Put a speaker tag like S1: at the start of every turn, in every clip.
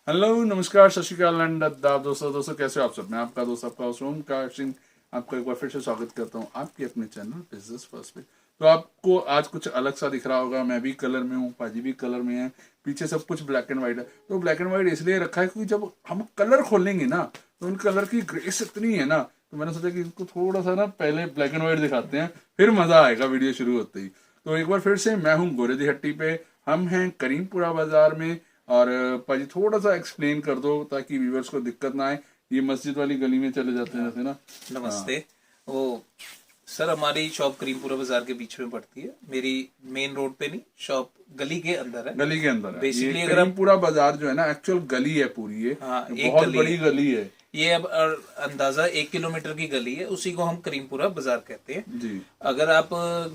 S1: Hello नमस्कार सत श्रीकाल and आदाब दोस्तों कैसे हो आप सब। मैं आपका दोस्त आपका ओमकार सिंह आपका एक बार फिर से स्वागत करता हूँ आपके अपने चैनल बिजनेस फर्स्ट पे। तो आपको आज कुछ अलग सा दिख रहा होगा, मैं भी कलर में हूँ, पाजी भी कलर में है, पीछे सब कुछ ब्लैक एंड व्हाइट है। तो ब्लैक एंड व्हाइट इसलिए रखा है क्योंकि जब हम कलर खोलेंगे ना तो उन कलर की ग्रेस इतनी है ना, तो मैंने सोचा कि इसको थोड़ा सा ना पहले ब्लैक एंड व्हाइट दिखाते हैं, फिर मजा आएगा वीडियो शुरू होते ही। तो एक बार फिर से मैं हूँ गोरे दी हट्टी पे, हम हैं करीमपुरा बाजार में। और पाजी थोड़ा सा एक्सप्लेन कर दो ताकि व्यूवर्स को दिक्कत ना आए। ये मस्जिद वाली गली में चले जाते हैं जैसे ना।
S2: नमस्ते। वो सर हमारी शॉप करीमपुरा बाजार के बीच में पड़ती है। मेरी मेन रोड पे नहीं, शॉप गली के अंदर है।
S1: गली के अंदर है
S2: बेसिकली
S1: ये
S2: अगर
S1: करीमपुरा बाजार जो है ना, एक्चुअल गली है पूरी ये।
S2: हाँ,
S1: ये
S2: एक
S1: बहुत
S2: गली
S1: बड़ी गली है
S2: ये। अब अंदाजा 1 किलोमीटर की गली है, उसी को हम करीमपुरा बाजार कहते हैं
S1: जी।
S2: अगर आप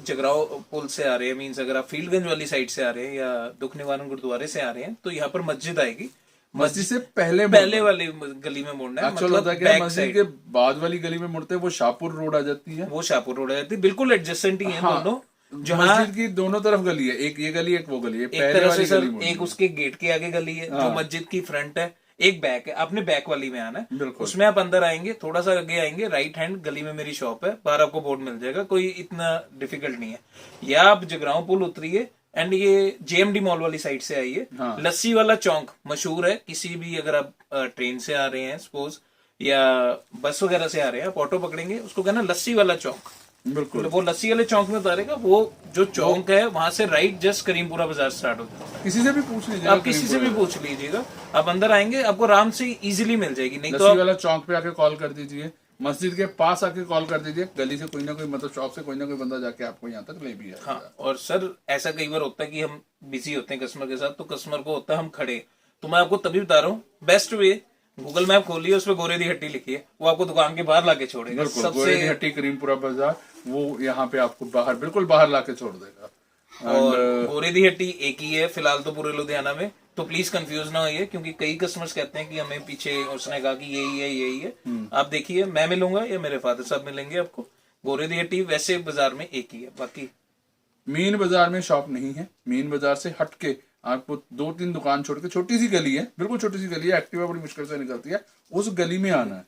S2: जगराव पुल से आ रहे हैं, मीन्स अगर आप फील्डगंज वाली साइड से आ रहे हैं या दुख निवारण गुरुद्वारे से आ रहे हैं तो यहाँ पर मस्जिद आएगी।
S1: मस्जिद से पहले
S2: वाली गली में मुड़ना है।
S1: एक्चुअल होता है क्या, मस्जिद के बाद वाली गली में मुड़ते हैं वो शाहपुर रोड आ जाती है।
S2: वो शाहपुर रोड आ जाती है, बिल्कुल एडजेसेंट ही है दोनों।
S1: मस्जिद की दोनों तरफ गली है, एक ये गली एक वो गली है।
S2: एक
S1: पहले
S2: तरह
S1: वाली
S2: से सर
S1: गली मुड़नी
S2: एक उसके गेट के आगे गली है जो मस्जिद की फ्रंट है, एक बैक है। आपने बैक वाली में आना है, उसमें आप अंदर आएंगे, थोड़ा सा आगे आएंगे, राइट हैंड गली में मेरी शॉप है, बाहर आपको बोर्ड मिल जाएगा, कोई इतना डिफिकल्ट नहीं है। या आप जगरांव पुल उतरिए एंड ये जेएमडी मॉल वाली साइड से आइए। लस्सी वाला चौक मशहूर है, किसी भी अगर आप ट्रेन से आ रहे हैं सपोज या बस वगैरह से आ रहे हैं, आप ऑटो पकड़ेंगे, उसको कहना लस्सी वाला चौक।
S1: बिल्कुल
S2: वो लस्सी वाले चौक में उतारेगा, वो जो चौक है वहां से राइट जस्ट करीमपुरा बाजार स्टार्ट होता है।
S1: किसी से भी पूछ लीजिए,
S2: आप किसी से भी पूछ लीजिएगा, आप अंदर आएंगे आपको आराम से इजीली मिल जाएगी। नहीं तो
S1: लस्सी वाला चौक पे आके कॉल कर दीजिए, मस्जिद के पास आके कॉल कर दीजिए, गली से कोई ना कोई मतलब शॉप से कोई ना कोई बंदा जाके आपको यहाँ तक ले भी आएगा।
S2: हाँ, और सर ऐसा कई बार होता है कि हम बिजी होते हैं कस्टमर के साथ, तो कस्टमर को होता है हम खड़े, तो मैं आपको तभी बता रहा हूँ बेस्ट वे गूगल मैप खोलिए, उसमें गोरे दी हट्टी लिखिए, वो आपको दुकान के बाहर लाके छोड़ेगा।
S1: गोरे दी हट्टी करीमपुरा बाजार, वो यहाँ पे आपको बाहर बिल्कुल बाहर लाके छोड़ देगा।
S2: और गोरे दी हट्टी एक ही है फिलहाल तो पूरे लुधियाना में, तो प्लीज कंफ्यूज ना होइए, क्योंकि कई कस्टमर्स कहते हैं कि हमें पीछे उसने कहा कि यही है। आप देखिए, मैं मिलूंगा या मेरे फादर साहब मिलेंगे आपको। गोरे दी हट्टी वैसे बाजार में एक ही है, बाकी
S1: मेन बाजार में शॉप नहीं है। मेन बाजार से हट के आपको 2-3 दुकान छोड़ के, छोटी सी गली है, बिल्कुल छोटी सी गली है, एक्टिवा बड़ी मुश्किल से निकलती है, उस गली में आना है।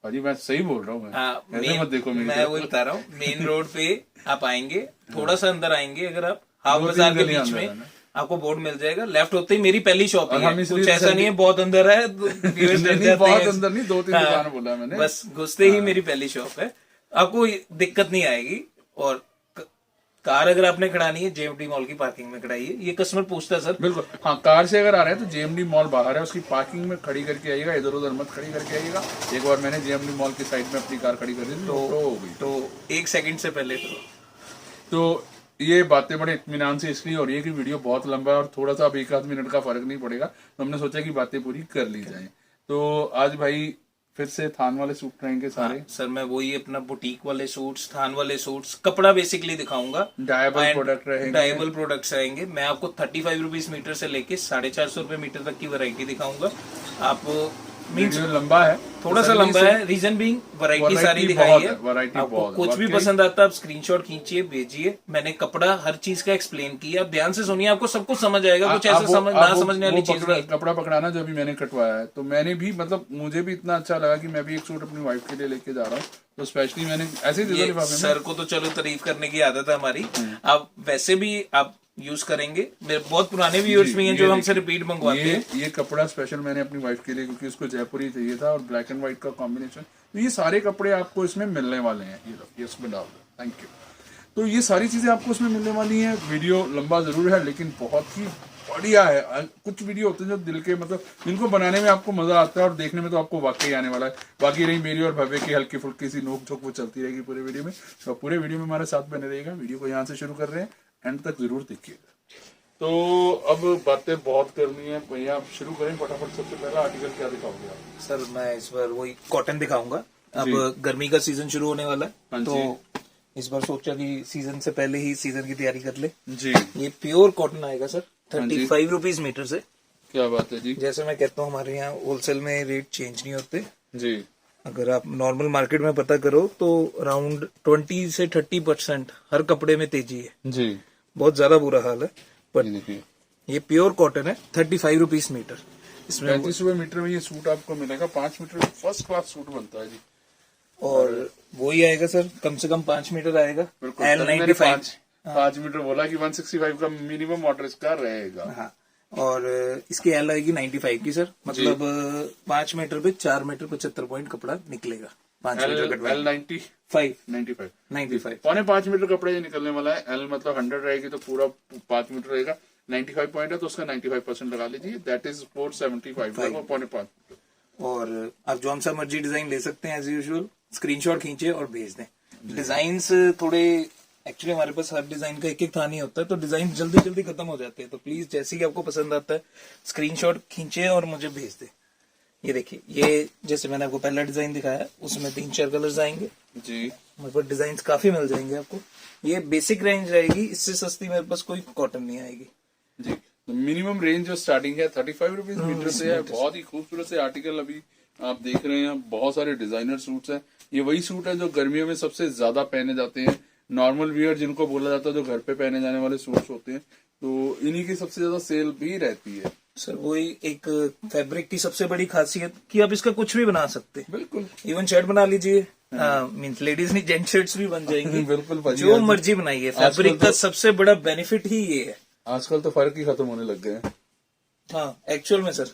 S1: भाजी मैं सही बोल रहा हूँ, ऐसे मत देखो मेरी।
S2: मैं वही बता रहा हूँ, मेन रोड पे आप आएंगे, थोड़ा सा अंदर आएंगे, अगर आप हाफ बाजार के बीच में आपको बोर्ड मिल जाएगा, लेफ्ट होते ही मेरी पहली शॉप है। कुछ ऐसा नहीं है बहुत अंदर है,
S1: बहुत अंदर नहीं, 2-3 दुकान बोला मैंने,
S2: बस घुसते ही मेरी पहली शॉप है, आपको दिक्कत नहीं आएगी। और कार अगर आपने खड़ानी है जेएमडी मॉल की पार्किंग में खड़ाइए, ये कस्टमर पूछता है सर।
S1: बिल्कुल हाँ, कार से अगर आ रहे हैं तो जेएमडी मॉल बाहर है, उसकी पार्किंग में खड़ी करके आइएगा, इधर उधर मत खड़ी करके आइएगा। एक बार मैंने जेएमडी मॉल की साइड में अपनी कार खड़ी कर दी तो हो गई,
S2: तो 1 सेकंड से पहले
S1: तो ये बातें बड़े इत्मीनान से इसलिए हो रही है कि वीडियो बहुत लंबा है और थोड़ा सा अब 1-8 मिनट का फर्क नहीं पड़ेगा, तो हमने सोचा कि बातें पूरी कर ली जाए। तो आज भाई फिर से थान वाले सूट रहेंगे सारे।
S2: सर मैं वही अपना बुटीक वाले सूट्स, थान वाले सूट्स, कपड़ा बेसिकली दिखाऊंगा।
S1: डायबल प्रोडक्ट रहेंगे,
S2: डायबल प्रोडक्ट्स रहेंगे। मैं आपको 35 रुपीज मीटर से लेके 450 रुपए मीटर तक की वैरायटी दिखाऊंगा। आप
S1: वीडियो लंबा है,
S2: थोड़ा सा लंबा है, रीजन बीइंग वैरायटी सारी दिखाई है। आपको कुछ भी पसंद आता है आप स्क्रीनशॉट खींचिए भेजिए। मैंने कपड़ा हर चीज का एक्सप्लेन किया, आप ध्यान से सुनिए, आपको सब कुछ समझ आएगा। कुछ ऐसा ना समझने वाली चीज नहीं।
S1: कपड़ा पकड़ाना जो भी मैंने कटवाया है, तो मैंने भी मतलब मुझे भी इतना अच्छा लगा कि मैं भी एक सूट अपनी वाइफ के लिए लेके जा रहा हूँ, तो स्पेशली मैंने ऐसे ही
S2: सर को तो चलो तारीफ करने की आदत है हमारी, आप वैसे भी आप यूज करेंगे। मेरे बहुत पुराने व्यूअर्स भी हैं जो हमसे रिपीट मंगवाते हैं।
S1: ये कपड़ा स्पेशल मैंने अपनी वाइफ के लिए, क्योंकि उसको जयपुरी चाहिए था और ब्लैक एंड व्हाइट का कॉम्बिनेशन, तो ये सारे कपड़े आपको इसमें मिलने वाले हैं। ये इसमें डाल दो, थैंक यू। तो ये सारी चीजें आपको इसमें मिलने वाली हैं। वीडियो लंबा जरूर है लेकिन बहुत ही बढ़िया है। कुछ वीडियो होते हैं जो दिल के मतलब जिनको बनाने में आपको मजा आता है और देखने में तो आपको वाकई आने वाला है। बाकी रही मेरी और भव्य की हल्की फुल्की सी नोक झोंक, वो चलती रहेगी पूरे वीडियो में, तो पूरे वीडियो में हमारे साथ बने रहेगा। वीडियो को यहाँ से शुरू कर रहे हैं, एंड तक जरूर देखिएगा। तो अब बातें बहुत करनी है भैया, आप शुरू करें फटाफट। सबसे पहला आर्टिकल क्या दिखाओगे आप?
S2: सर मैं इस बार वही कॉटन दिखाऊंगा। अब गर्मी का सीजन शुरू होने वाला है, तो इस बार सोचा कि सीजन से पहले ही सीजन की तैयारी कर ले जी। ये प्योर कॉटन आएगा सर, 35 रुपीज मीटर से।
S1: क्या बात है जी।
S2: जैसे मैं कहता हूँ हमारे यहाँ होलसेल में रेट चेंज नहीं होते
S1: जी।
S2: अगर आप नॉर्मल मार्केट में पता करो तो अराउंड 20 से 30% हर कपड़े में तेजी है जी, बहुत ज्यादा बुरा हाल है। पर ये प्योर कॉटन है, 35 रुपीज मीटर। इसमें
S1: 35 मीटर में ये सूट आपको मिलेगा। 5 मीटर में फर्स्ट क्लास सूट बनता है जी।
S2: और वही आएगा सर, कम से कम 5 मीटर आएगा।
S1: बिल्कुल,
S2: L95
S1: 5 मीटर बोला कि 165 का मिनिमम ऑर्डर इसका रहेगा।
S2: हाँ, और इसकी एल आएगी 95 की सर, मतलब 5 मीटर पे 4 मीटर 75 पॉइंट कपड़ा निकलेगा। 5 मीटर कटवा
S1: L95
S2: 95
S1: पौने 5 मीटर कपड़ा ये निकलने वाला है। L मतलब 100 रहेगी तो पूरा 5 मीटर रहेगा। 95 पॉइंट है तो उसका 95% लगा लीजिए, दैट इज 475 लगभग पौने 5 मीटर।
S2: और आप जो सा मर्जी डिजाइन ले सकते हैं एज यूजुअल, स्क्रीनशॉट खींचे और भेज दें। डिजाइन्स थोड़े एक्चुअली हमारे पास हर डिजाइन का एक एक थान ही होता है, तो डिजाइन जल्दी जल्दी खत्म हो जाते हैं, तो प्लीज जैसे ही आपको पसंद आता है स्क्रीनशॉट खींचे और मुझे भेज दें। ये देखिए, ये जैसे मैंने आपको पहला डिजाइन दिखाया, उसमें 3-4 कलर्स आएंगे
S1: जी।
S2: मेरे पास डिजाइन काफी मिल जाएंगे आपको। ये बेसिक रेंज रहेगी, इससे सस्ती मेरे पास कोई कॉटन नहीं आएगी
S1: जी। मिनिमम रेंज जो स्टार्टिंग है 35 रुपीज मीटर से है। बहुत ही खूबसूरत से आर्टिकल अभी आप देख रहे हैं। बहुत सारे डिजाइनर सूट्स हैं। ये वही सूट है जो गर्मियों में सबसे ज्यादा पहने जाते हैं, नॉर्मल वियर जिनको बोला जाता है, जो घर पे पहने जाने वाले सूट्स होते हैं, तो इन्हीं की सबसे ज्यादा सेल भी रहती है
S2: सर। वही एक फैब्रिक की सबसे बड़ी खासियत कि आप इसका कुछ भी बना सकते हैं।
S1: बिल्कुल,
S2: इवन शर्ट बना लीजिए, मीन्स लेडीज नहीं, जेंट शर्ट्स भी बन जाएंगी।
S1: बिल्कुल,
S2: जो मर्जी बनाइए। फैब्रिक का सबसे बड़ा बेनिफिट ही ये है।
S1: आजकल तो फर्क ही खत्म होने लग गए हैं।
S2: हाँ, एक्चुअल में सर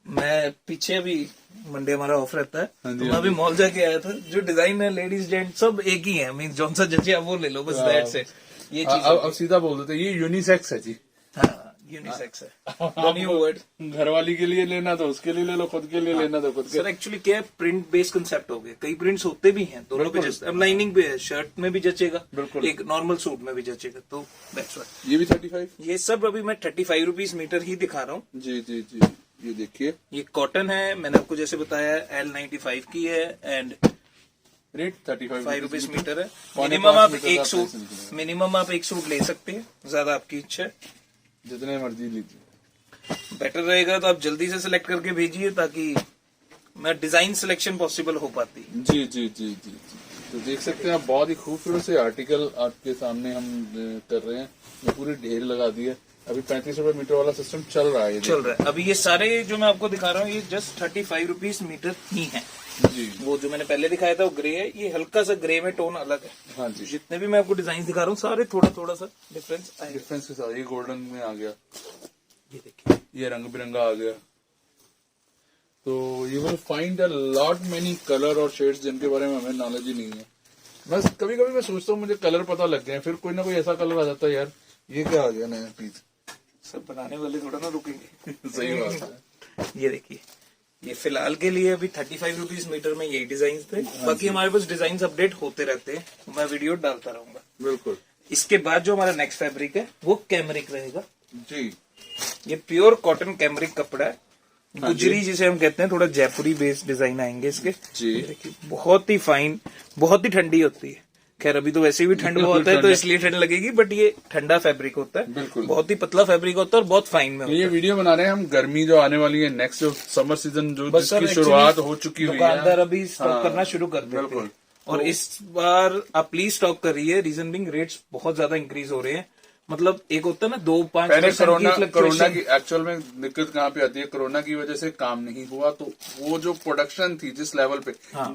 S2: मैं पीछे भी मंडे हमारा ऑफ रहता है, तो मैं अभी मॉल जाके आया था। जो डिजाइन है लेडीज जेंट सब एक ही है, मीन जौन सा जचे आप वो ले लो, बस दैट्स इट। ये चीज
S1: अब सीधा बोल देते ये यूनिसेक्स है जी।
S2: हाँ, यूनिसेक्स है। New word.
S1: घर वाली के लिए लेना तो उसके लिए ले लो, खुद के लिए लेना तो खुद के।
S2: सर एक्चुअली क्या है, प्रिंट बेस्ड कंसेप्ट हो गया। कई प्रिंट्स होते भी हैं दोनों पे, जस्ट अब लाइनिंग पे है, शर्ट में भी जचेगा,
S1: बिल्कुल,
S2: एक नॉर्मल सूट में भी जचेगा, तो दैट्स व्हाई।
S1: ये भी 35।
S2: ये सब अभी मैं 35 रुपीज मीटर ही दिखा रहा हूँ।
S1: जी जी जी, ये देखिए,
S2: ये कॉटन है, मैंने आपको जैसे बताया L95 की है एंड
S1: रेट 35
S2: रुपीज मीटर है।
S1: पौने
S2: मिनिमम
S1: 5
S2: आप
S1: मीटर
S2: एक
S1: का
S2: सूट
S1: पेंसिल निकलेगा।
S2: मिनिमम आप एक सूट ले सकते हैं, ज्यादा आपकी इच्छा है,
S1: जितने मर्जी लीजिए।
S2: बेटर रहेगा तो आप जल्दी से सिलेक्ट करके भेजिए, ताकि मैं डिजाइन सिलेक्शन पॉसिबल हो पाती है।
S1: जी जी जी जी जी। तो देख सकते हैं आप, बहुत ही खूबसूरत से आर्टिकल आपके सामने हम कर रहे हैं। ये पूरे ढेर लगा दिए। अभी 35 रुपए मीटर वाला सिस्टम चल रहा है।
S2: चल रहा है अभी। ये सारे जो मैं आपको दिखा रहा हूँ, ये जस्ट 35 रुपीज मीटर ही है
S1: जी।
S2: वो जो मैंने पहले दिखाया था वो ग्रे है, ये हल्का सा ग्रे में टोन अलग है।
S1: हाँ जी,
S2: जितने भी मैं आपको डिजाइन दिखा रहा हूँ सारे थोड़ा थोड़ा सा डिफरेंस आएगा।
S1: डिफरेंस के साथ ये गोल्डन में आ गया,
S2: ये देखिए,
S1: ये रंग बिरंगा आ गया। तो you will find a lot many colour और शेड्स जिनके बारे में हमें नॉलेज ही नहीं है। बस कभी कभी मैं सोचता हूँ मुझे कलर पता लग गए, फिर कोई ना कोई ऐसा कलर आ जाता है, यार ये क्या आ गया नया पीस।
S2: सब बनाने वाले थोड़ा ना रुकेंगे।
S1: सही बात है।
S2: ये देखिए, ये फिलहाल के लिए अभी 35 रुपीज मीटर में यही डिजाइन थे। बाकी हमारे पास डिजाइन अपडेट होते रहते हैं, मैं वीडियो डालता रहूंगा।
S1: बिल्कुल।
S2: इसके बाद जो हमारा नेक्स्ट फैब्रिक है वो कैमरिक रहेगा
S1: जी।
S2: ये प्योर कॉटन कैमरिक कपड़ा है, गुजरी जिसे हम कहते हैं। थोड़ा जयपुरी बेस्ड डिजाइन आएंगे इसके
S1: जी।
S2: ये देखिए, बहुत ही फाइन, बहुत ही ठंडी होती है। खैर अभी तो वैसे भी ठंड बहुत है, तो इसलिए ठंड लगेगी, बट ये ठंडा फैब्रिक होता है,
S1: बिल्कुल
S2: बहुत ही पतला फैब्रिक होता है और बहुत फाइन में होता है।
S1: ये वीडियो बना रहे हैं हम, गर्मी जो आने वाली है, नेक्स्ट जो समर सीजन जो जिसकी शुरुआत हो चुकी हुई है,
S2: दुकानदार अभी स्टॉक करना शुरू कर देते
S1: बिल्कुल।
S2: हैं। और इस बार आप प्लीज स्टॉक करिए, रीजन बिंग रेट्स बहुत ज्यादा इंक्रीज हो रहे हैं। मतलब एक होता है ना 2-5%
S1: पहले कोरोना
S2: fluctuation।
S1: की एक्चुअल में दिक्कत कहाँ पे आती है, कोरोना की वजह से काम नहीं हुआ, तो वो जो प्रोडक्शन थी जिस लेवल पे,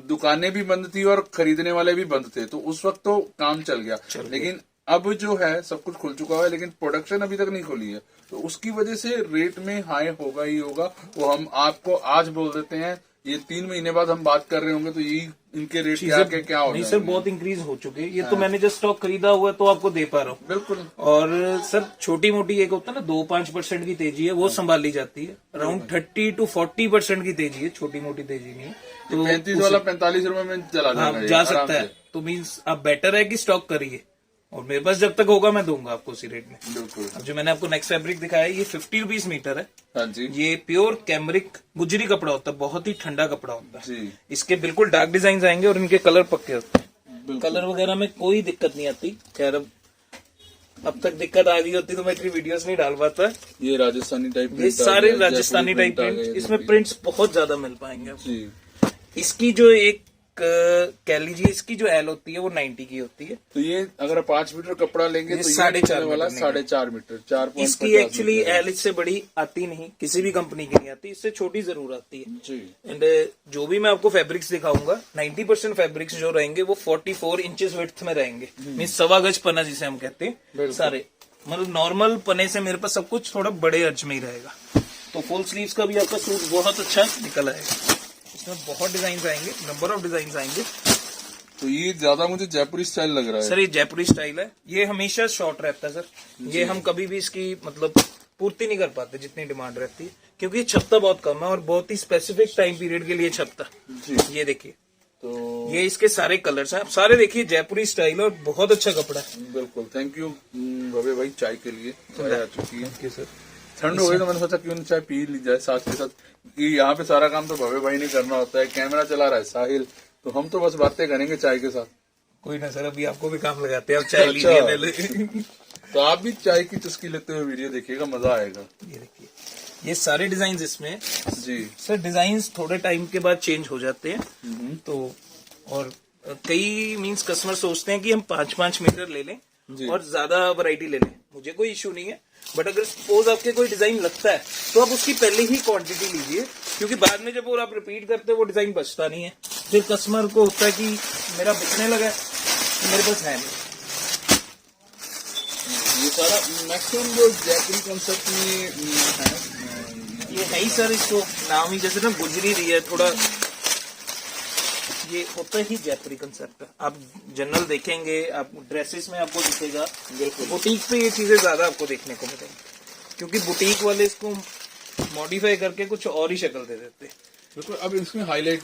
S1: दुकानें भी बंद थी और खरीदने वाले भी बंद थे, तो उस वक्त तो काम चल गया। लेकिन अब जो है सब कुछ खुल चुका है, लेकिन प्रोडक्शन अभी तक नहीं खुली है, तो उसकी वजह से रेट में हाई होगा ही होगा। वो हम आपको आज बोल देते हैं, ये 3 महीने बाद हम बात कर रहे होंगे तो यही इनके रेट क्या हो
S2: नहीं सर, बहुत इंक्रीज हो चुके हैं ये। तो मैंने जस्ट स्टॉक खरीदा हुआ है तो आपको दे पा रहा हूँ।
S1: बिल्कुल।
S2: और सर छोटी मोटी एक होता है ना 2-5% की तेजी है, वो संभाली जाती है। अराउंड 30 to 40% की तेजी है, छोटी मोटी तेजी नहीं है। तो
S1: 35 वाला 45 रुपए में चला जाएगा,
S2: जा सकता है। तो मीन्स अब बेटर है कि स्टॉक करिए, और मेरे पास जब तक होगा मैं दूंगा आपको उसी रेट में।
S1: बिल्कुल।
S2: अब जो मैंने आपको नेक्स्ट फैब्रिक दिखाया है, ये 50 रुपीज मीटर है।
S1: हाँ जी।
S2: ये प्योर कैमरिक गुजरी कपड़ा होता है, बहुत ही ठंडा कपड़ा होता है
S1: जी।
S2: इसके बिल्कुल डार्क डिजाइन आएंगे और इनके कलर पक्के होते हैं। कलर वगैरह में कोई दिक्कत नहीं आती। खैर अब तक दिक्कत आ गई होती तो मैं इतनी वीडियोस नहीं डाल पाता।
S1: ये राजस्थानी टाइप,
S2: ये सारे राजस्थानी टाइप प्रिंट, इसमें प्रिंट्स बहुत ज्यादा मिल पाएंगे।
S1: जी।
S2: इसकी जो एक कह लीजिए इसकी जो एल होती है वो 90 की होती है।
S1: तो ये अगर 5 मीटर कपड़ा लेंगे तो ये
S2: 4.5
S1: वाला
S2: मीटर
S1: 4.5 मीटर 4.50
S2: इसकी एक्चुअली एल इससे बड़ी आती नहीं, किसी भी कंपनी की नहीं आती, इससे छोटी जरूर आती है
S1: जी।
S2: एंड जो भी मैं आपको फैब्रिक्स दिखाऊंगा 90% फैब्रिक्स जो रहेंगे वो 44 इंचेस विड्थ में रहेंगे, मीन्स 1.25 गज पना जिसे हम कहते हैं सारे, मतलब नॉर्मल पने से मेरे पास सब कुछ थोड़ा बड़े अर्ज में ही रहेगा। तो फुल स्लीव्स का भी आपका सूट बहुत अच्छा निकल आएगा, इसमें बहुत डिजाइन आएंगे, नंबर ऑफ डिजाइन आएंगे।
S1: तो ये ज्यादा मुझे जयपुरी स्टाइल लग रहा है
S2: सर ये जयपुरी स्टाइल है, ये हमेशा शॉर्ट रहता है सर, ये हम कभी भी इसकी मतलब पूर्ति नहीं कर पाते जितनी डिमांड रहती है, क्योंकि ये छपता बहुत कम है और बहुत ही स्पेसिफिक टाइम पीरियड के लिए छपता है। ये देखिए,
S1: तो
S2: ये इसके सारे कलर्स हैं, आप सारे देखिए जयपुरी स्टाइल और बहुत अच्छा कपड़ा है।
S1: बिल्कुल, थैंक यू भव्य भाई चाय के लिए। चाय आ चुकी है
S2: सर,
S1: ठंड हो गई तो मैंने सोचा क्यों नहीं चाय पी ली जाए साथ के साथ, कि यहाँ पे सारा काम तो भव्य भाई नहीं करना होता है, कैमरा चला रहा है साहिल, तो हम तो बस बातें करेंगे चाय के साथ।
S2: कोई ना सर, अभी आपको भी काम लगाते हैं, आप चाय लीजिए पहले।
S1: तो आप भी चाय की चुस्की लेते हुए वीडियो देखिएगा, मजा आएगा।
S2: ये देखिए, ये सारे डिजाइन इसमें
S1: जी
S2: सर, डिजाइन थोड़े टाइम के बाद चेंज हो जाते हैं, तो और कई मींस कस्टमर सोचते हैं कि हम 5-5 मीटर ले लें और ज्यादा वैरायटी ले लें, मुझे कोई इशू नहीं है, बट अगर सपोज आपके कोई डिजाइन लगता है तो आप उसकी पहले ही क्वांटिटी लीजिए, क्योंकि बाद में जब वो आप रिपीट करते हैं वो डिजाइन बचता नहीं है, फिर कस्टमर को होता है कि मेरा बिकने लगा है, मेरे पास है नहीं।
S1: ये सारा मैक्सिमम जो जयपुरी कॉन्सेप्ट में है,
S2: ये है ही सर, इसको नाम ही जैसे ना गुजरी रही है थोड़ा, ये होता ही जयपुरी कंसेप्ट है। आप जनरल देखेंगे, आप ड्रेसेस में आपको दिखेगा, बुटीक पे ये चीजें ज्यादा आपको देखने को मिलेंगी, क्योंकि बुटीक वाले इसको मॉडिफाई करके कुछ और ही शक्ल दे देते हैं।
S1: बिल्कुल। अब इसमें हाईलाइट,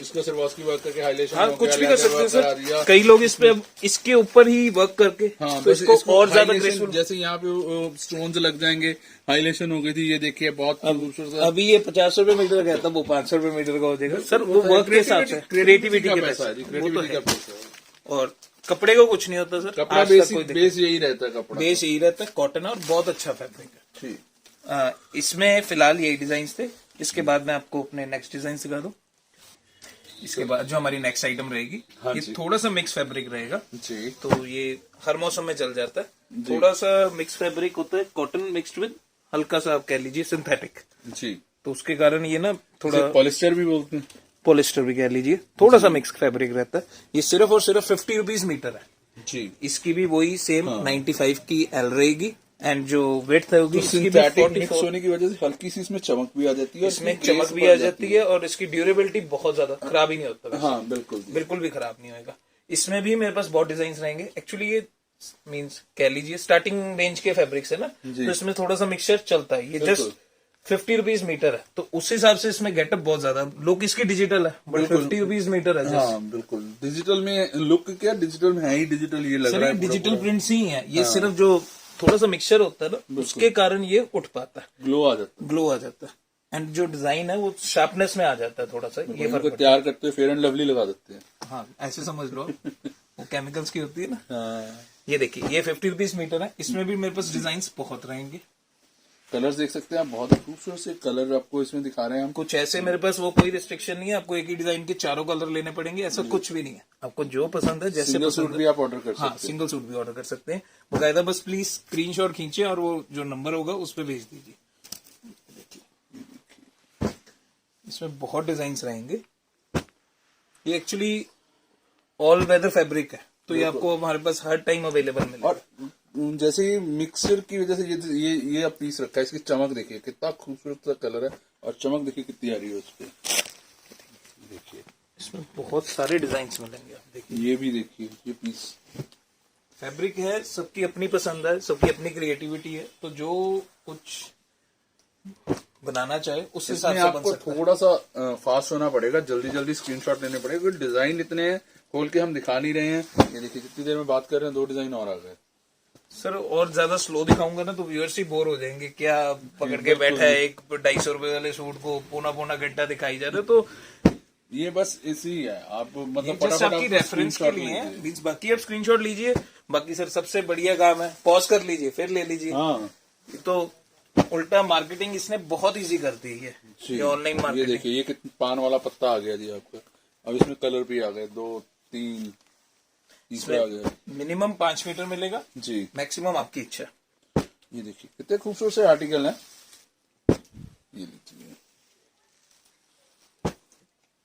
S1: इसका सिर्फ की वर्क करके हाईलाइटेशन,
S2: हाँ, कुछ भी कर सकते हैं सर, कई लोग इस पे अब इसके ऊपर ही वर्क करके तो इसको और ज्यादा ग्रेसफुल,
S1: जैसे यहाँ पे स्टोन्स लग जाएंगे, हाईलाइटेशन हो गई थी, ये देखिए बहुत खूबसूरत।
S2: अभी ये 50 रुपए मीटर का था, वो 500 रुपए मीटर का हो जाएगा सर, वो वर्क के हिसाब से, क्रिएटिविटी के पैसा, वो तो है। और कपड़े को कुछ नहीं होता सर,
S1: कपड़ा बेस यही रहता है, कपड़ा
S2: बेस यही रहता है, कॉटन है और बहुत अच्छा फैब्रिक है।
S1: ठीक,
S2: इसमें फिलहाल यही डिजाइन थे, इसके बाद मैं आपको अपने नेक्स्ट डिजाइन सिखा दूं। इसके बाद जो हमारी नेक्स्ट आइटम रहेगी, ये थोड़ा सा मिक्स फैब्रिक रहेगा
S1: जी।
S2: तो ये हर मौसम में चल जाता है, थोड़ा सा मिक्स फैब्रिक होता है, कॉटन मिक्सड विद हल्का सा आप कह लीजिए सिंथेटिक
S1: जी,
S2: तो उसके कारण ये ना थोड़ा
S1: पॉलिस्टर भी बोलते हैं,
S2: पॉलिस्टर भी कह लीजिए, थोड़ा सा मिक्स फैब्रिक रहता है। ये सिर्फ और सिर्फ 50 रुपीज मीटर है
S1: जी।
S2: इसकी भी वही सेम 95 की एल रहेगी एंड जो वेट है होगी,
S1: तो सिंथेटिक मिक्स होने की वजह से हल्की सी इसमें चमक भी आ जाती है,
S2: इसमें चमक भी आ जाती है और इसकी ड्यूरेबिलिटी बहुत ज्यादा खराब ही नहीं होता।
S1: हाँ बिल्कुल,
S2: बिल्कुल भी खराब नहीं होगा। इसमें भी मेरे पास बहुत डिजाइन रहेंगे, एक्चुअली ये मींस कह लीजिए स्टार्टिंग रेंज के फैब्रिक्स है ना, तो इसमें थोड़ा सा मिक्सचर चलता है। ये जस्ट 50 रुपीज मीटर है, तो उस हिसाब से इसमें गेटअप बहुत ज्यादा, लुक इसकी डिजिटल है बट 50 रुपीज मीटर है।
S1: हाँ बिल्कुल, डिजिटल में लुक क्या, डिजिटल में है ही डिजिटल, ये लग रहा है
S2: डिजिटल प्रिंट्स ही है ये, सिर्फ जो थोड़ा सा मिक्सचर होता है ना उसके कारण ये उठ पाता है, ग्लो आ जाता है एंड जो डिजाइन है वो शार्पनेस में आ जाता है थोड़ा सा, ये फर्क
S1: तैयार करते हैं, फेयर एंड लवली लगा देते हैं।
S2: हाँ ऐसे समझ लो, वो केमिकल्स की होती है ना। ये देखिए, ये 50 रुपीज मीटर है, इसमें भी मेरे पास डिजाइन बहुत रहेंगे।
S1: कलर्स देख सकते हैं आप, बहुत खूबसूरत से कलर आपको इसमें दिखा रहे हैं हम।
S2: कुछ ऐसे मेरे पास वो कोई रिस्ट्रिक्शन नहीं है, आपको एक ही डिजाइन के 4 कलर लेने पड़ेंगे, ऐसा कुछ भी नहीं है। आपको जो पसंद है, जैसे
S1: सिंगल सूट भी आप ऑर्डर कर सकते हैं।
S2: हाँ, सिंगल सूट भी ऑर्डर कर सकते हैं। बकायदा बस प्लीज स्क्रीनशॉट खींचिए और वो जो नंबर होगा उस पर भेज दीजिए। देखिए, इसमें बहुत डिजाइन रहेंगे। ये एक्चुअली ऑल वेदर फैब्रिक है, तो ये आपको हमारे पास हर टाइम अवेलेबल मिलेगा। और
S1: जैसे ये मिक्सर की वजह से ये आप पीस रखा है, इसकी चमक देखिए कितना खूबसूरत सा कलर है और चमक देखिए कितनी आ रही है उस पर। देखिए
S2: इसमें बहुत सारे डिजाइन मिलेंगे, आप देखिए।
S1: ये भी देखिए, ये पीस
S2: फैब्रिक है, सबकी अपनी पसंद है, सबकी अपनी क्रिएटिविटी है, तो जो कुछ बनाना चाहे उस हिसाब से
S1: आपको थोड़ा सा फास्ट होना पड़ेगा, जल्दी जल्दी स्क्रीनशॉट लेने पड़ेगा, क्योंकि डिजाइन इतने हैं खोल के हम दिखा नहीं रहे हैं। ये देखिए कितनी देर में बात कर रहे हैं, 2 डिजाइन और आ गए।
S2: सर और ज्यादा स्लो दिखाऊंगा ना तो व्यूअर्स ही बोर हो जाएंगे, क्या पकड़ के बैठा है एक 250 रुपए वाले सूट को पौना घंटा दिखाई जा रहा है। तो
S1: ये बस इसी है, आप मतलब
S2: फटाफट आपकी रेफरेंस के लिए है, बाकी आप स्क्रीनशॉट लीजिए। बाकी सर सबसे बढ़िया काम है, पॉज कर लीजिए फिर ले लीजिए।
S1: हाँ,
S2: तो उल्टा मार्केटिंग इसने बहुत इजी कर दी है, ये ऑनलाइन मार्केटिंग।
S1: ये देखिए, ये कितना पान वाला पत्ता आ गया जी आपका, अब इसमें कलर भी आ गए, 2 3 तीसरा आ गया
S2: मिनिमम 5 मीटर मिलेगा
S1: जी।
S2: मैक्सिमम आपकी इच्छा।
S1: ये देखिए कितने खूबसूरत से आर्टिकल हैं। ये देखिए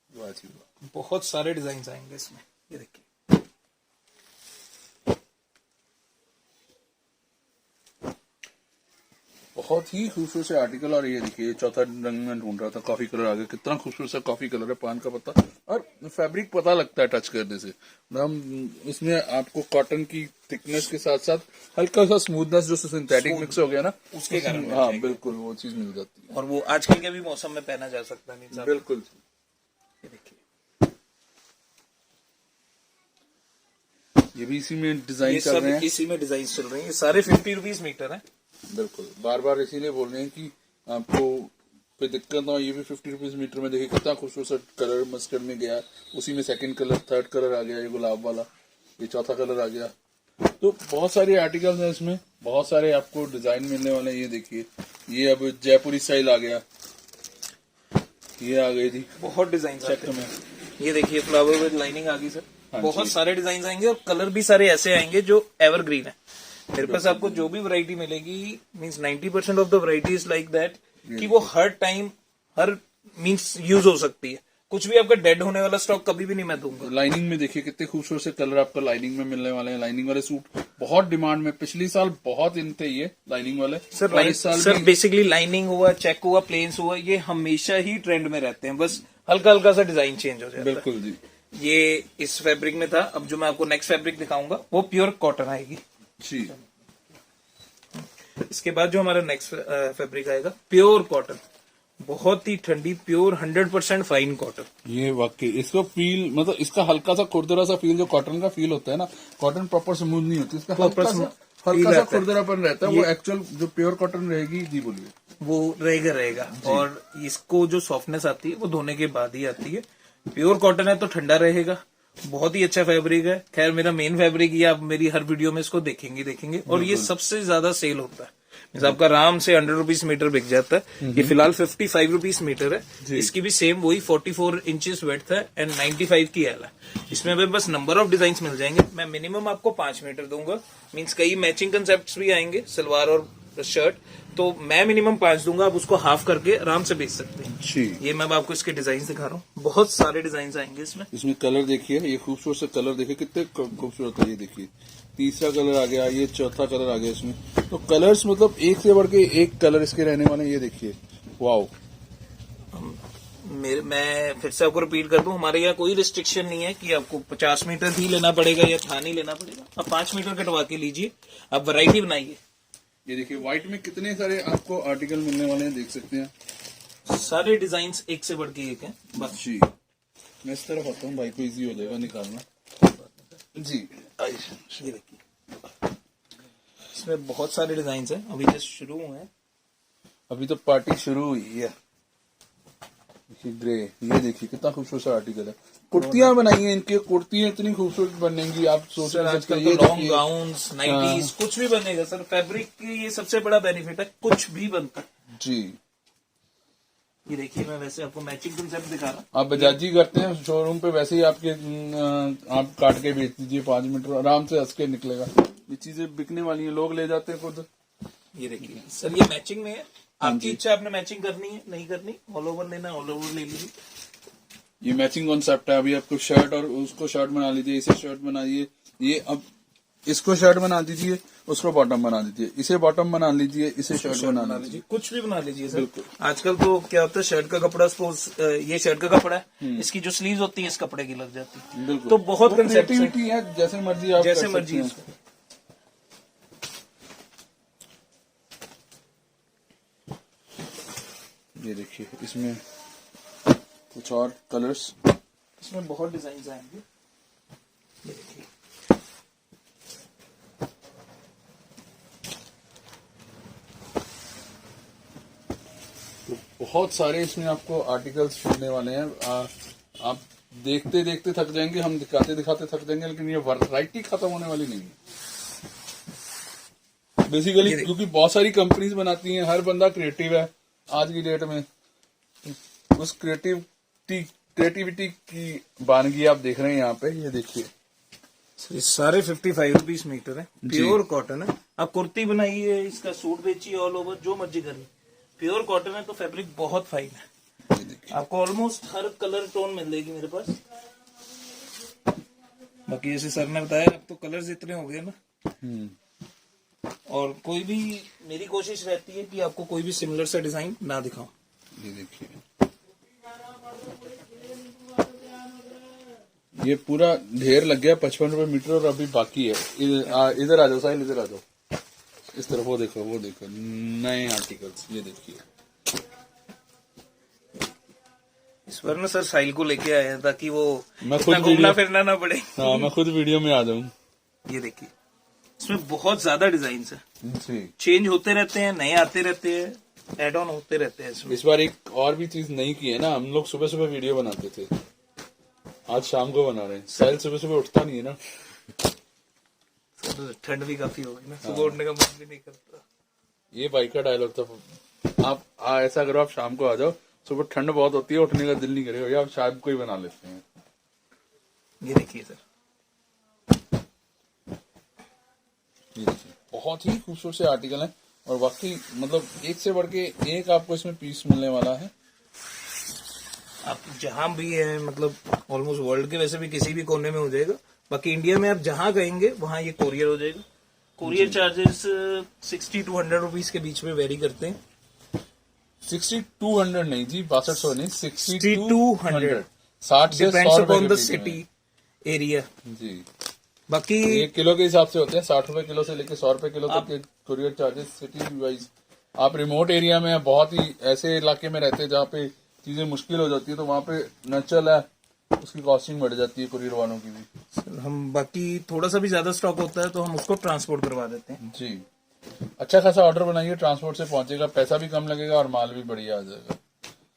S1: वाह जी वाह।
S2: बहुत सारे डिजाइन आएंगे इसमें, ये देखिए।
S1: बहुत ही खूबसूरत से आर्टिकल। और ये देखिए चौथा रंग में ढूंढ रहा था, कॉफी कलर आ गया, कितना खूबसूरत सा कॉफी कलर है, पान का पत्ता। और फैब्रिक पता लगता है टच करने से। हम इसमें आपको कॉटन की थिकनेस के साथ साथ हल्का सा स्मूथनेस जो सिंथेटिक मिक्स हो गया ना,
S2: उसके कारण
S1: हाँ बिल्कुल वो चीज मिल जाती है।
S2: और वो आजकल के भी मौसम में पहना जा सकता है। नहीं
S1: बिल्कुल।
S2: ये देखिए,
S1: ये भी इसी में डिजाइन
S2: ये
S1: चल
S2: सब
S1: रहे हैं।
S2: इसी में डिजाइन चल रहे हैं। ये सारे 50 रुपीज मीटर है।
S1: बिल्कुल, बार बार इसीलिए बोल रहे हैं कि आपको कोई दिक्कत ना हो। ये भी 50 रुपीज मीटर में देखिए कितना खूबसूरत कलर मस्टर्ड में गया, उसी में सेकंड कलर, थर्ड कलर आ गया, ये गुलाब वाला, ये चौथा कलर आ गया। तो बहुत सारे आर्टिकल्स हैं इसमें, बहुत सारे आपको डिजाइन मिलने वाले हैं। ये देखिए ये अब जयपुरी स्टाइल आ गया, ये आ गई थी
S2: बहुत डिजाइन
S1: चेक में।
S2: ये देखिए फ्लावर विद लाइनिंग आ गई सर। बहुत सारे डिजाइन आएंगे और कलर भी सारे ऐसे आएंगे जो एवरग्रीन है। मेरे पास आपको जो भी वैरायटी मिलेगी means 90% of the variety is like that कि वो हर टाइम हर मींस यूज हो सकती है। कुछ भी आपका डेड होने वाला स्टॉक कभी भी नहीं मैं दूंगा।
S1: लाइनिंग में देखिए कितने खूबसूरत से कलर आपको लाइनिंग में मिलने वाले हैं। लाइनिंग वाले सूट बहुत डिमांड में, पिछले साल बहुत इन थे ये लाइनिंग वाले।
S2: सर
S1: इस साल
S2: सर
S1: भी
S2: बेसिकली लाइनिंग हुआ, चेक हुआ, प्लेन्स हुआ, ये हमेशा ही ट्रेंड में रहते हैं। बस हल्का हल्का सा डिजाइन चेंज हो जाता है।
S1: बिल्कुल जी।
S2: ये इस फैब्रिक में था। अब जो मैं आपको नेक्स्ट फैब्रिक दिखाऊंगा वो प्योर कॉटन आएगी
S1: जी।
S2: इसके बाद जो हमारा नेक्स्ट फैब्रिक आएगा प्योर कॉटन, बहुत ही ठंडी प्योर 100% फाइन कॉटन।
S1: ये वाकई इसको फील, मतलब इसका हल्का सा खुरदरा सा फील, जो कॉटन का फील होता है ना, कॉटन प्रॉपर स्मूथ नहीं होती, इसका हल्का सा खुरदरापन रहता है। वो एक्चुअल जो प्योर कॉटन रहेगी जी, बोलिए
S2: वो रहेगा और इसको जो सॉफ्टनेस आती है वो धोने के बाद ही आती है। प्योर कॉटन है तो ठंडा रहेगा, बहुत ही अच्छा फैब्रिक है। खैर मेरा मेन फैब्रिक ये आप मेरी हर वीडियो में इसको देखेंगे और ये सबसे ज्यादा सेल होता है। आपका आराम से 100 रुपीज मीटर बिक जाता है। ये फिलहाल 55 रुपीज मीटर है। इसकी भी सेम वही 44 इंचेस वेड्थ है एंड 95 की एल है। इसमें हमें बस नंबर ऑफ डिजाइन मिल जाएंगे। मैं मिनिमम आपको 5 मीटर दूंगा, मींस कई मैचिंग कंसेप्ट भी आएंगे सलवार और शर्ट, तो मैं मिनिमम 5 दूंगा। आप उसको हाफ करके आराम से बेच सकते हैं
S1: जी।
S2: ये मैं आपको इसके डिजाइन दिखा रहा हूँ, बहुत सारे डिजाइन आएंगे इसमें।
S1: इसमें कलर देखिए, ये खूबसूरत से कलर देखिए कितने खूबसूरत है। ये देखिए तीसरा कलर आ गया, ये चौथा कलर आ गया इसमें। तो कलर्स मतलब एक से बढ़ के एक कलर इसके रहने वाले हैं। ये देखिए वाओ।
S2: मैं फिर से आपको रिपीट कर दूं, हमारे यहाँ कोई रिस्ट्रिक्शन नहीं है कि आपको 50 मीटर ही लेना पड़ेगा या थान ही लेना पड़ेगा। आप 5 मीटर कटवा के लीजिए, आप वैरायटी बनाइए।
S1: ये देखिए व्हाइट में कितने सारे आपको आर्टिकल मिलने वाले हैं, देख सकते हैं।
S2: सारे डिजाइन एक से बढ़ के एक है बस।
S1: जी मैं इस तरफ आता हूँ, भाई को इजी हो जाएगा निकालना जी।
S2: ये देखिए इसमें बहुत सारे डिजाइन हैं, अभी जस्ट शुरू हुए हैं।
S1: अभी तो पार्टी शुरू हुई है। ग्रे, ये देखिए कितना खूबसूरत सा आर्टिकल है। कुर्तियां बनाई हैं इनकी, कुर्तियां इतनी खूबसूरत बनेंगी आप सोच नहीं सकते।
S2: आजकल तो लॉन्ग गाउन्स, नाइटीज कुछ भी बनेगा सर। फैब्रिक की ये सबसे बड़ा बेनिफिट है, कुछ भी बनता है
S1: जी।
S2: ये देखिए मैं वैसे आपको मैचिंग कंसेप्ट दिखा रहा हूँ।
S1: आप बजाजी करते हैं शोरूम पे, वैसे ही आपके आप काट के बेच दीजिए, 5 मीटर आराम से हंस के निकलेगा। ये चीजें बिकने वाली हैं, लोग ले जाते हैं खुद।
S2: ये देखिए सर ये मैचिंग में है, आपकी इच्छा, आपने मैचिंग करनी है नहीं करनी, ऑल ओवर लेना ऑल ओवर ले लीजिए।
S1: ये मैचिंग कॉन्सेप्ट है। अभी आपको शर्ट और उसको शर्ट बना लीजिए, इसे शर्ट बनाइए, ये अब इसको शर्ट बना दीजिए, उसको बॉटम बना दीजिए, इसे बॉटम बना लीजिए, इसे शर्ट बना लीजिए,
S2: कुछ भी बना लीजिए सर। आजकल तो क्या होता है, शर्ट का कपड़ा सपोज ये शर्ट का कपड़ा है, इसकी जो स्लीव्स होती है इस कपड़े की लग जाती है।
S1: बिल्कुल।
S2: तो बहुत
S1: क्रिएटिविटी है, जैसे मर्जी आप
S2: जैसे
S1: कर
S2: मर्जी
S1: सकते हैं। ये देखिए इसमें कुछ और कलर्स,
S2: इसमें बहुत डिजाइन आएंगे। ये देखिए
S1: बहुत सारे इसमें आपको आर्टिकल्स मिलने वाले हैं। आप देखते देखते थक जाएंगे, हम दिखाते दिखाते थक जाएंगे, लेकिन ये वैरायटी खत्म होने वाली नहीं है बेसिकली, क्योंकि बहुत सारी कंपनीज बनाती हैं। हर बंदा क्रिएटिव है आज की डेट में, उस क्रिएटिविटी क्रिएटिविटी की वानगी आप देख रहे हैं यहाँ पे, ये देखिए।
S2: सर ये सारे 55 रुपीज मीटर है, प्योर कॉटन है। आप कुर्ती बनाइए, इसका सूट बेचिए, ऑल ओवर जो मर्जी करिए, प्योर कॉटन है तो फैब्रिक बहुत फाइन है।
S1: ये देखिए,
S2: आपको ऑलमोस्ट हर कलर टोन मिल जाएगी मेरे पास। बाकी जैसे सर ने बताया अब तो कलर्स इतने हो गए ना, और कोई भी, मेरी कोशिश रहती है कि आपको कोई भी सिमिलर सा डिजाइन ना दिखाऊं।
S1: ये देखिए, ये पूरा ढेर लग गया 55 रुपए मीटर और अभी बाकी है। इधर आ जाओ साहिल, इधर आ जाओ, इस तरफ। वो देखो नए आर्टिकल्स, ये देखिए।
S2: इस बार ना सर साहिल को लेके आया ताकि वो
S1: मैं खुद
S2: घूमना फिरना ना पड़े।
S1: हाँ, मैं खुद वीडियो में आ जाऊं।
S2: ये देखिए, इसमें बहुत ज्यादा डिजाइन है
S1: जी।
S2: चेंज होते रहते हैं, नए आते रहते हैं, एड ऑन होते रहते हैं इसमें।
S1: इस बार एक और भी चीज नई की है ना, हम लोग सुबह सुबह वीडियो बनाते थे, आज शाम को बना रहे हैं। साहिल सुबह सुबह उठता नहीं है ना,
S2: ठंड भी काफी हो गई ना, सुबह उठने का मन भी नहीं करता।
S1: ये भाई का डायलॉग था। आप ऐसा करो, आप शाम को आ जाओ, सुबह ठंड बहुत होती है, उठने का दिल नहीं करेगा, या आप शाम को ही बना लेते हैं।
S2: ये देखिए सर,
S1: ये देखिए, बहुत ही खूबसूरत से आर्टिकल है, और वाकई मतलब एक से बढ़ के एक आपको इसमें पीस मिलने वाला है।
S2: आप जहां भी है, मतलब ऑलमोस्ट वर्ल्ड के वैसे भी किसी भी कोने में हो जाएगा। बाकी इंडिया में आप जहां कहेंगे वहां ये कोरियर हो जाएगा। कोरियर चार्जेस 60 to 100 रुपीज के बीच में वेरी करते हैं।
S1: 60 to 100 नहीं जी, 6200 नहीं, 60 to 100, 60 से 100
S2: डिपेंड्स
S1: रुपए
S2: अपॉन
S1: के
S2: द
S1: बीच
S2: सिटी
S1: में।
S2: एरिया।
S1: जी,
S2: बाकी
S1: एक किलो के हिसाब से होते हैं, 60 रुपए किलो से लेके 100 रुपए किलो तक के कुरियर चार्जेस सिटी वाइज। आप रिमोट एरिया में, बहुत ही ऐसे इलाके में रहते हैं जहाँ पे चीजें मुश्किल हो जाती है, तो वहाँ पे नेचुरल है, उसकी कॉस्टिंग बढ़ जाती है कुरियर वालों की भी।
S2: सर हम बाकी थोड़ा सा भी ज्यादा स्टॉक होता है तो हम उसको ट्रांसपोर्ट करवा देते हैं।
S1: जी, अच्छा खासा ऑर्डर बनाइए, ट्रांसपोर्ट से पहुंचेगा, पैसा भी कम लगेगा और माल भी बढ़िया आ जाएगा।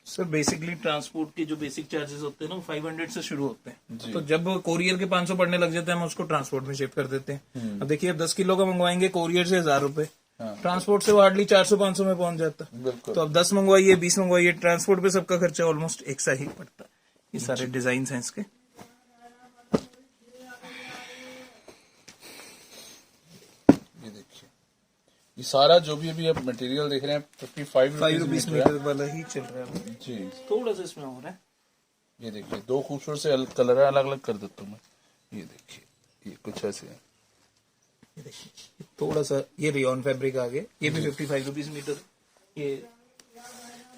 S2: सर बेसिकली ट्रांसपोर्ट के जो बेसिक चार्जेस होते हैं ना, 500 से शुरू होते हैं।
S1: जी।
S2: तो जब कोरियर के 500 पड़ने लग जाते हैं, हम उसको ट्रांसपोर्ट में शिफ्ट कर देते हैं। अब देखिए, अब 10 किलो का मंगवाएंगे कोरियर से 1000 रुपए, ट्रांसपोर्ट से वो हार्डली 400-500 में पहुंच जाता है।
S1: बिल्कुल।
S2: तो अब 10 मंगवाइए, 20 मंगवाइए, ट्रांसपोर्ट पे सबका खर्चा ऑलमोस्ट एक सा ही पड़ता है। ये सारे डिजाइन हैं इसके।
S1: ये देखिए, ये सारा जो भी अभी आप मटेरियल देख रहे हैं 55
S2: रुपीज मीटर वाला ही चल रहा है
S1: जी।
S2: थोड़ा सा इसमें हो रहा है।
S1: ये देखिए, दो खूबसूरत से कलर है, अलग अलग कर देता हूँ मैं। ये देखिए, ये कुछ ऐसे है।
S2: ये देखिए, थोड़ा सा ये रियॉन फैब्रिक आ गया, ये भी 55 रुपीज मीटर। ये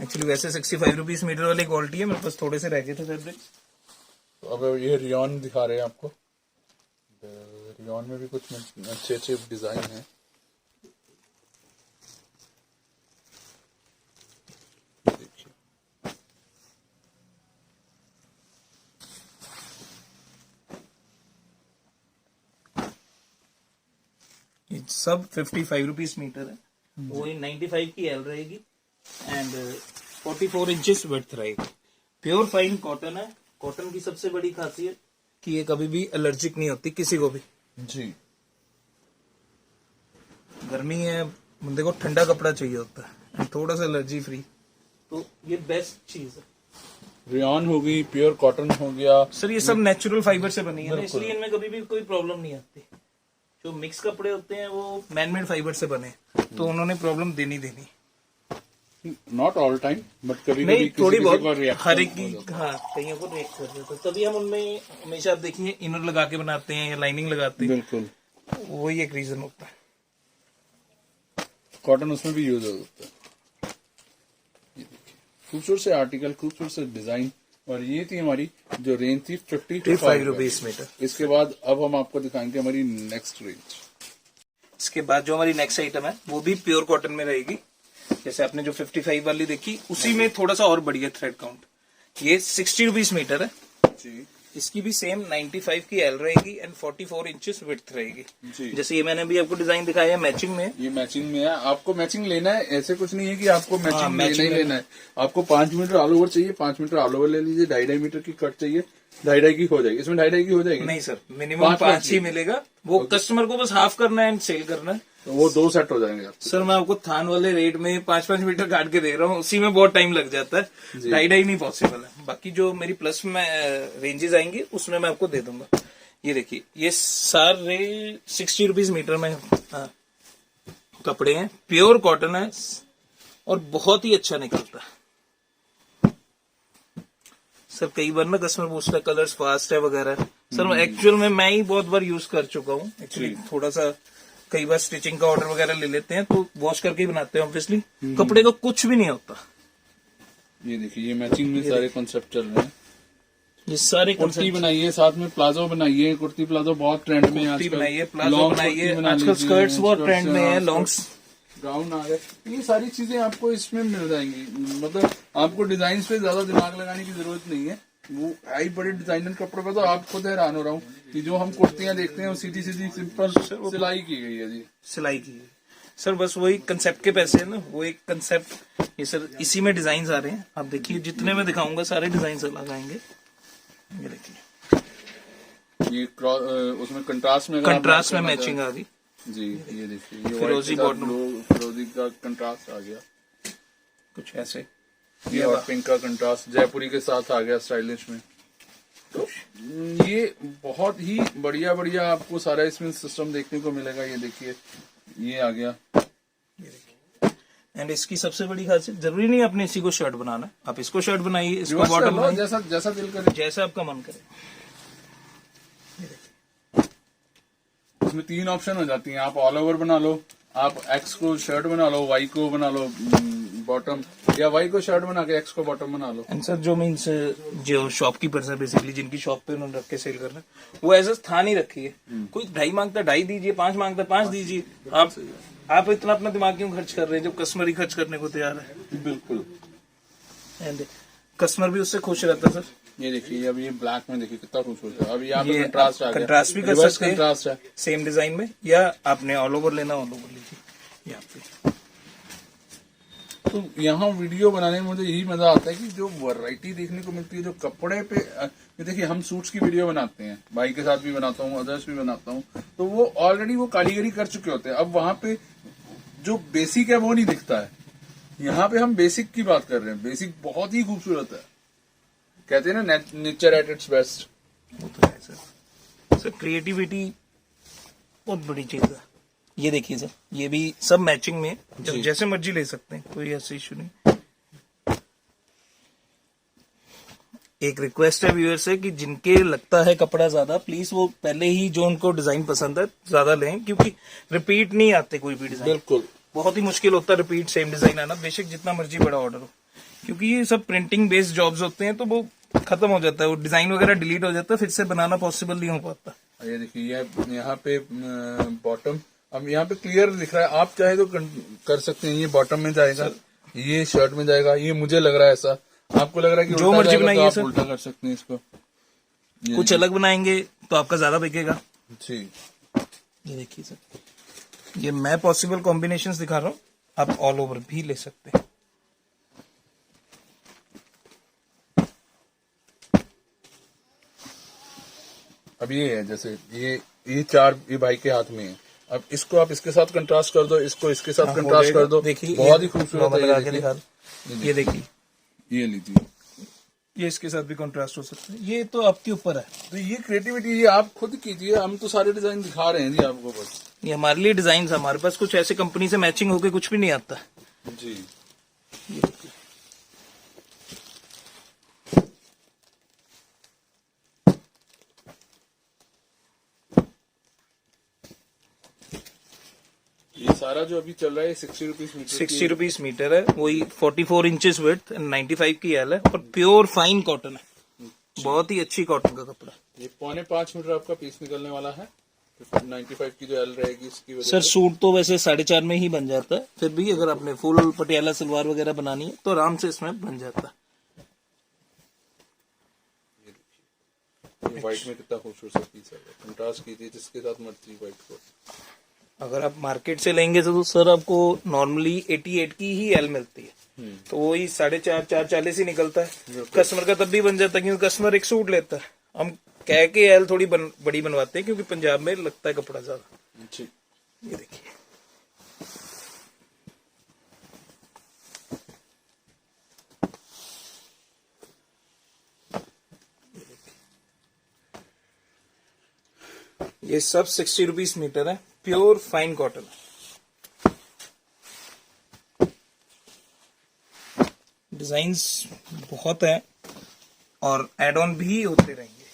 S2: एक्चुअली वैसे 65 रुपीज मीटर वाली क्वालिटी है, मेरे पास थोड़े से रह गए थे फैब्रिक।
S1: तो अब ये रियॉन दिखा रहे हैं आपको। रियॉन में भी कुछ अच्छे अच्छे डिजाइन है। देखिए,
S2: ये सब 55 रुपीज मीटर है। वही 95 की एल रहेगी एंड 44 इंचेस विड्थ रहेगी। प्योर फाइन कॉटन है। कॉटन की सबसे बड़ी खासियत कि ये कभी भी एलर्जिक नहीं होती किसी को भी।
S1: जी,
S2: गर्मी है, बंदे को ठंडा कपड़ा चाहिए होता है, थोड़ा सा एलर्जी फ्री, तो ये बेस्ट चीज है।
S1: रियॉन हो गई, प्योर कॉटन हो गया।
S2: सर ये सब नेचुरल फाइबर से बनी है ना, इसलिए इनमें कभी भी कोई प्रॉब्लम नहीं आती। जो मिक्स कपड़े होते हैं वो मैनमेड फाइबर से बने, तो उन्होंने प्रॉब्लम देनी।
S1: नॉट ऑल टाइम, बट कभी
S2: नहीं,
S1: कभी
S2: थोड़ी
S1: किसी
S2: बहुत
S1: को reaction
S2: हर एक
S1: हो
S2: की,
S1: जाता है।
S2: हाँ, कईयों को रिएक्ट कर देता है। तभी हम उनमें हमेशा, आप देखिए, इनर लगा के बनाते हैं या लाइनिंग लगाते हैं,
S1: बिल्कुल,
S2: वही एक रीजन होता है।
S1: कॉटन उसमें भी यूज होता है। ये देखिए, खूबसूरत से आर्टिकल, खूबसूरत से डिजाइन। और ये थी हमारी जो रेंज थी 55
S2: रुपीज मीटर।
S1: इसके बाद अब हम आपको दिखाएंगे हमारी नेक्स्ट रेंज।
S2: इसके बाद जो हमारी नेक्स्ट आइटम है वो भी प्योर कॉटन में रहेगी। जैसे आपने जो 55 वाली देखी, उसी में थोड़ा सा और बढ़िया थ्रेड काउंट। ये 60 रुपीज मीटर है
S1: जी।
S2: इसकी भी सेम 95 की एल रहेगी एंड 44 इंचेस विड्थ रहेगी।
S1: जी।
S2: जैसे ये मैंने भी आपको डिजाइन दिखाया है मैचिंग में।
S1: ये मैचिंग में है, आपको मैचिंग लेना है, ऐसे कुछ नहीं है कि आपको मैचिंग लेना
S2: मैचिंग
S1: ही लेना है। आपको 5 मीटर ऑल ओवर चाहिए, 5 मीटर ऑल ओवर ले लीजिए। 2.5 मीटर की कट चाहिए, 2.5 की हो जाएगी। इसमें 2.5 की हो जाएगी।
S2: नहीं सर, मिनिमम 5 ही मिलेगा। वो कस्टमर को बस हाफ करना है एंड सेल करना है।
S1: तो वो 2 सेट हो जाएंगे आपके।
S2: सर मैं आपको थान वाले रेट में 5-5 मीटर काट के दे रहा हूँ, उसी में बहुत टाइम लग जाता है, 2.5 नहीं पॉसिबल है। बाकी जो मेरी प्लस में रेंजेस आएंगी उसमें मैं आपको दे दूंगा। ये देखिए, ये सारे 60 रुपीज मीटर में कपड़े हैं, प्योर कॉटन है और बहुत ही अच्छा निकलता है। सर कई बार ना कस्टमर पूछता है कलर्स फास्ट है वगैरह, सर एक्चुअल में मैं ही बहुत बार यूज कर चुका हूँ एक्चुअली। थोड़ा सा कई बार स्टिचिंग का ऑर्डर वगैरह ले लेते हैं तो वॉश करके ही बनाते हैं ऑब्वियसली, कपड़े को कुछ भी नहीं होता।
S1: ये देखिए, ये मैचिंग में सारे कॉन्सेप्ट चल रहे हैं।
S2: ये सारे
S1: कुर्ती बनाइए, साथ में प्लाजो बनाइए। कुर्ती प्लाजो बहुत ट्रेंड में है
S2: कुर्ती
S1: आजकल।
S2: बनाइए, प्लाजो
S1: लॉन्ग
S2: बनाइए,
S1: कुर्ती बना
S2: आजकल
S1: लीजिए,
S2: स्कर्ट्स बहुत
S1: स्कर्ट्स,
S2: ट्रेंड में है, लॉन्ग
S1: गाउन आ गए। ये सारी चीजें आपको इसमें मिल जाएंगी। मतलब आपको डिजाइन पे ज्यादा दिमाग लगाने की जरूरत नहीं है। वो आई बड़े डिजाइनर कपड़ों पे तो आप खुद हैरान हो रहा हूँ कि जो हम कुर्तियां देखते हैं वो सीधी सीधी सिंपल सिलाई की गई है जी,
S2: सिलाई की है। सर बस वही कंसेप्ट के पैसे है ना, वो एक कंसेप्ट। ये सर इसी में डिजाइन आ रहे हैं, आप देखिए जितने मैं दिखाऊंगा सारे डिजाइन अलग आएंगे। ये देखिए,
S1: ये उसमें कंट्रास्ट में
S2: कंट्रास्ट में मैचिंग आ गई
S1: जी। ये देखिए, ये
S2: फिरोजी बॉटम,
S1: फिरोजी का कंट्रास्ट आ गया
S2: कुछ ऐसे।
S1: ये और पिंक का कंट्रास्ट जयपुरी के साथ आ गया स्टाइलिश में। तो ये बहुत ही बढ़िया बढ़िया आपको सारा इसमें सिस्टम देखने को मिलेगा। ये देखिए, ये आ गया।
S2: एंड इसकी सबसे बड़ी खासियत, जरूरी नहीं आपने इसी को शर्ट बनाना, आप इसको शर्ट बनाइए, इसको बॉटम बनाइए,
S1: जैसा जैसा दिल करे,
S2: जैसा आपका मन करे।
S1: इसमें 3 ऑप्शन हो जाती हैं। आप ऑल ओवर बना लो, आप एक्स को शर्ट बना लो, वाई को बना लो बॉटम, या वाई को शर्ट बना के एक्स को बॉटम बना लो।
S2: एंड सर जो मीन्स जो शॉपकीपर्स है बेसिकली, जिनकी शॉप पे उन्होंने रख के सेल करना है, वो एज स्थान ही रखी है। कोई 2.5 मांगता 2.5 दीजिए, 5 मांगता 5 दीजिए। आप इतना अपना दिमाग क्यों खर्च कर रहे हैं जब कस्टमर ही खर्च करने को तैयार है।
S1: बिल्कुल,
S2: एंड कस्टमर भी उससे खुश रहता है। सर
S1: ये देखिए, अब ये ब्लैक में देखिए कितना खूबसूरत है। अब यहाँ पे कंट्रास्ट आ गया,
S2: कंट्रास्ट भी कर सकते हैं
S1: कंट्रास्ट है
S2: सेम डिजाइन में, या आपने ऑल ओवर लेना ऑल ओवर लीजिए यहाँ पे।
S1: तो यहाँ वीडियो बनाने में मुझे यही मजा आता है कि जो वैरायटी देखने को मिलती है, जो कपड़े पे। ये देखिए, हम सूट्स की वीडियो बनाते हैं, भाई के साथ भी बनाता हूँ, अदर्स भी बनाता हूँ, तो वो ऑलरेडी वो कारीगरी कर चुके होते हैं। अब वहां पे जो बेसिक है वो नहीं दिखता है। यहाँ पे हम बेसिक की बात कर रहे हैं। बेसिक बहुत ही खूबसूरत है। कहते हैं ना, नेचर एट इट्स बेस्ट।
S2: वो तो है सर। सर क्रिएटिविटी बहुत बड़ी चीज है। ये देखिए सर, ये भी सब मैचिंग में, जब जैसे मर्जी ले सकते हैं, कोई ऐसा इशू नहीं। एक रिक्वेस्ट है व्यूअर से कि जिनके लगता है कपड़ा ज्यादा, प्लीज वो पहले ही जो उनको डिजाइन पसंद है ज्यादा लें, क्योंकि रिपीट नहीं आते कोई भी डिजाइन।
S1: बिल्कुल,
S2: बहुत ही मुश्किल होता है रिपीट सेम डिजाइन आना, बेशक जितना मर्जी बड़ा ऑर्डर हो, क्योंकि ये सब प्रिंटिंग बेस्ड जॉब्स होते हैं, तो वो खत्म हो जाता है, वो डिजाइन वगैरह डिलीट हो जाता है, फिर से बनाना पॉसिबल नहीं हो पाता।
S1: ये देखिए, यहाँ पे बॉटम, अब यहाँ पे क्लियर दिख रहा है। आप चाहे तो कर सकते हैं। ये बॉटम में जाएगा, ये शर्ट में जाएगा। ये मुझे लग रहा है ऐसा, आपको लग रहा है कि
S2: जो मर्जी बनाइए
S1: सर, उल्टा कर सकते हैं इसको।
S2: कुछ अलग बनाएंगे तो आपका ज्यादा बिकेगा
S1: जी।
S2: ये देखिए सर, ये मैं पॉसिबल कॉम्बिनेशंस दिखा रहा हूँ, आप ऑल ओवर भी ले सकते हैं।
S1: अब ये है, जैसे ये 4 ये भाई के हाथ में है। अब इसको आप इसके साथ कंट्रास्ट कर दो, इसको इसके साथ कंट्रास्ट कर दो।
S2: देखिए,
S1: बहुत ही खूबसूरत है।
S2: ये देखिए,
S1: ये लीजिए,
S2: ये इसके साथ भी कंट्रास्ट हो सकता है। ये तो आपके ऊपर है।
S1: तो ये क्रिएटिविटी ये आप खुद कीजिए। हम तो सारे डिजाइन दिखा रहे हैं जी आपको बस।
S2: ये हमारे लिए डिजाइन, हमारे पास कुछ ऐसे कंपनी से मैचिंग होके कुछ भी नहीं आता
S1: जी।
S2: ये देखिए,
S1: ये सारा जो अभी चल रहा है 60 रुपीज मीटर।
S2: 60 रुपीज मीटर है, वही 44 इंचेस विड्थ, 95 की एल है, और प्योर फाइन कॉटन है, बहुत ही अच्छी कॉटन का कपड़ा।
S1: ये 4.5 मीटर आपका पीस निकलने वाला है। 95 की जो एल रहेगी इसकी वजह
S2: सर सूट तो वैसे 4.5 में ही बन जाता है, फिर भी अगर आपने फुल पटियाला सलवार वगैरह बनानी है तो आराम से इसमें बन जाता है।
S1: ये व्हाइट में कितना खूबसूरत पीस है। कंट्रास्ट कीजिए जिसके साथ मर्जी व्हाइट को।
S2: अगर आप मार्केट से लेंगे तो सर आपको नॉर्मली 88 की ही एल मिलती है, तो वही 4.5 440 ही निकलता है। कस्टमर का तब भी बन जाता है, क्योंकि कस्टमर एक सूट लेता है, हम कह के एल थोड़ी बड़ी बनवाते हैं, क्योंकि पंजाब में लगता है कपड़ा ज्यादा।
S1: जी।
S2: ये देखिए, ये सब 60 रुपीज मीटर है, प्योर फाइन कॉटन। डिजाइन्स बहुत है और एड ऑन भी होते रहेंगे।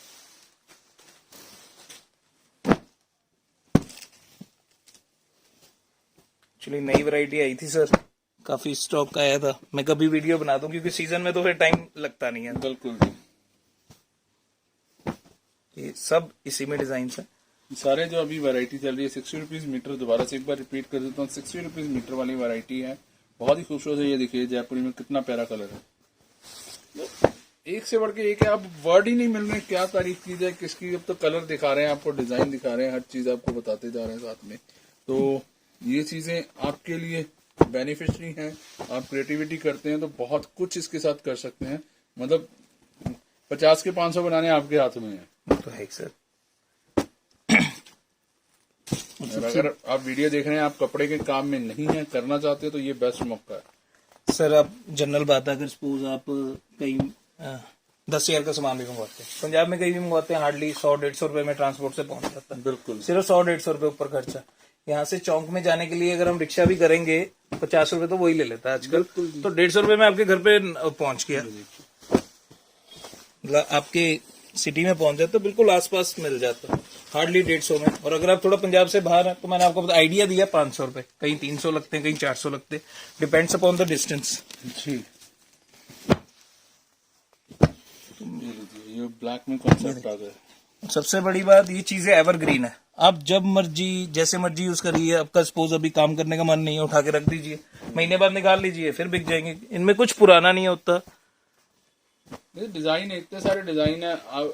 S2: एक्चुअली नई वैरायटी आई थी सर, काफी स्टॉक आया था। मैं कभी वीडियो बना दूं क्योंकि सीजन में तो फिर टाइम लगता नहीं है।
S1: बिल्कुल।
S2: ये सब इसी में डिजाइन है।
S1: सारे जो अभी वैरायटी चल रही है 60 रुपीज मीटर, दोबारा से एक बार रिपीट कर देता हूँ, 60 रुपीज मीटर वाली वैरायटी है। बहुत ही खूबसूरत है। ये देखिए जयपुरी में कितना प्यारा कलर है, एक से बढ़ के एक है। अब वर्ड ही नहीं मिल रहे क्या तारीफ की जाए किसकी। अब तो कलर दिखा रहे हैं आपको, डिजाइन दिखा रहे हैं, हर चीज आपको बताते जा रहे हैं साथ में। तो ये चीजें आपके लिए बेनिफिशियरी हैं। आप क्रिएटिविटी करते हैं तो बहुत कुछ इसके साथ कर सकते हैं। मतलब 50 के 500 बनाने आपके हाथ में है।
S2: तो है सर।
S1: और अगर आप वीडियो देख रहे हैं, आप कपड़े के काम में नहीं है, करना चाहते हो, तो ये बेस्ट मौका है
S2: सर। अब जनरल बात है, अगर सपोज आप कहीं 10,000 का सामान भी मंगवाते हैं, पंजाब में कहीं भी मंगवाते हैं, हार्डली 100-150 रुपए में ट्रांसपोर्ट से पहुंच जाता है।
S1: बिल्कुल।
S2: सिर्फ 100-150 रुपए ऊपर खर्चा। यहाँ से चौक में जाने के लिए अगर हम रिक्शा भी करेंगे 50 रुपए तो वही ले लेता है आजकल। तो 150 रुपए में आपके घर पे पहुंच गया, मतलब आपके सिटी में पहुंच जाता, तो बिल्कुल आसपास मिल जाता, हार्डली 150 में। और अगर आप थोड़ा पंजाब से बाहर है तो मैंने आपको आइडिया दिया 500 रुपए, कहीं 300 लगते हैं, कहीं 400 लगते हैं, डिपेंड्स अपॉन द डिस्टेंस।
S1: जी। ये ब्लैक में कॉन्सेप्ट आ गया।
S2: सबसे बड़ी बात, ये चीजें एवरग्रीन है, आप जब मर्जी जैसे मर्जी यूज करिए। आपका सपोज अभी काम करने का मन नहीं है, उठा के रख दीजिए, महीने बाद निकाल लीजिए, फिर बिक जाएंगे। इनमें कुछ पुराना नहीं होता।
S1: डिजाइन है, इतने सारे डिजाइन है।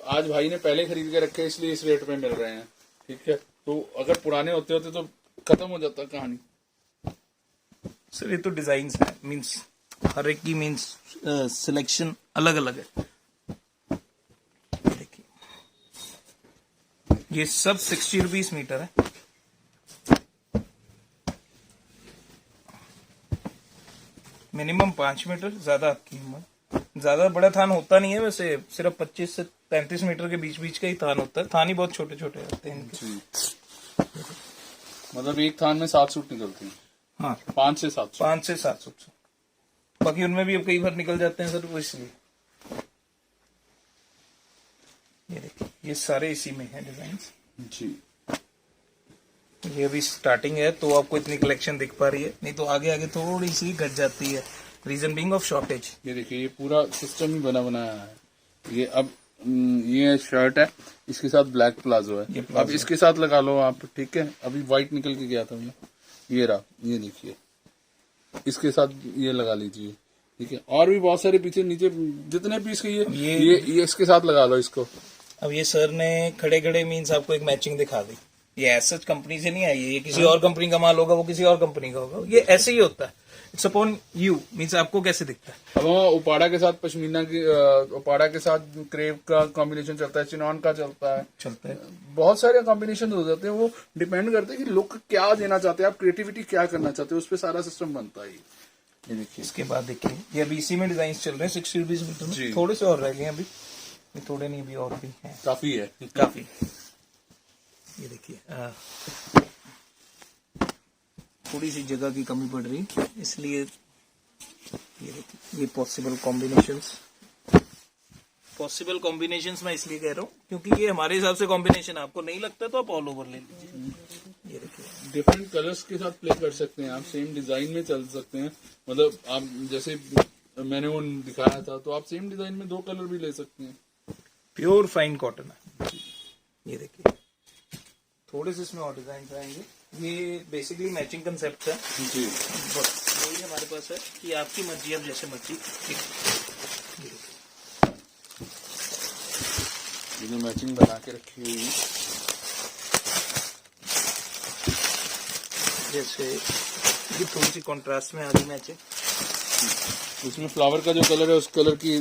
S1: आज भाई ने पहले खरीद के रखे इसलिए इस रेट पे मिल रहे हैं, ठीक है। तो अगर पुराने होते होते तो खत्म हो जाता कहानी।
S2: सर ये तो डिजाइन है, मीन्स हर एक की मीन्स सिलेक्शन अलग अलग है। देखिए ये सब 60 रुपीज मीटर है। मिनिमम 5 मीटर, ज्यादा आपकी हिम्मत। ज्यादा बड़ा थान होता नहीं है वैसे, सिर्फ 25 से 33 मीटर के बीच बीच का ही थान होता है। थान ही बहुत छोटे छोटे होते हैं इनके।
S1: मतलब एक थान में 7 सूट निकलते हैं।
S2: हाँ,
S1: 5 से 7
S2: 5 से 7 सूट। बाकी उनमें भी अब कई बार निकल जाते हैं सर, वो इसलिए। ये देखिए ये सारे इसी में है डिजाइन
S1: जी।
S2: ये अभी स्टार्टिंग है तो आपको इतनी कलेक्शन दिख पा रही है, नहीं तो आगे आगे थोड़ी सी घट जाती है, रीजन बीइंग ऑफ शॉर्टेज।
S1: ये देखिए ये पूरा सिस्टम ही बना बनाया है। ये अब ये शर्ट है, इसके साथ ब्लैक प्लाजो है, अब इसके साथ लगा लो आप, ठीक है। अभी व्हाइट निकल के गया था ये रहा, ये देखिए इसके साथ ये लगा लीजिए, ठीक है। और भी बहुत सारे पीछे नीचे जितने पीस के ये इसके साथ लगा लो इसको।
S2: अब ये सर ने खड़े खड़े मीन्स आपको एक मैचिंग दिखा दी। ये ऐसा कंपनी से नहीं आई है, ये किसी और कंपनी का माल होगा, वो किसी और कंपनी का होगा, ये ऐसे ही होता है। इट्स अपॉन यू, मीन्स आपको कैसे दिखता है।
S1: अब उपाड़ा के साथ पश्मीना की, उपाड़ा के साथ क्रेप का कॉम्बिनेशन चलता है, चिनॉन का चलता है, बहुत सारे कॉम्बिनेशन हो जाते हैं। वो डिपेंड करते हैं कि लोग क्या देना चाहते हैं, आप क्रिएटिविटी क्या करना चाहते हो, उस पर सारा सिस्टम बनता है। ये देखिए
S2: इसके बाद देखिए ये अभी इसी में डिजाइन चल रहे हैं 60 रुपीज मीटर में, थोड़े से और रह गए अभी, थोड़े नहीं, अभी और भी है,
S1: काफी है,
S2: काफी। ये देखिए थोड़ी सी जगह की कमी पड़ रही, इसलिए ये देखिए ये पॉसिबल कॉम्बिनेशंस मैं इसलिए कह रहा हूँ क्योंकि ये हमारे हिसाब से कॉम्बिनेशन आपको नहीं लगता तो आप ऑल ओवर ले लीजिए। ये देखिए
S1: डिफरेंट कलर्स के साथ प्ले कर सकते हैं आप, सेम डिजाइन में चल सकते हैं। मतलब आप जैसे मैंने वो दिखाया था, तो आप सेम डिजाइन में 2 कलर भी ले सकते हैं।
S2: प्योर फाइन कॉटन है। ये देखिए थोड़े से इसमें और डिजाइन आएंगे, ये बेसिकली मैचिंग कंसेप्ट है
S1: जी।
S2: बस वही हमारे पास है कि आपकी मर्जी, अब जैसे मर्जी।
S1: ये मैचिंग बना के रखी हुई है,
S2: जैसे ये थोड़ी सी कॉन्ट्रास्ट में आ रही मैचिंग।
S1: उसमें फ्लावर का जो कलर है उस कलर की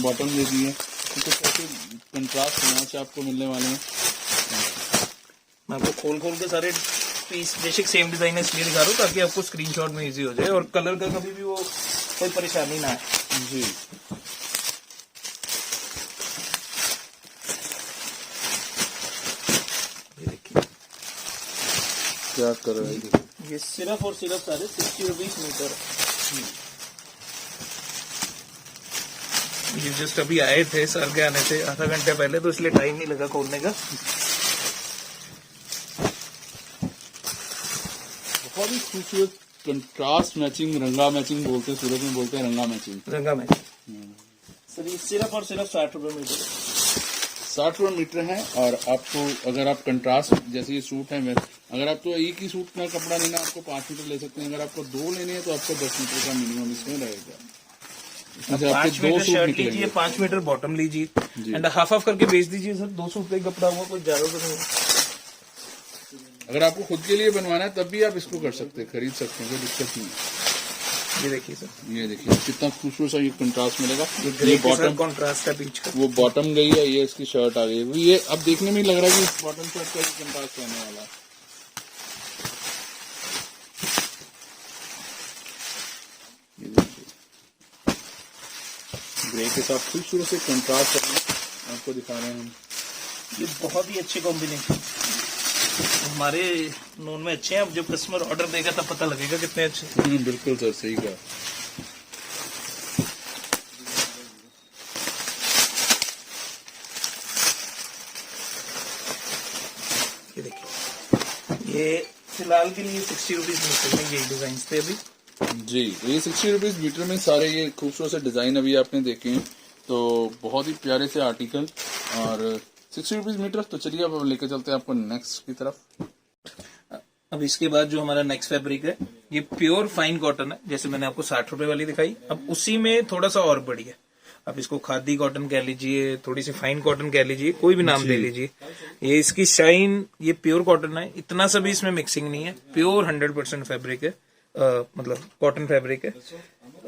S1: बॉटम दे दी है, कुछ ऐसे कंट्रास्ट यहाँ से आपको मिलने वाले हैं।
S2: मैं आपको खोल के सारे पीस बेसिक सेम डिजाइन है, इसलिए दिखा रहा हूँ ताकि आपको स्क्रीनशॉट में इजी हो जाए और कलर का कभी भी वो कोई परेशानी ना आए।
S1: जी
S2: ये देखिए
S1: क्या कर रहा है,
S2: ये सिर्फ और सिर्फ सारे 60 रुपीज मीटर है। ये जस्ट अभी आए थे सर के आने से आधा घंटे पहले, तो इसलिए टाइम नहीं लगा खोलने का।
S1: बहुत ही खूबसूरत कंट्रास्ट मैचिंग, रंगा मैचिंग बोलते हैं, सूरत में बोलते हैं रंगा मैचिंग।
S2: रंगा में सर ये सिर्फ और सिर्फ 60 रुपए मीटर है।
S1: 60 रुपये मीटर है। और आपको अगर आप कंट्रास्ट, जैसे ये सूट है, अगर आपको एक ही सूट का कपड़ा लेना आपको 5 मीटर ले सकते हैं, अगर आपको 2 लेने हैं तो आपको 10 मीटर का मिनिमम इसमें रहेगा। इसमें से आपके
S2: 5
S1: 2
S2: मीटर
S1: सूट
S2: शर्ट
S1: निकलेंगे।
S2: लीजिए, 5 मीटर बॉटम लीजिए एंड हाफ हाफ करके बेच दीजिए सर। 2 सूट का ही कपड़ा हुआ, कोई ज्यादा तो नहीं।
S1: अगर आपको खुद के लिए बनवाना है तब भी आप इसको कर सकते हैं, खरीद सकते हैं, कोई दिक्कत नहीं है।
S2: ये देखिए सर,
S1: ये देखिए कितना खूबसूरत सा ये कंट्रास्ट मिलेगा।
S2: ये
S1: बॉटम
S2: बॉटम कॉन्ट्रास्ट है बीच का।
S1: वो बॉटम गई है, ये इसकी शर्ट आ गई है। ये अब देखने में ही लग रहा है कि बॉटम शर्ट का कंट्रास्ट रहने वाला है। ये देखिए ग्रे के साथ खूबसूरत से कंट्रास्ट आपको दिखा रहे हैं हम।
S2: ये बहुत ही अच्छे कॉम्बिनेशन हमारे नोन में अच्छे हैं। अब जब कस्टमर ऑर्डर देगा तब पता लगेगा कितने अच्छे।
S1: बिल्कुल सर, सही कहा।
S2: ये देखिए, ये फिलहाल के लिए 60 रुपीज मीटर में ये डिजाइन थे अभी।
S1: जी, तो ये 60 रुपीज मीटर में सारे ये खूबसूरत से डिजाइन अभी आपने देखे हैं, तो बहुत ही प्यारे से आर्टिकल और 60 रुपीज मीटर। तो चलिए अब लेके चलते हैं आपको नेक्स्ट की तरफ।
S2: अब इसके बाद जो हमारा नेक्स्ट फैब्रिक है, ये प्योर फाइन कॉटन है। जैसे मैंने आपको 60 रुपए वाली दिखाई, अब उसी में थोड़ा सा और बढ़िया। अब इसको खादी कॉटन कह लीजिए, थोड़ी सी फाइन कॉटन कह लीजिए, कोई भी नाम दे लीजिए। ये इसकी शाइन, ये प्योर कॉटन है, इतना सा भी इसमें मिक्सिंग नहीं है। प्योर 100% फैब्रिक है, मतलब कॉटन फैब्रिक है।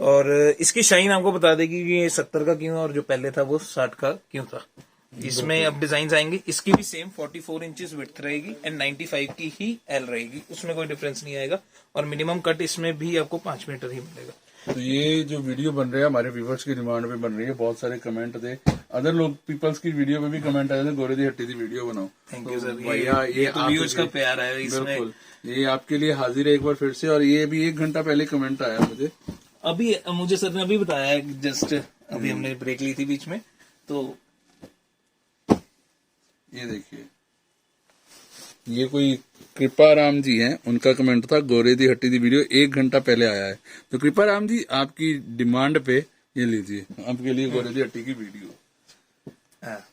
S2: और इसकी शाइन आपको बता देगी कि ये 70 का क्यों और जो पहले था वो 60 का क्यों था। इसमें अब डिजाइन आएंगे, इसकी भी सेम 44 इंचेस विड्थ रहेगी एंड 95 की ही एल रहेगी, उसमें कोई डिफरेंस नहीं आएगा। और मिनिमम कट इसमें भी आपको 5 मीटर ही मिलेगा।
S1: तो ये जो वीडियो बन रही है हमारे व्यूवर्स की डिमांड पे बन रही है। बहुत सारे कमेंट थे, अदर लोग पीपल्स की वीडियो में भी कमेंट आए थे, गोरे दी हट्टी दी वीडियो बनाओ।
S2: थैंक यू सर,
S1: भैया ये
S2: तो व्यूअर्स का प्यार है इसमें।
S1: बिल्कुल, ये आपके लिए हाजिर है एक बार फिर से। और ये भी 1 घंटा पहले कमेंट आया मुझे,
S2: अभी मुझे सर ने अभी बताया है, जस्ट अभी हमने ब्रेक ली थी बीच में। तो
S1: ये देखिए, ये कोई कृपा राम जी हैं, उनका कमेंट था गोरे दी हट्टी दी वीडियो 1 घंटा पहले आया है। तो कृपा राम जी आपकी डिमांड पे ये लीजिए, आपके लिए गोरे दी हट्टी की वीडियो।
S2: हाँ,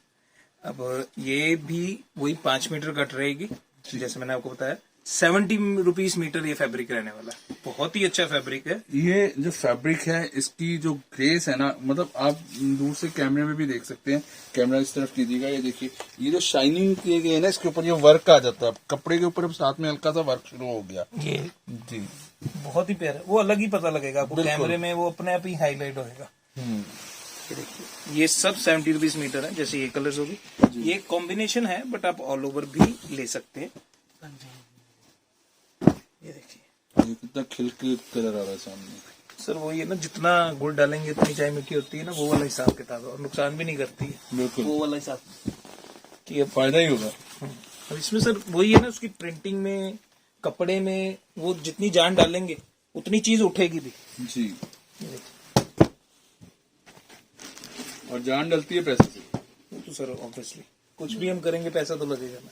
S2: अब ये भी वही 5 मीटर कट रहेगी, जैसे मैंने आपको बताया। 70 रुपीज मीटर ये फैब्रिक रहने वाला है। बहुत ही अच्छा फैब्रिक है।
S1: ये जो फैब्रिक है, इसकी जो ग्रेस है ना, मतलब आप दूर से कैमरे में भी देख सकते हैं। कैमरा इस तरफ कीजिएगा, ये देखिए, ये जो शाइनिंग किए गए है ना, इसके ऊपर ये वर्क आ जाता है कपड़े के ऊपर। अब साथ में हल्का सा वर्क शुरू हो गया।
S2: ये
S1: जी
S2: बहुत ही प्यारा, वो अलग ही पता लगेगा आपको कैमरे में, वो अपने आप ही हाईलाइट होएगा। ये देखिए, ये सब 70 रुपीज मीटर है। जैसे ये कलर्स होगी, ये कॉम्बिनेशन है बट आप ऑल ओवर भी ले सकते हैं। ये देखिए,
S1: ये कितना खिल के कलर आ रहा है सामने।
S2: सर वही है ना, जितना गुड़ डालेंगे उतनी चाय मीठी होती है ना, वो वाला हिसाब किताब है। और नुकसान भी नहीं करती है,
S1: बिल्कुल
S2: वो वाला हिसाब कि अब
S1: फायदा ही होगा।
S2: अब इसमें सर वही है ना, उसकी प्रिंटिंग में, कपड़े में, वो जितनी जान डालेंगे उतनी चीज उठेगी भी।
S1: जी,
S2: ये देखिए,
S1: और जान डलती है पैसे से।
S2: वो तो सर ऑब्वियसली कुछ भी हम करेंगे पैसा तो लगेगा ना।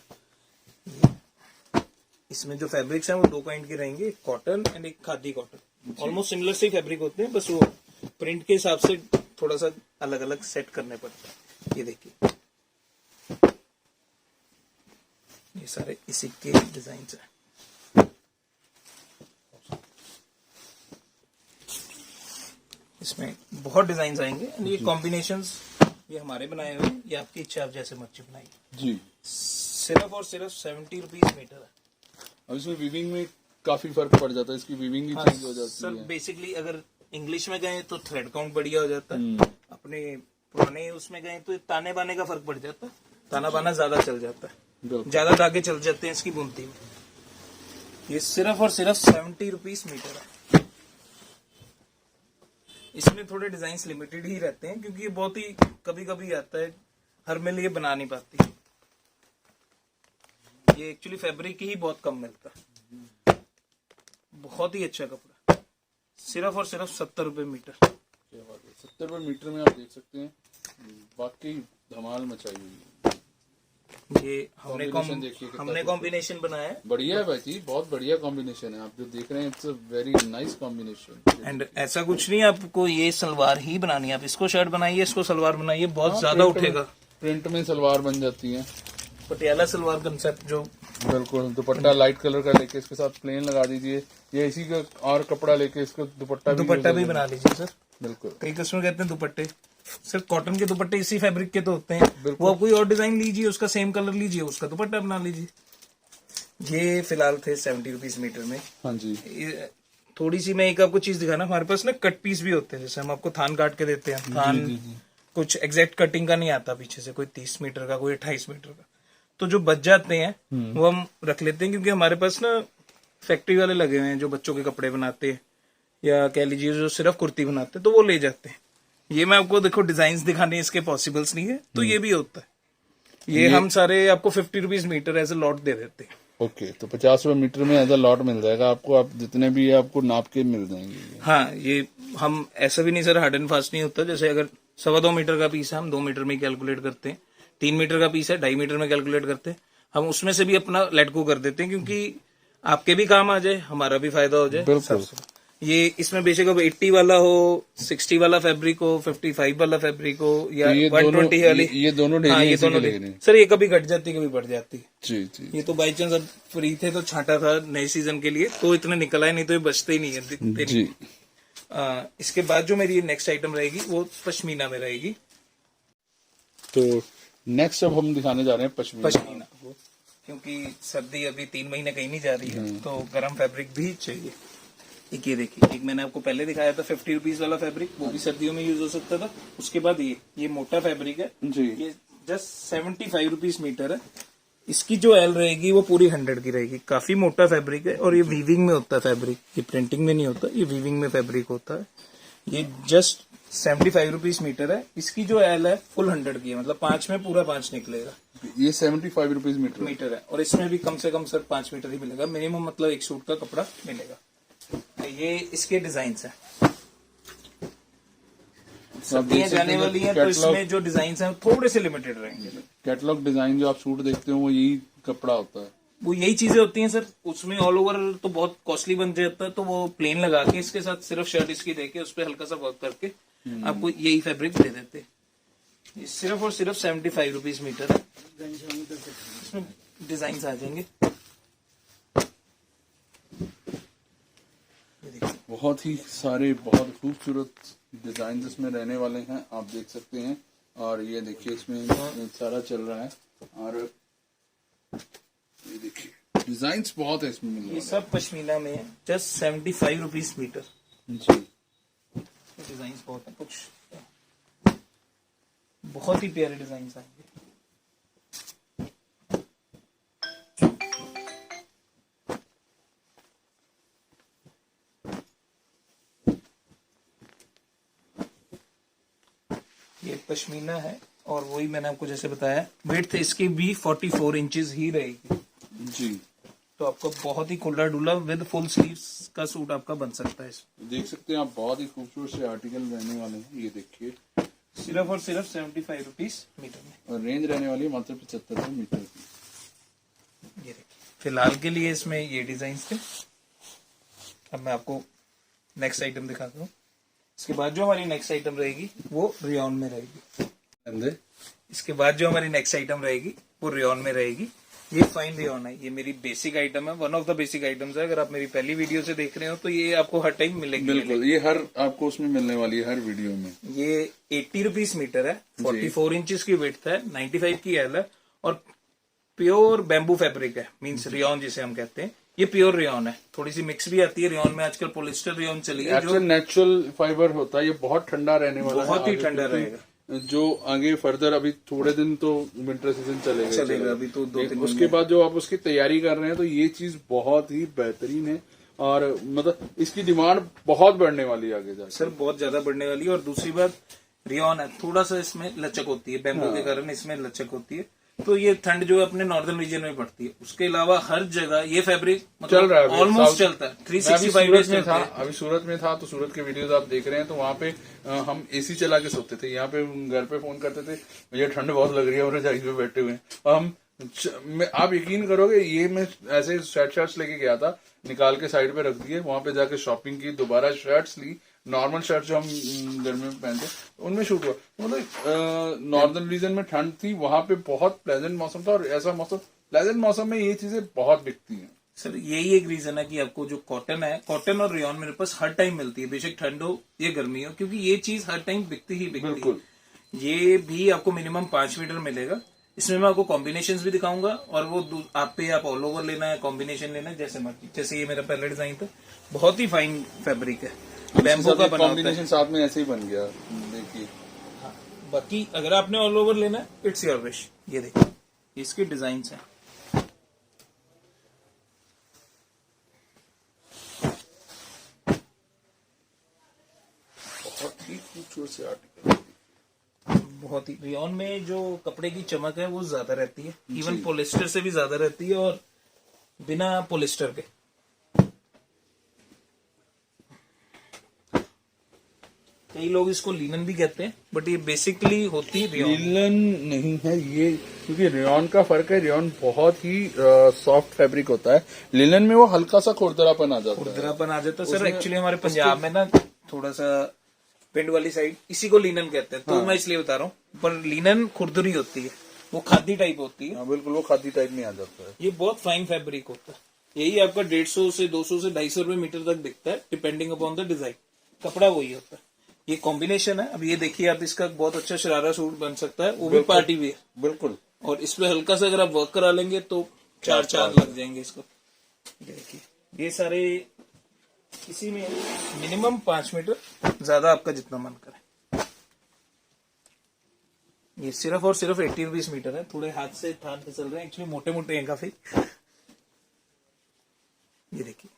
S2: इसमें जो फैब्रिक्स हैं वो 2 काइंड के रहेंगे, एक कॉटन एंड एक खादी कॉटन। ऑलमोस्ट सिमिलर से फैब्रिक होते हैं, बस वो प्रिंट के हिसाब से थोड़ा सा अलग अलग सेट करने पड़ते हैं। ये देखिए, ये सारे इसी के डिजाइन है। इसमें बहुत डिजाइन आएंगे एंड ये कॉम्बिनेशंस ये हमारे बनाए हुए, ये आपकी इच्छा, आप जैसे मर्जी बनाइए।
S1: जी,
S2: सिर्फ और सिर्फ 70 रुपीज मीटर है।
S1: अब इसमें वीविंग में काफी फर्क पड़ जाता है, इसकी वीविंग ही चेंज हो जाती
S2: सर
S1: है।
S2: बेसिकली अगर इंग्लिश में गए तो थ्रेड काउंट बढ़िया हो जाता है, अपने पुराने उसमें गए तो ताने बाने का फर्क पड़ जाता है, ताना बाना ज्यादा चल जाता है,
S1: बिल्कुल।
S2: ज्यादा धागे चल जाते हैं इसकी बुनती में। ये सिर्फ और सिर्फ 70 रुपीज मीटर है। इसमें थोड़े डिजाइन लिमिटेड ही रहते हैं क्योंकि ये बहुत ही कभी कभी आता है, हर मिल ये बना नहीं पाती। ये एक्चुअली फैब्रिक ही बहुत कम मिलता है। बहुत ही अच्छा कपड़ा, सिर्फ और सिर्फ 70 रुपए मीटर।
S1: 70 रुपए मीटर में आप देख सकते हैं, वाकई धमाल मचाई हुई है।
S2: ये हमने कॉम्बिनेशन बनाया है।
S1: बढ़िया है भाई जी, बहुत बढ़िया कॉम्बिनेशन है। आप जो देख रहे हैं it's a very nice combination.
S2: And ऐसा कुछ नहीं, आपको ये सलवार ही बनानी है, आप इसको शर्ट बनाइए, इसको सलवार बनाइए, बहुत ज्यादा उठेगा।
S1: प्रिंट में सलवार बन जाती है,
S2: पटियाला सलवार कंसेप्ट जो
S1: बिल्कुल। दुपट्टा लाइट कलर का लेके इसके साथ प्लेन लगा दीजिए, या इसी का और कपड़ा लेके इसको दुपट्टा
S2: भी बना लीजिए सर।
S1: बिल्कुल,
S2: कई कस्टमर कहते हैं दुपट्टे, सिर्फ कॉटन के दुपट्टे इसी फैब्रिक के तो होते हैं, वो आप कोई और डिजाइन लीजिए, उसका सेम कलर लीजिए, उसका दुपट्टा बना लीजिए। ये फिलहाल थे 70 रुपीज मीटर में।
S1: हाँ जी।
S2: थोड़ी सी मैं एक आपको चीज दिखाना, हमारे पास ना कट पीस भी होते हैं, जैसे हम आपको थान काट के देते हैं। थान कुछ एग्जैक्ट कटिंग का नहीं आता पीछे से, कोई 30 मीटर का, कोई 28 मीटर का, तो जो बच जाते हैं वो हम रख लेते हैं, क्योंकि हमारे पास ना फैक्ट्री वाले लगे हुए हैं जो बच्चों के कपड़े बनाते हैं, या कह लीजिए जो सिर्फ कुर्ती बनाते हैं, तो वो ले जाते हैं। ये मैं आपको देखो डिजाइन दिखाने इसके पॉसिबल्स नहीं है, तो ये भी होता है। ये हम सारे आपको 50 rupees metre as a lot दे देते हैं।
S1: ओके, तो 50 रुपए मीटर में एज अ लॉट मिल जाएगा आपको, आप जितने भी आपको नाप के मिल जाएंगे।
S2: हाँ, ये हम ऐसा भी नहीं सर हार्ड एंड फास्ट नहीं होता। जैसे अगर 2.25 मीटर का पीस है, हम 2 मीटर में कैलकुलेट करते हैं। 3 मीटर का पीस है, 2.5 मीटर में कैलकुलेट करते हैं। हम उसमें से भी अपना लेट गो कर देते हैं, क्योंकि आपके भी काम आ जाए, हमारा भी फायदा हो जाए।
S1: बिल्कुल।
S2: ये इसमें बेशक अब 80 वाला हो, 60 वाला फैब्रिक हो, 55 वाला फैब्रिक हो, या 120 वाली,
S1: ये दोनों
S2: सर ये कभी घट जाती कभी बढ़ जाती।
S1: जी जी।
S2: ये तो बाई चांस अब फ्री थे तो छांटा था नए सीजन के लिए, तो इतने निकल आए, नहीं तो ये बचते ही नहीं है, दिखते नहीं। इसके बाद जो मेरी नेक्स्ट आइटम रहेगी वो पश्मीना में रहेगी।
S1: तो नेक्स्ट अब हम दिखाने जा रहे हैं
S2: पश्मीना, क्योंकि सर्दी अभी 3 महीने कहीं नहीं जा रही है, तो गर्म फैब्रिक भी चाहिए। एक ये देखिए, एक मैंने आपको पहले दिखाया था 50 रुपीज वाला फैब्रिक, वो भी सर्दियों में यूज हो सकता था। उसके बाद ये मोटा फैब्रिक है
S1: जी,
S2: ये जस्ट 75 रुपीज मीटर है। इसकी जो एल रहेगी वो पूरी 100 की रहेगी। काफी मोटा फैब्रिक है, और ये वीविंग में होता है फैब्रिक, ये प्रिंटिंग में नहीं होता, ये वीविंग में फैब्रिक होता है। ये जस्ट 75 रुपीज मीटर है। इसकी जो एल है फुल 100 की है, मतलब 5 में पूरा 5 निकलेगा।
S1: ये 75 रुपीज मीटर
S2: है, और इसमें भी कम से कम सर 5 मीटर ही मिलेगा मिनिमम, मतलब एक सूट का कपड़ा मिलेगा। ये इसके डिजाइन है, सर्दियां जाने वाली हैं, तो इसमें जो डिजाइन हैं थोड़े से लिमिटेड रहेंगे।
S1: कैटलॉग डिजाइन जो आप सूट देखते हो वो यही कपड़ा होता है,
S2: वो यही चीजें होती हैं सर। उसमें ऑल ओवर तो बहुत कॉस्टली बन जाता है, तो वो प्लेन लगा के इसके साथ सिर्फ शर्ट इसकी देके उस पर हल्का सा वर्क करके आपको यही फैब्रिक दे देते हैं। ये सिर्फ और सिर्फ 75 रुपीज मीटर है। इसमें डिजाइन आ जाएंगे,
S1: बहुत ही सारे बहुत खूबसूरत डिजाइन इसमें रहने वाले हैं, आप देख सकते हैं। और ये देखिए इसमें सारा चल रहा है, और ये देखिए डिजाइन्स बहुत है इसमें मिल रहा है।
S2: ये सब पश्मीना में है, जस्ट 75 रुपीज मीटर
S1: जी।
S2: डिजाइन्स बहुत है, कुछ बहुत ही प्यारे डिजाइन्स आएंगे। ये पश्मीना है, और वही मैंने आपको जैसे बताया, विड्थ इसकी भी 44 इंचेस ही रहेगी
S1: जी।
S2: तो आपको बहुत ही खुला डुला विद फुल स्लीव्स का सूट आपका बन सकता है।
S1: देख सकते हैं आप, बहुत ही खूबसूरत से आर्टिकल रहने वाले हैं। ये देखिए
S2: सिर्फ और सिर्फ 75 रुपीज मीटर में,
S1: और रेंज रहने वाली है मात्र 75 मीटर की।
S2: ये देखिए फिलहाल के लिए इसमें ये डिजाइन थे। अब मैं आपको नेक्स्ट आइटम दिखाता हूँ। इसके बाद जो हमारी नेक्स्ट आइटम रहेगी वो रियॉन में रहेगी। इसके बाद जो हमारी नेक्स्ट आइटम रहेगी वो रियॉन में रहेगी। ये फाइन रियॉन है, ये मेरी बेसिक आइटम है, one of the basic items है। अगर आप मेरी पहली वीडियो से देख रहे हो तो ये आपको हर टाइम मिलेगी।
S1: बिल्कुल, ये हर आपको उसमें मिलने वाली है हर वीडियो में।
S2: ये 80 रुपीज मीटर है, 44 इंचेस की विड्थ है, 95 की एल है, और प्योर बैम्बू फैब्रिक है, मीन्स रियॉन जिसे हम कहते हैं। ये प्योर रियॉन है, थोड़ी सी मिक्स भी आती है रियॉन में, आजकल पॉलिस्टर रियॉन चली है, जो
S1: नेचुरल फाइबर होता है। ये बहुत ठंडा रहने वाला है,
S2: बहुत ही ठंडा रहेगा।
S1: जो आगे फर्दर अभी थोड़े दिन तो विंटर सीजन चलेगा
S2: अभी तो 2-3
S1: उसके बाद जो आप उसकी तैयारी कर रहे हैं तो ये चीज बहुत ही बेहतरीन है और मतलब इसकी डिमांड बहुत बढ़ने वाली है आगे जाके।
S2: सर बहुत ज्यादा बढ़ने वाली है। और दूसरी बात रियॉन है, थोड़ा सा इसमें लचक होती है, बैम्बू के कारण इसमें लचक होती है, तो ये ठंड जो है अपने नॉर्दर्न रीजन में पड़ती है। उसके अलावा हर जगह ये फैब्रिक
S1: चल रहा है
S2: ऑलमोस्ट चलता है, 365 डेज
S1: में था। अभी सूरत में था तो सूरत के वीडियोस आप देख रहे हैं तो वहाँ पे हम एसी चला के सोते थे। यहाँ पे घर पे फोन करते थे भैया ठंड बहुत लग रही है और रजाई पे बैठे हुए हैं। और आप यकीन करोगे ये मैं ऐसे शर्ट्स लेके गया था, निकाल के साइड पे रख दिए, वहां पे जाके शॉपिंग की, दोबारा शर्ट्स ली, नॉर्मल शर्ट जो हम गर्मी में पहनते उनमें शूट हुआ। मतलब नॉर्दर्न रीजन में ठंड थी, वहां पे बहुत प्लेजेंट मौसम था और ऐसा मौसम प्लेजेंट मौसम में ये चीजें बहुत बिकती हैं।
S2: सर यही एक रीजन है कि आपको जो कॉटन है, कॉटन और रेयॉन मेरे पास हर टाइम मिलती है, बेशक ठंड हो या गर्मी हो, क्योंकि ये चीज हर टाइम बिकती ही बिकती है। ये भी आपको मिनिमम 5 मीटर मिलेगा। इसमें मैं आपको कॉम्बिनेशन भी दिखाऊंगा और वो आप पे आप ऑल ओवर लेना है, कॉम्बिनेशन लेना है जैसे मर्जी। जैसे ये मेरा पहला डिजाइन था, बहुत ही फाइन फैब्रिक है, बैम्बू का बना
S1: कॉम्बिनेशन साथ में ऐसे ही बन गया देखिए।
S2: हाँ, बाकी अगर आपने ऑल ओवर लेना है इट्स योर विश। ये देखिए इसके डिजाइन है,
S1: बहुत ही खूबसूरत से आर्टिकल,
S2: बहुत ही रियॉन में जो कपड़े की चमक है वो ज्यादा रहती है, इवन पोलिस्टर से भी ज्यादा रहती है और बिना पोलिस्टर के। कई लोग इसको लिनन भी कहते हैं बट ये बेसिकली होती रियॉन।
S1: लिनन नहीं है ये, क्योंकि रेयॉन का फर्क है। रेयॉन बहुत ही सॉफ्ट फैब्रिक होता है, लिनन में वो हल्का सा खुरदरापन आ जाता है।
S2: खुरदरापन आ जाता है सर। एक्चुअली हमारे पंजाब में ना थोड़ा सा पिंड वाली साइड इसी को लिनन कहते हैं, तो मैं इसलिए बता रहा हूँ। पर लिनन खुरदरी होती है, वो खादी टाइप होती है।
S1: बिल्कुल वो खादी टाइप में आ जाता है।
S2: ये बहुत फाइन फैब्रिक होता है। यही आपका 150 से 200 से 250 रुपए मीटर तक बिकता है, डिपेंडिंग अपॉन द डिजाइन। कपड़ा वही होता है। ये कॉम्बिनेशन है। अब ये देखिए आप, इसका बहुत अच्छा शरारा सूट बन सकता है, वो भी पार्टी वेयर।
S1: बिल्कुल।
S2: और इसमें हल्का सा अगर आप वर्क करा लेंगे तो 4 चांद लग जाएंगे इसको। देखिए ये सारे इसी में मिनिमम 5 मीटर, ज्यादा आपका जितना मन करे। ये सिर्फ और सिर्फ 80 रुपीज मीटर है। थोड़े हाथ से थान पे चल रहे हैं, एक्चुअली मोटे मोटे हैं काफी। ये देखिए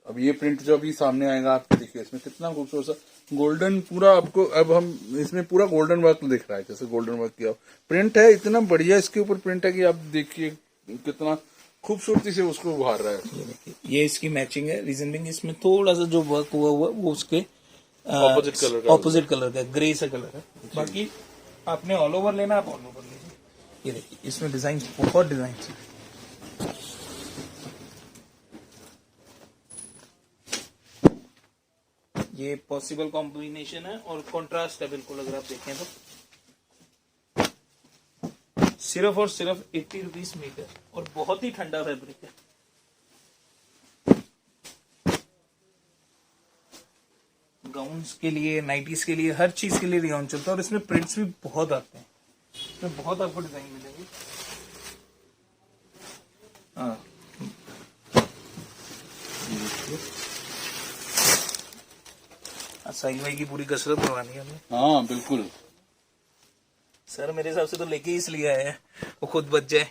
S1: अब ये प्रिंट जो अभी सामने आएगा आपको, देखिए इसमें कितना खूबसूरत सा गोल्डन पूरा आपको, अब हम इसमें पूरा गोल्डन वर्क दिख रहा है, जैसे गोल्डन वर्क किया प्रिंट है। इतना बढ़िया इसके ऊपर प्रिंट है कि आप देखिए कितना खूबसूरती से उसको उभार रहा है।
S2: ये देखिए, ये इसकी मैचिंग है। रीजन बिंग इसमें थोड़ा सा जो वर्क हुआ वो उसके ऑपोजिट कलर का ग्रे सा कलर है। बाकी आपने ऑल ओवर लेना, आप ऑल ओवर लीजिए। ये देखिए इसमें डिजाइन, बहुत डिजाइन है। ये पॉसिबल कॉम्बिनेशन है और कॉन्ट्रास्ट है बिल्कुल। अगर आप देखें तो सिर्फ और सिर्फ 80 रुपीज मीटर और बहुत ही ठंडा फैब्रिक है। गाउन्स के लिए, नाइटीज के लिए, हर चीज के लिए रियॉन चलता है। और इसमें प्रिंट्स भी बहुत आते हैं, इसमें बहुत आपको डिजाइन मिलेंगे। हाँ साई भाई की पूरी कसरत करवानी है हमें।
S1: हाँ बिल्कुल
S2: सर मेरे हिसाब से तो लेके इसलिए आए हैं वो खुद बच जाए।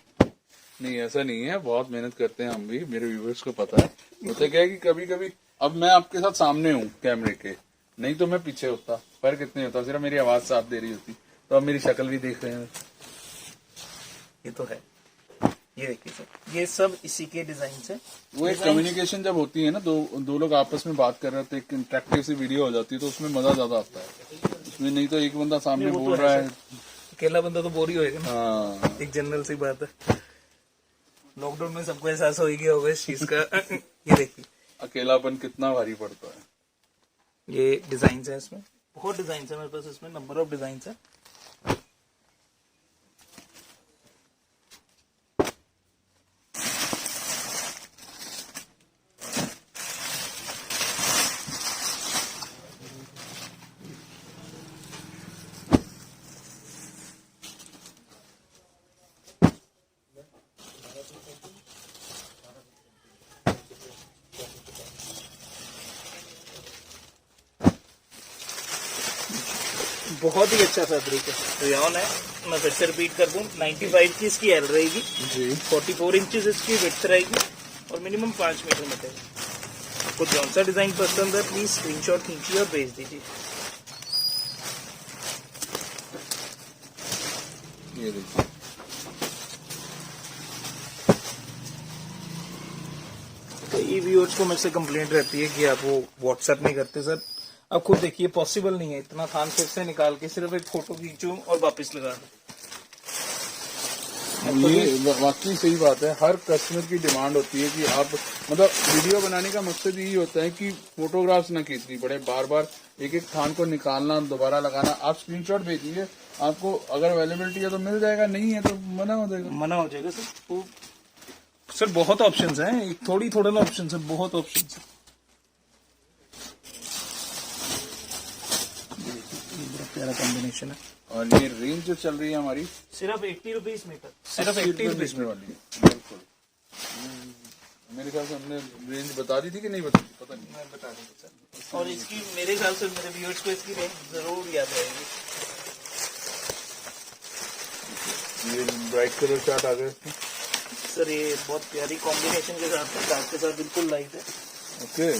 S1: नहीं ऐसा नहीं है, बहुत मेहनत करते हैं हम भी, मेरे व्यूवर्स को पता है। होता क्या है कि कभी कभी अब मैं आपके साथ सामने हूँ कैमरे के, नहीं तो मैं पीछे होता, फर्क इतने होता, सिर्फ मेरी आवाज साथ दे रही होती, तो अब मेरी शक्ल भी देख रहे हैं।
S2: ये तो है। ये देखिए सर, ये सब इसी के डिजाइन है।
S1: वो एक कम्युनिकेशन जब होती है ना, दो लोग आपस में बात कर रहे होते हैं, एक इंटरेक्टिव सी वीडियो हो जाती है, तो उसमें मजा ज्यादा आता है। उसमें नहीं तो एक बंदा सामने बोल रहा है,
S2: अकेला बंदा तो बोर ही होएगा ना।
S1: हाँ
S2: एक जनरल सी बात है। लॉकडाउन में सबको एहसास हो गया होगा इस चीज का। ये देखिए
S1: अकेलापन कितना भारी पड़ता है।
S2: ये डिजाइन है, इसमें बहुत डिजाइन है मेरे पास, इसमें नंबर ऑफ डिजाइन है। बहुत ही अच्छा फैब्रिक है, रेयॉन है। मैं फिर से रिपीट कर दूं, 95 की इसकी एल रहेगी
S1: जी।
S2: 44 इंचेस इसकी विड्थ रहेगी और मिनिमम 5 मीटर मिटेगा। आपको जौन सा डिजाइन पसंद है प्लीज स्क्रीनशॉट खींचिए और भेज दीजिए।
S1: ये देखिए,
S2: कई व्यूअर्स को मेरे से कंप्लेंट रहती है कि आप वो व्हाट्सएप नहीं करते सर। आप खुद देखिए, पॉसिबल नहीं है इतना थान फिर से निकाल के सिर्फ एक फोटो खींचूं और वापस लगा दूं।
S1: ये वाकई सही बात है। हर कस्टमर की डिमांड होती है कि आप, मतलब वीडियो बनाने का मकसद यही होता है कि फोटोग्राफ्स ना खींचनी पड़े, बार बार एक एक थान को निकालना, दोबारा लगाना। आप स्क्रीनशॉट भेजिए, आपको अगर अवेलेबिलिटी है तो मिल जाएगा, नहीं है तो मना हो जाएगा।
S2: मना हो जाएगा सर। तो सर बहुत ऑप्शंस हैं, एक थोड़ा ना ऑप्शन है, बहुत ऑप्शन है। प्यारा कॉम्बिनेशन है।
S1: और ये रेंज जो चल रही है हमारी
S2: सिर्फ 80 रुपीज मीटर, सिर्फ 80 रुपीज
S1: में वाली है। बिल्कुल, मेरे ख्याल से हमने रेंज बता दी थी कि नहीं बता दी, पता नहीं।
S2: मैं बता दूंगा सर। और इसकी मेरे ख्याल से मेरे व्यूअर्स को इसकी रेंज जरूर याद रहेगी।
S1: ये ब्राइट कलर चार्ट आ गए इसमें।
S2: सर ये बहुत प्यारी कॉम्बिनेशन के साथ है, चार्ट के साथ बिल्कुल लाइट है।
S1: ओके,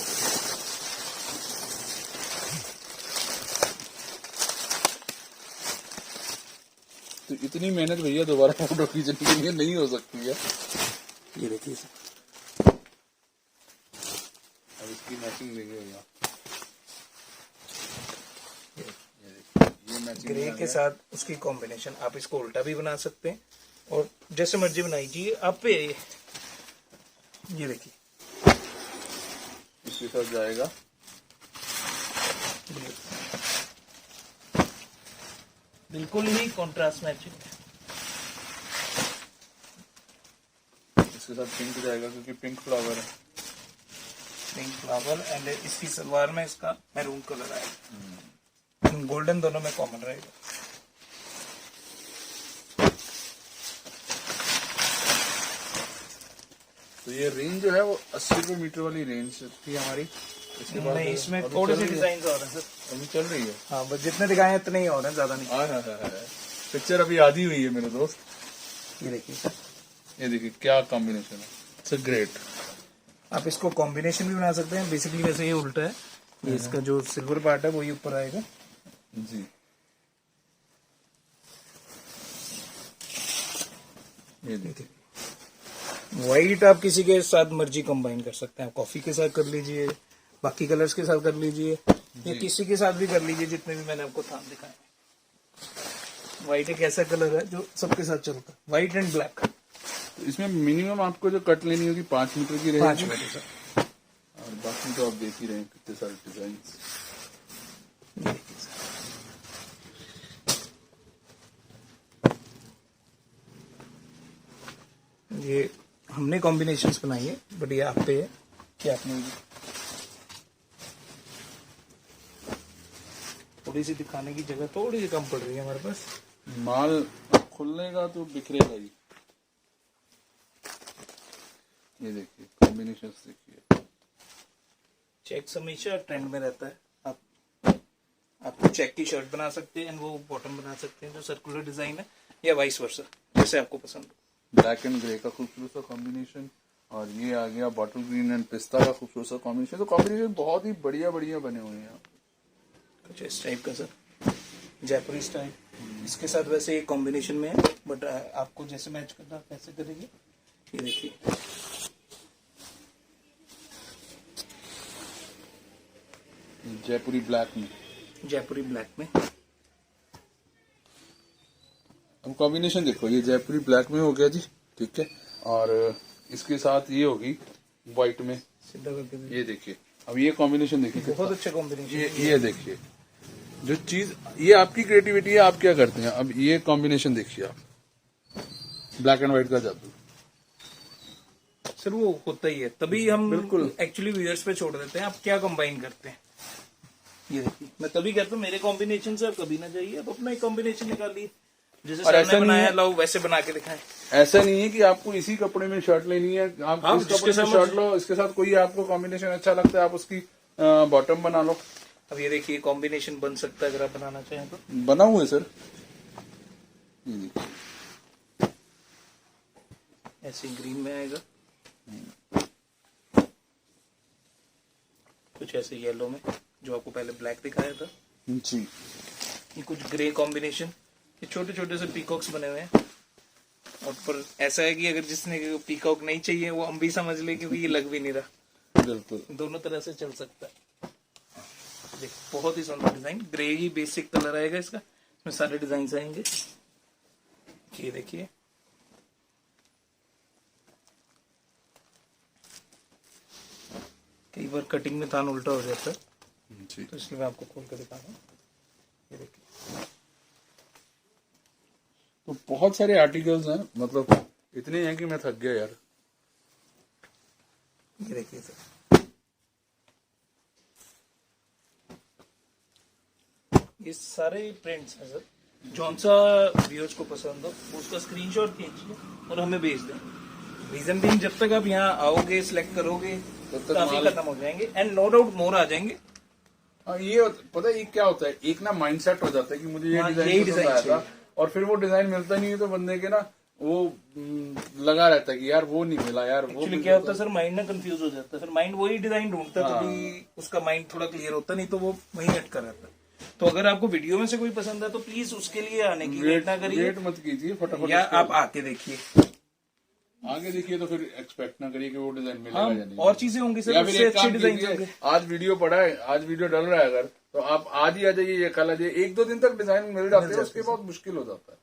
S1: तो इतनी मेहनत भैया दोबारा फोटो खींचने के लिए नहीं हो सकती है।
S2: ये देखिए सर,
S1: अब इसकी मैचिंग देंगे भैया। ये मैचिंग
S2: ग्रे के साथ उसकी कॉम्बिनेशन, आप इसको उल्टा भी बना सकते हैं और जैसे मर्जी बनाइए आप पे। ये देखिए,
S1: इसके साथ जाएगा
S2: बिल्कुल ही कॉन्ट्रास्ट मैचिंग।
S1: इसके साथ पिंक जाएगा क्योंकि पिंक फ्लावर है।
S2: पिंक फ्लावर एंड इसकी सलवार में इसका मैरून कलर आएगा, गोल्डन दोनों में कॉमन रहेगा।
S1: तो ये रेंज जो है वो 80 रुपए मीटर वाली रेंज थी हमारी। इसके बाद
S2: नहीं, इसमें थोड़े से डिजाइन और हैं सर।
S1: अभी चल रही है।
S2: हाँ, बस जितने दिखाए हैं इतने ही और हैं, ज्यादा नहीं।
S1: पिक्चर अभी आधी हुई है मेरे दोस्त।
S2: ये देखिए सर,
S1: ये देखिए क्या कॉम्बिनेशन है, इट्स ग्रेट।
S2: आप इसको कॉम्बिनेशन भी बना सकते हैं। बेसिकली वैसे ये उल्टा है, ये इसका जो सिल्वर पार्ट है वही ऊपर आएगा
S1: जी। ये देखिए,
S2: व्हाइट आप किसी के साथ मर्जी कंबाइन कर सकते हैं। कॉफी के साथ कर लीजिए, बाकी कलर्स के साथ कर लीजिए, या किसी के साथ भी कर लीजिए जितने भी मैंने आपको थान दिखाए। व्हाइट एक ऐसा कलर है जो सबके साथ चलता है, व्हाइट एंड ब्लैक।
S1: तो इसमें मिनिमम आपको जो कट लेनी होगी 5 मीटर की रहेगी।
S2: 5 मीटर सर।
S1: और बाकी तो आप देख ही रहे हैं कितने सारे डिजाइन।
S2: ये हमने कॉम्बिनेशंस बनाई है, बट ये आप पे है कि आपने थोड़ी सी दिखाने की जगह थोड़ी सी कम पड़ रही है हमारे पास।
S1: माल खुलने तो बिखरेगा ही। ये देखिए कॉम्बिनेशन देखिए।
S2: चेक हमेशा ट्रेंड में रहता है। आप चेक की शर्ट बना सकते हैं, वो बॉटम बना सकते हैं जो सर्कुलर डिजाइन है, या वाइस वर्सा, जैसे आपको पसंद हो।
S1: ब्लैक एंड ग्रे का खूबसूरत सा कॉम्बिनेशन, और ये आ गया बॉटल ग्रीन एंड पिस्ता का खूबसूरत सा कॉम्बिनेशन। तो कॉम्बिनेशन बहुत ही बढ़िया बढ़िया बने हुए हैं।
S2: कुछ इस टाइप का सर, जयपुरी स्टाइल। इसके साथ वैसे एक कॉम्बिनेशन में है, बट आपको जैसे मैच करना आप कैसे करेंगे। ये देखिए,
S1: जयपुरी ब्लैक में,
S2: जयपुरी ब्लैक में।
S1: अब कॉम्बिनेशन देखो, ये जयपुरी ब्लैक में हो गया जी, ठीक है। और इसके साथ ये होगी व्हाइट में,
S2: सीधा करके
S1: ये देखिए। अब ये कॉम्बिनेशन देखिए,
S2: बहुत अच्छा कॉम्बिनेशन।
S1: ये देखिए, जो चीज, ये आपकी क्रिएटिविटी है, आप क्या करते हैं। अब ये कॉम्बिनेशन देखिए आप, ब्लैक एंड व्हाइट का जादू।
S2: सर वो होता ही है, तभी हम
S1: बिल्कुल
S2: एक्चुअली व्यूअर्स पे छोड़ देते हैं आप क्या कंबाइन करते हैं। ये देखिए, मैं तभी कहता हूँ मेरे कॉम्बिनेशन से आप कभी ना जाइए, आप अपना ही कॉम्बिनेशन निकालिए, जैसे
S1: और
S2: सर
S1: ऐसा
S2: ने
S1: नहीं
S2: बनाया
S1: है,
S2: लाओ वैसे बना के दिखाएं।
S1: ऐसा नहीं है कि आपको इसी कपड़े में शर्ट लेनी है, आप
S2: हाँ,
S1: इस कपड़े में शर्ट लो, इसके साथ कोई आपको कॉम्बिनेशन अच्छा लगता है आप उसकी बॉटम बना लो।
S2: अब ये देखिए कॉम्बिनेशन बन सकता है अगर आप बनाना चाहें तो।
S1: बना हुआ है सर, ये देखिए
S2: ऐसे ग्रीन में आएगा, कुछ ऐसे येलो में, जो आपको पहले ब्लैक दिखाया था
S1: जी।
S2: ये कुछ ग्रे कॉम्बिनेशन, ये छोटे छोटे से पीकॉक्स बने हुए हैं। और पर ऐसा है कि अगर जिसने पीकॉक नहीं चाहिए वो हम भी समझ ले, क्योंकि ये लग भी नहीं रहा,
S1: बिल्कुल
S2: दोनों तरह से चल सकता है। देख बहुत ही सुंदर डिजाइन, ग्रे ही बेसिक कलर आएगा इसका, इसमें सारे डिजाइन आएंगे। ये देखिए कई बार कटिंग में थान उल्टा हो जाता है
S1: जी।
S2: तो इसलिए मैं आपको खोल कर दिखा रहा हूँ। ये देखिए
S1: तो बहुत सारे आर्टिकल्स हैं, मतलब इतने हैं कि मैं थक गया यार।
S2: ये देखिए सर, ये सारे प्रिंट्स हैं सर, जौन सा व्यूअर्स को पसंद हो उसका स्क्रीनशॉट खींचिए और हमें भेज दें। रीजन भी जब तक आप यहाँ आओगे सिलेक्ट करोगे
S1: तब
S2: काफी
S1: माल-
S2: खत्म हो जाएंगे, एंड नो डाउट मोर आ जाएंगे।
S1: ये पता है ये क्या होता है, एक ना माइंडसेट हो जाता है कि मुझे ये
S2: हाँ,
S1: डिजाइन
S2: यही
S1: पसंद
S2: डिजाइन
S1: आया था,
S2: चाहिए।
S1: और फिर वो डिजाइन मिलता नहीं है तो बंदे के ना वो लगा रहता है कि यार वो नहीं मिला यार, वो
S2: एक्चुअली
S1: मिल
S2: क्या
S1: जाता
S2: होता है सर, माइंड ना कंफ्यूज हो जाता है, फिर माइंड वही डिजाइन ढूंढता है, तभी उसका माइंड थोड़ा क्लियर होता है, नहीं तो वो वहीं अटका रहता है। तो अगर आपको वीडियो में से कोई पसंद है तो प्लीज उसके लिए आने की वेट ना करिए,
S1: वेट मत कीजिए, फटाफट
S2: या
S1: उसको
S2: आप आके देखिए।
S1: आगे देखिए, तो फिर एक्सपेक्ट ना करिए कि वो डिजाइन मिलेगा
S2: हाँ,
S1: या नहीं।
S2: और चीजें होंगी सर,
S1: या फिर
S2: उससे
S1: एक
S2: अच्छे
S1: काम
S2: डिजाइन
S1: कीजिए,
S2: होंगे।
S1: आज वीडियो पड़ा है, आज वीडियो डल रहा है अगर, तो आप आज ही आ जाइए या कल आ जाइए, एक दो दिन तक डिजाइन मिल जाते हैं, उसके बाद मुश्किल हो जाता है।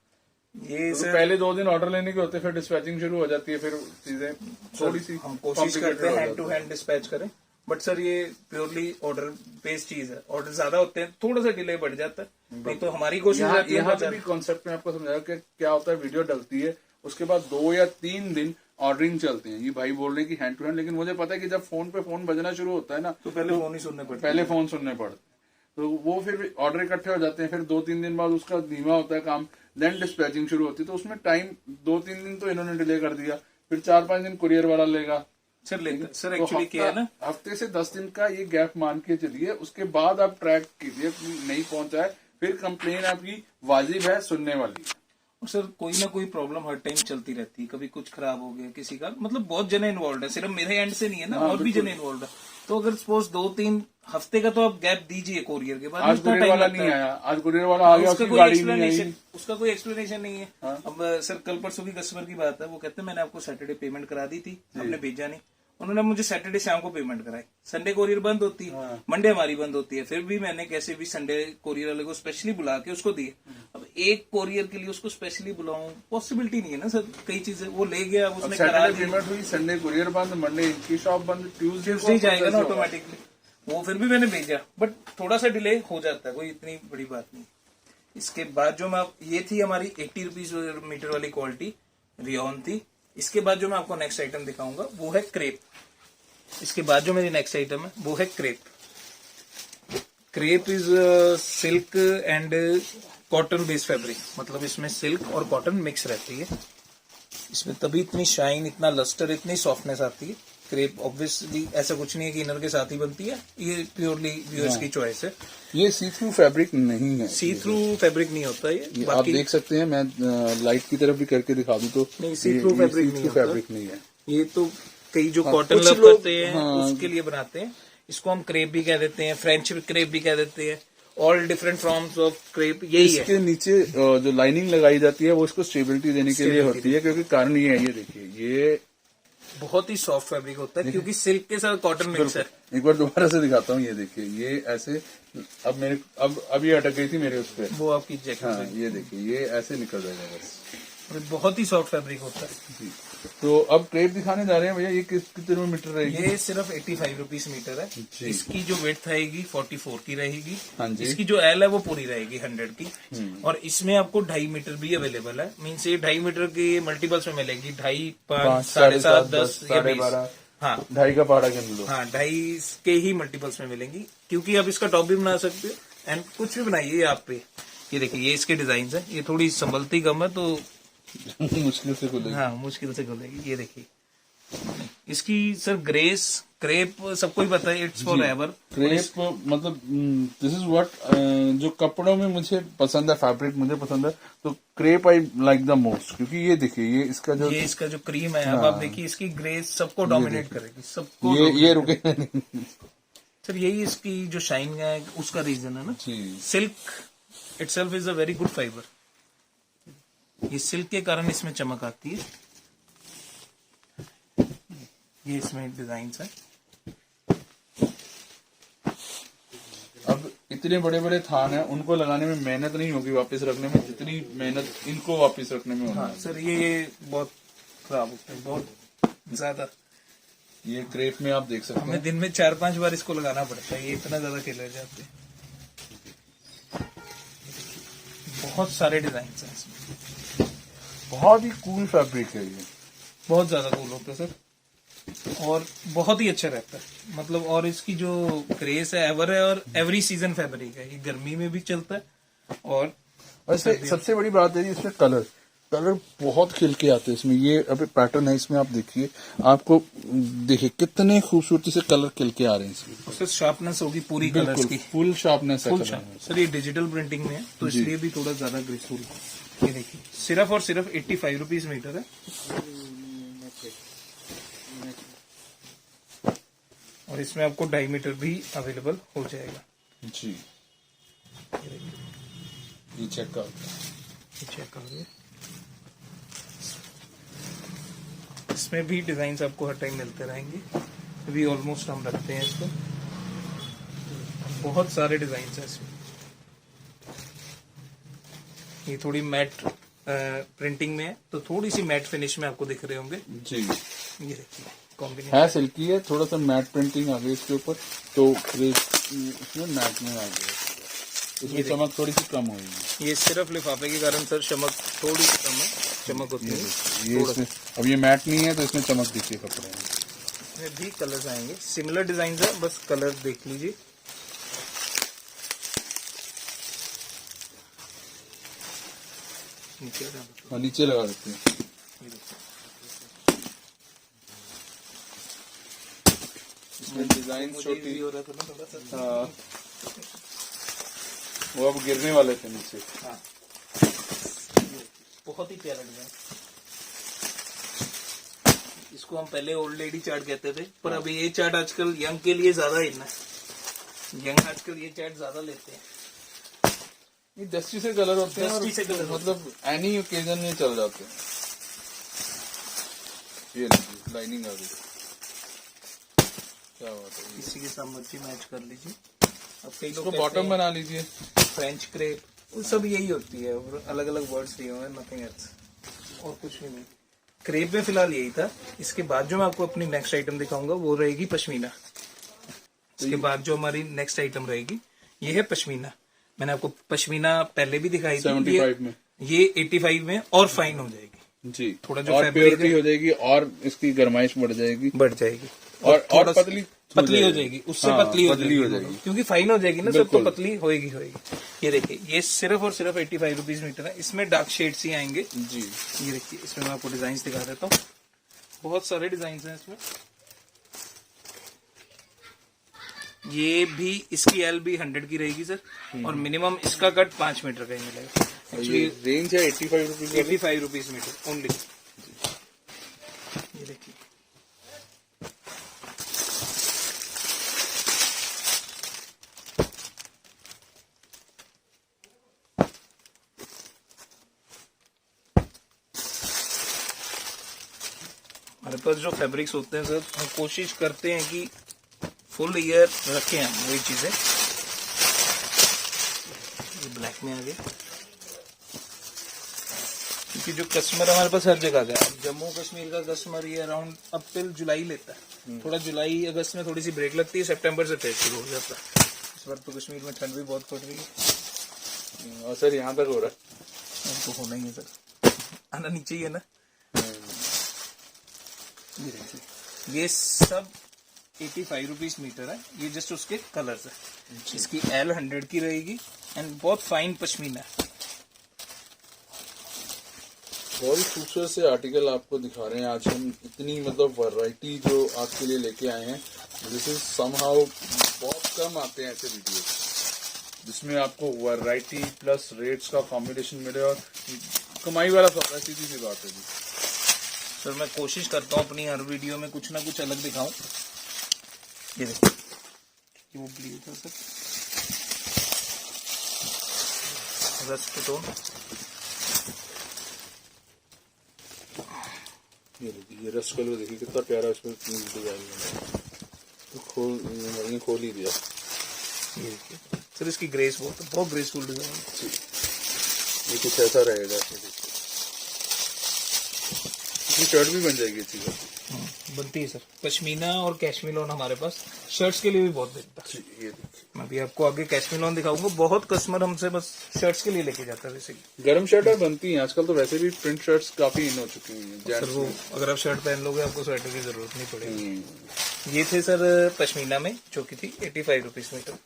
S2: ये
S1: तो
S2: सर
S1: पहले 2 दिन ऑर्डर लेने के होते हैं, फिर डिस्पैचिंग शुरू हो जाती है, फिर चीजें थोड़ी सी
S2: हम कोशिश करते हैं
S1: complicated हो
S2: हैंड टू
S1: जाती है।
S2: हैंड डिस्पैच करें, बट सर ये प्योरली ऑर्डर बेस्ड चीज है, ऑर्डर ज्यादा होते हैं थोड़ा सा डिले बढ़ जाता है, नहीं तो हमारी कोशिश रहती है
S1: यहाँ
S2: बचा-
S1: पे भी कॉन्सेप्ट में आपको समझाया कि क्या होता है, वीडियो डलती है उसके बाद 2 या 3 दिन ऑर्डरिंग चलते हैं। ये भाई बोल रहे हैं कि हैंड टू हैंड, लेकिन मुझे पता है कि जब फोन पे फोन बजना शुरू होता है ना,
S2: तो पहले फोन ही सुनने पड़ते
S1: पहले फोन सुनने पड़ते हैं, तो वो फिर ऑर्डर इकट्ठे हो जाते हैं, फिर 2-3 दिन बाद उसका धीमा होता है काम, देन डिस्पैचिंग शुरू होती है, तो उसमें टाइम 2-3 दिन तो इन्होंने डिले कर दिया, फिर 4-5 दिन कुरियर वाला लेगा
S2: सर लेते सर।
S1: तो
S2: एक्चुअली क्या है ना,
S1: हफ्ते से 10 दिन का ये गैप मान के चलिए, उसके बाद आप ट्रैक कीजिए कि नहीं पहुंचा है, फिर कंप्लेन आपकी वाजिब है, सुनने वाली है।
S2: और सर कोई ना कोई प्रॉब्लम हर टाइम चलती रहती है, कभी कुछ खराब हो गया किसी का, मतलब बहुत जने इन्वॉल्व है, सिर्फ मेरे एंड से नहीं है ना, और भी जने इन्वॉल्व है। तो अगर सपोज 2-3 हफ्ते का तो आप गैप दीजिए कोरियर के बाद,
S1: आज
S2: इतना
S1: कुरियर
S2: टाइम
S1: वाला
S2: लगता
S1: नहीं
S2: है।
S1: आया, आज कुरियर वाला आ गया,
S2: उसका
S1: उसकी
S2: कोई
S1: गाड़ी नहीं
S2: एक्सप्लेनेशन,
S1: आई।
S2: उसका कोई एक्सप्लेनेशन नहीं है।
S1: हाँ।
S2: अब सर कल परसों की कस्टमर की बात है, वो कहते हैं मैंने आपको सैटरडे पेमेंट करा दी थी, हमने भेजा नहीं, उन्होंने मुझे सैटरडे शाम को पेमेंट कराई, संडे कोरियर बंद होती है, मंडे हमारी बंद होती है, फिर भी मैंने कैसे भी संडे कोरियर वाले को स्पेशली बुला के उसको दिए। अब एक कोरियर के लिए उसको स्पेशली बुलाऊं, पॉसिबिलिटी नहीं है ना सर, कई चीजें वो ले गया, उसने करा
S1: सैटरडे
S2: दी,
S1: पेमेंट हुई, संडे कुरियर बंद, मंडे इनकी शॉप बंद,
S2: ट्यूजडे जाएगा ना ऑटोमेटिकली, वो फिर भी मैंने भेजा, बट थोड़ा सा डिले हो जाता है, कोई इतनी बड़ी बात नहीं। इसके बाद जो मैं ये थी हमारी 80 रुपीज मीटर वाली क्वालिटी रियोन थी। इसके बाद जो मैं आपको नेक्स्ट आइटम दिखाऊंगा वो है क्रेप। इसके बाद जो मेरी नेक्स्ट आइटम है वो है crepe. Crepe is silk and cotton based fabric, मतलब इसमें सिल्क और कॉटन मिक्स रहती है, इसमें तभी इतनी शाइन, इतना लस्टर, इतनी सॉफ्टनेस आती है। क्रेप ऑब्वियसली ऐसा कुछ नहीं है कि इनर के साथ ही बनती है, ये प्योरली व्यूअर्स की चॉइस है।
S1: ये सी थ्रू फैब्रिक नहीं है,
S2: सी थ्रू फैब्रिक नहीं होता ये,
S1: ये आप
S2: बाकी
S1: देख सकते हैं, मैं लाइट की तरफ भी करके दिखा दूं तो
S2: नहीं, see-through fabric नहीं होता।
S1: फैब्रिक नहीं है।
S2: ये तो कई जो
S1: हाँ,
S2: कॉटन
S1: कुछ
S2: लव
S1: लोग-
S2: करते हैं
S1: हाँ।
S2: उसके लिए बनाते हैं। इसको हम क्रेप भी कह देते हैं, फ्रेंच क्रेप भी कह देते हैं, all different forms of crepe यही है।
S1: इसके नीचे जो लाइनिंग लगाई जाती है वो इसको स्टेबिलिटी देने के लिए होती है, क्योंकि कारण ये है, ये देखिए, ये
S2: बहुत ही सॉफ्ट फैब्रिक होता है क्योंकि सिल्क के साथ कॉटन मिक्स है।
S1: एक बार दोबारा से दिखाता हूँ, ये देखिए, ये ऐसे अब ये अटक गई थी मेरे उस पे,
S2: वो आपकी जैकेट
S1: हाँ ये देखिए, ये ऐसे निकल जाएगा बस।
S2: बहुत ही सॉफ्ट फैब्रिक होता है।
S1: जी, तो अब क्रेप दिखाने जा रहे हैं भैया, ये कितने में मीटर रहेगी?
S2: ये सिर्फ 85 रुपीज मीटर है।
S1: जी।
S2: इसकी जो विड्थ आएगी 44 की रहेगी।
S1: हाँ जी।
S2: इसकी जो एल है वो पूरी रहेगी 100 की, और इसमें आपको 2.5 मीटर भी अवेलेबल है। मीन्स ये 2.5 मीटर की मल्टीपल्स में मिलेगी, 2.5, 5, 7.5, 10 या 20। हाँ
S1: 2.5 का पहाड़ा गिन लो।
S2: हाँ 2.5 के ही मल्टीपल्स में मिलेंगी, क्योंकि आप इसका टॉप भी बना सकते हो एंड कुछ भी बनाइए आप पे। ये देखिए, ये इसके डिजाइन है, ये थोड़ी संभलती कम है तो
S1: मुश्किल से खुलेगी।
S2: हाँ मुश्किल से खुलेगी। ये देखिए इसकी सर ग्रेस क्रेप सबको ही पता है, इट्स फॉर एवर।
S1: क्रेप मतलब दिस इज व्हाट जो कपड़ों में मुझे पसंद है, फैब्रिक मुझे पसंद है, तो crepe I like the most, क्योंकि ये देखिए ये इसका जो
S2: क्रीम है, अब आप देखिए इसकी ग्रेस सबको डोमिनेट करेगी, सबको
S1: ये रुके नहीं।
S2: सर यही इसकी जो शाइन है उसका रीजन है ना। Silk itself is a very good fibre, ये सिल्क के कारण इसमें चमक आती है। ये इसमें डिजाइन है।
S1: अब इतने बड़े बड़े थान हैं, उनको लगाने में मेहनत नहीं होगी वापस रखने में, जितनी मेहनत इनको वापस रखने में होगी।
S2: हाँ सर, ये बहुत खराब होते हैं, बहुत ज्यादा।
S1: ये क्रेप में आप देख सकते हैं,
S2: हमें दिन में 4-5 बार इसको लगाना पड़ता है, ये इतना ज्यादा खेले जाते हैं। बहुत सारे डिजाइन हैं इसमें,
S1: बहुत ही कूल फैब्रिक है ये,
S2: बहुत ज्यादा कूल होता है सर, और बहुत ही अच्छा रहता है मतलब। और इसकी जो ग्रेस है एवर है, और एवरी सीजन फैब्रिक है, ये गर्मी में भी चलता है। और
S1: वैसे सबसे बड़ी बात है जी इसमें कलर बहुत खिल के आते हैं इसमें। ये अभी पैटर्न है इसमें, आप देखिए, आपको देखिए कितने खूबसूरती से कलर खिल के आ रहे हैं इसमें।
S2: उससे शार्पनेस होगी पूरी कलर्स की,
S1: फुल शार्पनेस है कलर में।
S2: सर ये डिजिटल प्रिंटिंग में है तो इसलिए भी थोड़ा ज्यादा ग्रेसफुल है। ये देखिए सिर्फ और सिर्फ 85 रुपीज मीटर है। और इसमें आपको डायमीटर भी अवेलेबल हो जाएगा
S1: जी। ये चेक करिए,
S2: इसमें भी डिजाइन आपको हर टाइम मिलते रहेंगे, अभी ऑलमोस्ट हम रखते हैं इसको। बहुत सारे डिजाइन है इसमें। ये थोड़ी मैट प्रिंटिंग में है, तो थोड़ी सी मैट फिनिश में आपको दिख रहे होंगे
S1: जी।
S2: ये देखिए कॉम्बिनेशन
S1: है सिल्की है, थोड़ा सा मैट प्रिंटिंग आ गई इसके ऊपर, तो इसमें मैट में आ गया, इसमें चमक थोड़ी सी कम हुई।
S2: ये सिर्फ लिफाफे के कारण सर चमक थोड़ी सी कम है, चमक होती है
S1: ये इसमें अब ये मैट नहीं है तो इसमें चमक दिखती है कपड़े में।
S2: इसमें भी कलर्स आएंगे, सिमिलर डिजाइन है, बस कलर देख लीजिए।
S1: नीचे लगा देते हैं। इसमें डिजाइन छोटी
S2: हो रहा था ना थोड़ा सा।
S1: हाँ, वो अब गिरने वाले थे नीचे।
S2: हाँ, बहुत ही प्यारा डिजाइन। इसको हम पहले ओल्ड लेडी चार्ट कहते थे, पर अभी ये चार्ट आजकल यंग के लिए ज्यादा इन है। यंग आजकल ये चार्ट ज्यादा लेते हैं।
S1: ये डस्टी से कलर होते हैं,
S2: डस्टी से कलर
S1: मतलब एनी ओकेजन में चल जाते हैं। ये लाइनिंग आ गई, क्या बात है।
S2: इसी के साथ मर्जी मैच कर लीजिए। अब कई
S1: इसको
S2: लोग
S1: बॉटम बना लीजिए।
S2: फ्रेंच क्रेप, वो सब यही होती है, और अलग अलग वर्ड्स दिए हुए हैं, नथिंग एल्स, और कुछ भी नहीं। क्रेप में फिलहाल यही था। इसके बाद जो मैं आपको अपनी नेक्स्ट आइटम दिखाऊंगा वो रहेगी पश्मीना। इसके बाद जो हमारी नेक्स्ट आइटम रहेगी ये है पश्मीना। मैंने आपको पश्मीना पहले भी दिखाई थी,
S1: 75 में,
S2: ये 85 में और फाइन हो जाएगी
S1: जी।
S2: थोड़ा जो
S1: और प्योरिटी हो जाएगी, और इसकी गरमाइश बढ़ जाएगी, और पतली
S2: हो जाएगी, उससे
S1: हाँ,
S2: पतली हो जाएगी, क्योंकि फाइन हो जाएगी ना सब, तो पतली होएगी। ये देखिए, ये सिर्फ और सिर्फ 85 रुपीज मीटर है। इसमें डार्क शेड्स ही आएंगे
S1: जी।
S2: ये देखिए, इसमें मैं आपको डिजाइन दिखा देता हूँ। बहुत सारे डिजाइन हैं इसमें। ये भी इसकी एल भी 100 की रहेगी सर, और मिनिमम इसका कट 5 मीटर का ही मिलेगा।
S1: एक्चुअली रेंज है 85 रुपीज,
S2: 85 रुपीज मीटर ओनली। ये देखिए, हमारे पास जो फैब्रिक्स होते हैं सर, हम कोशिश करते हैं कि फुल ईयर रखें हम वही चीजें। ये ब्लैक में आ गया, क्योंकि जो कस्टमर हमारे पास हर जगह का है। जम्मू कश्मीर का कस्टमर ये अराउंड अब टिल जुलाई लेता है। थोड़ा जुलाई अगस्त में थोड़ी सी ब्रेक लगती है, सितंबर से ट्रेड शुरू हो जाता है। इस बार तो कश्मीर में ठंड भी बहुत पड़ रही है,
S1: और सर यहाँ तक हो रहा है,
S2: तो होना ही है सर, आना नीचे ही है ना। ये देखिए, ये सब 85 रुपीज मीटर है। ये जस्ट उसके कलर्स है। इसकी एल 100 की रहेगी, एंड बहुत फाइन पश्मीना है।
S1: बहुत ही खूबसूरत से आर्टिकल आपको दिखा रहे हैं आज हम। इतनी मतलब वैरायटी जो आपके लिए लेके आए हैं, दिस इज समहाउ बहुत कम आते हैं ऐसे वीडियो जिसमें आपको वैरायटी प्लस रेट्स का कॉम्बिनेशन मिले और कमाई वाला सौदा है, सीधी सी बात है जी।
S2: सर मैं कोशिश करता हूँ अपनी हर वीडियो में कुछ ना कुछ अलग दिखाऊं। ये देखिए, वो ब्लू था सर, रस्ट टोन।
S1: ये देखिए, ये रस्ट कलर देखिए कितना प्यारा इसमें डिजाइन है। तो खोल ही दिया।
S2: ये देखिए सर, इसकी ग्रेस बहुत ग्रेसफुल डिजाइन है।
S1: ये कुछ ऐसा रहेगा। इसकी शर्ट भी बन जाएगी अच्छी खासी।
S2: बनती है सर। पश्मीना और कैशमिलोन हमारे पास शर्ट्स के लिए भी बहुत बिकता है।
S1: ये देखिए,
S2: मैं भी आपको आगे कैशमिलोन दिखाऊंगा। बहुत कस्टमर हमसे बस शर्ट्स के लिए लेके जाता है बेसिकली।
S1: गर्म शर्ट बनती हैं आजकल, तो वैसे भी प्रिंट शर्ट्स काफी इन हो चुकी हैं
S2: सर वो अगर आप शर्ट पहन लोगे आपको स्वेटर की जरूरत नहीं पड़ेगी।
S1: हम्म।
S2: ये थे सर पश्मीना में, जो की थी 85 रुपीज मीटर।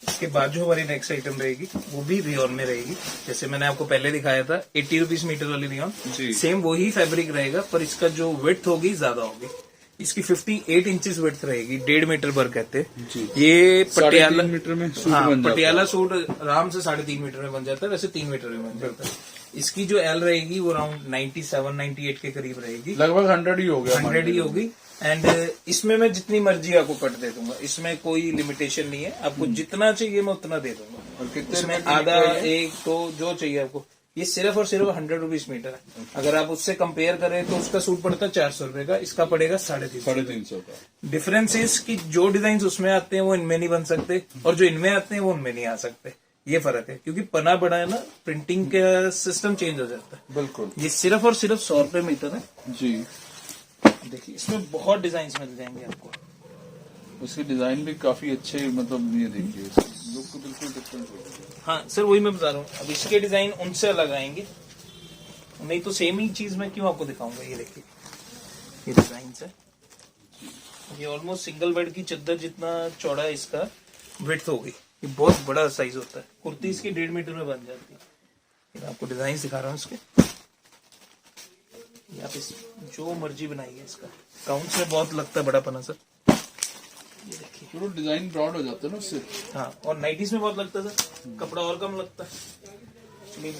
S2: इसके बाद जो हमारी नेक्स्ट आइटम रहेगी वो भी रियोन में रहेगी। जैसे मैंने आपको पहले दिखाया था 80 रुपीज मीटर वाली रियोन, सेम वही फैब्रिक रहेगा, पर इसका जो विड्थ होगी ज्यादा होगी। इसकी 58 इंचेस विड्थ रहेगी, 1.5 मीटर भर कहते हैं। ये पटियाला
S1: मीटर में सूट
S2: हाँ,
S1: बन जाता है।
S2: पटियाला सूट आराम से 3.5 मीटर में बन जाता है, वैसे 3 मीटर में बन जाता है। इसकी जो एल रहेगी वो अराउंड 97-98 के करीब रहेगी,
S1: लगभग 100 ही हो गया।
S2: 100 ही होगी। एंड इसमें मैं जितनी मर्जी आपको कट दे दूंगा, इसमें कोई लिमिटेशन नहीं है। आपको जितना चाहिए मैं उतना दे दूंगा।
S1: और कितने
S2: इसमें आधा एक तो जो चाहिए आपको, ये सिर्फ और सिर्फ 100 रुपीज मीटर है। अगर आप उससे कंपेयर करें तो उसका सूट पड़ता है 400 रुपए का, इसका पड़ेगा 350
S1: का।
S2: डिफरेंस इज कि जो डिजाइन उसमें आते हैं वो इनमें नहीं बन सकते, और जो इनमें आते हैं वो उनमें नहीं आ सकते। ये फर्क है, क्योंकि पना बड़ा है ना, प्रिंटिंग का सिस्टम चेंज हो जाता है।
S1: बिल्कुल।
S2: ये सिर्फ और सिर्फ 100 रुपए मीटर है
S1: जी।
S2: देखिए, इसमें बहुत डिजाइन मिल जाएंगे आपको।
S1: उसके डिजाइन भी काफी अच्छे, मतलब ये देखिए लुक तो बिल्कुल डिफरेंट हो गया।
S2: हाँ सर, वही मैं बता रहा हूँ। अब इसके डिजाइन उनसे अलग आएंगे, नहीं तो सेम ही चीज मैं क्यों आपको दिखाऊंगा। ये देखिए, ये डिजाइन है। ये ऑलमोस्ट सिंगल बेड की चादर जितना चौड़ा है इसका विड्थ होगी। ये बहुत बड़ा साइज होता है। कुर्ती इसकी 1.5 मीटर में बन जाती है। मैं आपको डिजाइन दिखा रहा हूँ इसके। आप इस जो मर्जी बनाइए, इसका काउंट में बहुत लगता है बड़ा पना सर। ये देखिए,
S1: पूरा डिजाइन ब्रॉड हो जाता है ना उससे।
S2: हाँ, और नाइटीज में बहुत लगता है सर, कपड़ा और कम लगता है।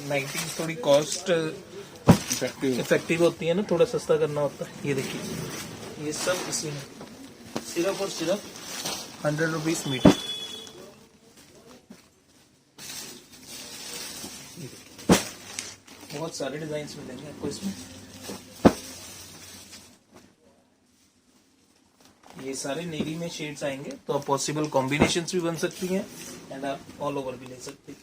S2: नाइटीज थोड़ी कॉस्ट इफेक्टिव होती है ना, थोड़ा सस्ता करना होता है। ये देखिए, ये सब इसी में सिर्फ और सिर्फ 100 रुपीज मीटर। बहुत सारे डिजाइन मिलेंगे आपको इसमें। ये सारे नेवी में शेड्स आएंगे, तो आप पॉसिबल कॉम्बिनेशंस भी बन सकती हैं, एंड आप ऑल ओवर भी ले सकते हैं।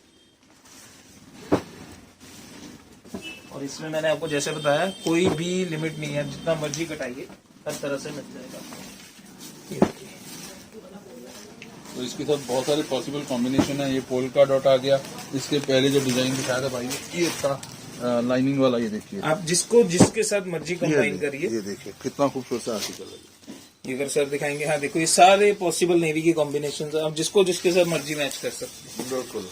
S2: और इसमें मैंने आपको जैसे बताया, कोई भी लिमिट नहीं है, जितना मर्जी कटाइए हर तरह से मिल जाएगा। ये देखिए,
S1: तो इसके साथ बहुत सारे पॉसिबल कॉम्बिनेशन है। ये पोल्का डॉट आ गया। इसके पहले जो डिजाइन दिखाया था भाई, ये था लाइनिंग वाला। ये देखिए,
S2: आप जिसको जिसके साथ मर्जी कंबाइन करिए।
S1: ये देखिए कितना खूबसूरत सा आर्टिकल है।
S2: ये अगर सर दिखाएंगे, हाँ देखो, ये सारे पॉसिबल नेवी के कॉम्बिनेशन आप जिसको जिसके साथ मर्जी मैच कर सकते हैं।
S1: बिल्कुल।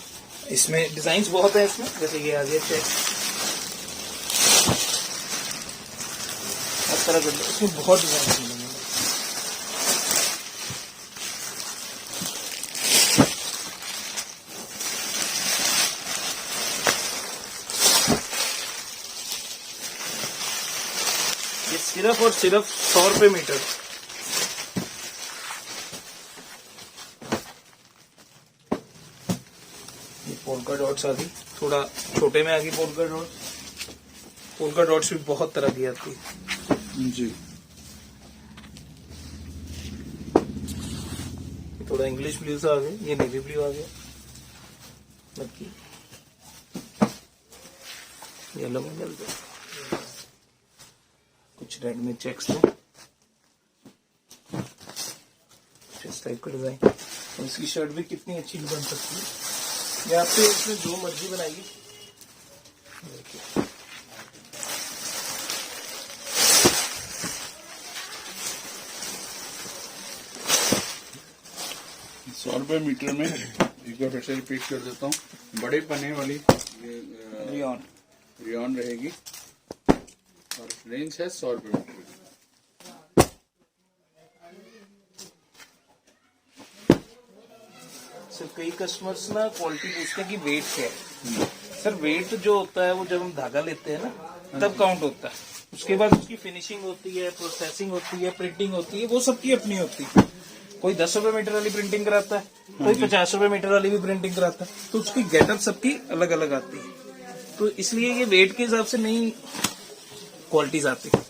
S2: इसमें डिजाइन बहुत है इसमें, जैसे ये आ गया चेक, हर तरह का इसमें बहुत डिजाइन मिलेंगे। ये सिर्फ और सिर्फ 100 रुपए मीटर। पोल्का डॉट्स आ गई, थोड़ा छोटे में आ गई पोल्का डॉट। पोल्का डॉट्स भी बहुत तरह की आती है
S1: जी।
S2: थोड़ा इंग्लिश ब्लू सा आ गया, ये नेवी ब्लू आ गया, बाकी येलो में मिल गया, कुछ रेड में चेक्स में इस टाइप का डिजाइन। और इसकी शर्ट भी कितनी अच्छी बन सकती है। ये आपसे इसमें जो मर्जी बनाइए। देखिए,
S1: 100 रुपए मीटर में एक बार फिर से रिपीट कर देता हूँ। बड़े पने वाली रियॉन रहेगी और रेंज है 100 रुपये मीटर।
S2: सर कई कस्टमर्स ना क्वालिटी पूछते हैं कि वेट क्या है। सर वेट जो होता है वो जब हम धागा लेते हैं ना तब काउंट होता है, उसके बाद उसकी फिनिशिंग होती है, प्रोसेसिंग होती है, प्रिंटिंग होती है, वो सबकी अपनी होती है। कोई 10 रुपए मीटर वाली प्रिंटिंग कराता है, कोई 50 रुपए मीटर वाली भी प्रिंटिंग कराता है, तो उसकी गेटअप सबकी अलग अलग आती है। तो इसलिए ये वेट के हिसाब से नई क्वालिटीज आती है।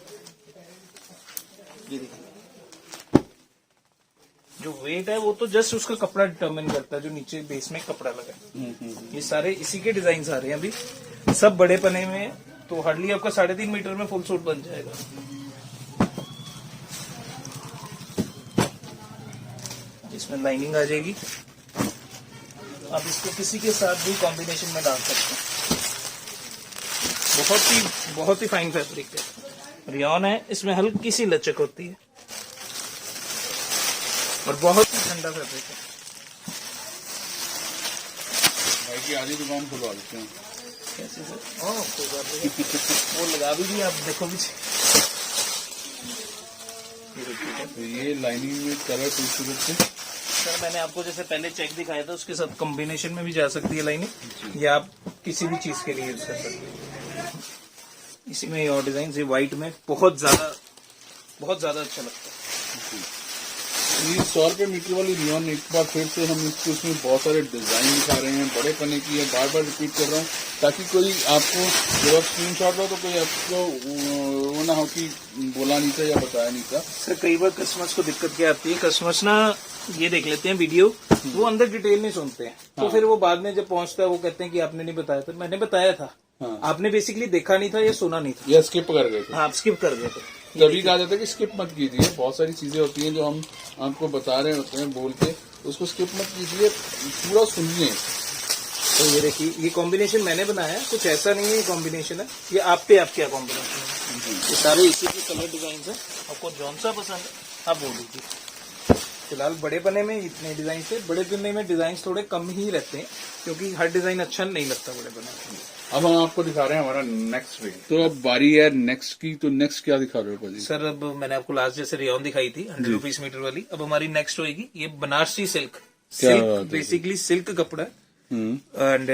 S2: ये देखिए जो वेट है वो तो जस्ट उसका कपड़ा डिटरमिन करता है, जो नीचे बेस में कपड़ा लगा है। ये सारे इसी के डिजाइन आ रहे हैं अभी, सब बड़े पने में, तो हार्डली आपका 3.5 मीटर में फुल सूट बन जाएगा। इसमें लाइनिंग आ जाएगी, आप इसको किसी के साथ भी कॉम्बिनेशन में डाल सकते हैं। बहुत ही फाइन फैब्रिक है, रियॉन है, इसमें हल्की सी लचक होती है और बहुत ही ठंडा फैब्रिक है।
S1: भाई की आधी दुकान खुलवा देते हैं।
S2: कैसे सर? कोई बात नहीं, वो लगा भी दिया, आप देखो भी।
S1: तो ये लाइनिंग में कलर खूबसूरत से।
S2: सर मैंने आपको जैसे पहले चेक दिखाया था, उसके साथ कॉम्बिनेशन में भी जा सकती है लाइनिंग, या आप किसी भी चीज के लिए यूज कर सकते हैं। इसी में और डिजाइन ये व्हाइट में बहुत ज्यादा अच्छा लगता है।
S1: ये 100 रुपये मीटर वाली रियॉन एक बार फिर से हम इसको इसमें बहुत सारे डिजाइन दिखा रहे हैं, बड़े पन्ने की है, बार बार रिपीट कर रहा हूँ ताकि कोई आपको जब आप स्क्रीन शॉट लो तो कोई आपको वो ना हो कि बोला नहीं था या बताया नहीं था।
S2: सर कई बार कस्टमर्स को दिक्कत क्या आती है, कस्टमर्स ना ये देख लेते हैं वीडियो, वो अंदर डिटेल नहीं सुनते हैं, तो फिर वो बाद में जब पहुंचता है वो कहते हैं कि आपने नहीं बताया था। मैंने बताया था, आपने बेसिकली देखा नहीं था या सुना नहीं था,
S1: या स्किप कर गए थे।
S2: आप स्किप कर गए थे।
S1: तभी कहा जाता है कि स्किप मत कीजिए, बहुत सारी चीजें होती हैं जो हम आपको बता रहे होते हैं बोल के, उसको स्किप मत कीजिए, पूरा सुनिए।
S2: तो ये देखिए, ये कॉम्बिनेशन मैंने बनाया है, कुछ ऐसा नहीं है ये कॉम्बिनेशन है, ये आप क्या कॉम्बिनेशन है। ये सारे इसी के कलर डिजाइन है, आपको जौन सा पसंद है आप बोल दीजिए। फिलहाल बड़े पने में इतने डिजाइन है, बड़े पने में डिजाइन थोड़े कम ही रहते हैं क्योंकि हर डिजाइन अच्छा नहीं लगता बड़े पने में।
S1: अब हम आपको दिखा रहे हैं हमारा नेक्स्ट रेंज, तो अब बारी है नेक्स्ट की। तो नेक्स्ट क्या दिखा रहे हो भाजी?
S2: सर अब मैंने आपको लास्ट जैसे रियॉन दिखाई थी 100 रुपीज मीटर वाली, अब हमारी नेक्स्ट होगी ये बनारसी सिल्क। बेसिकली सिल्क कपड़ा है एंड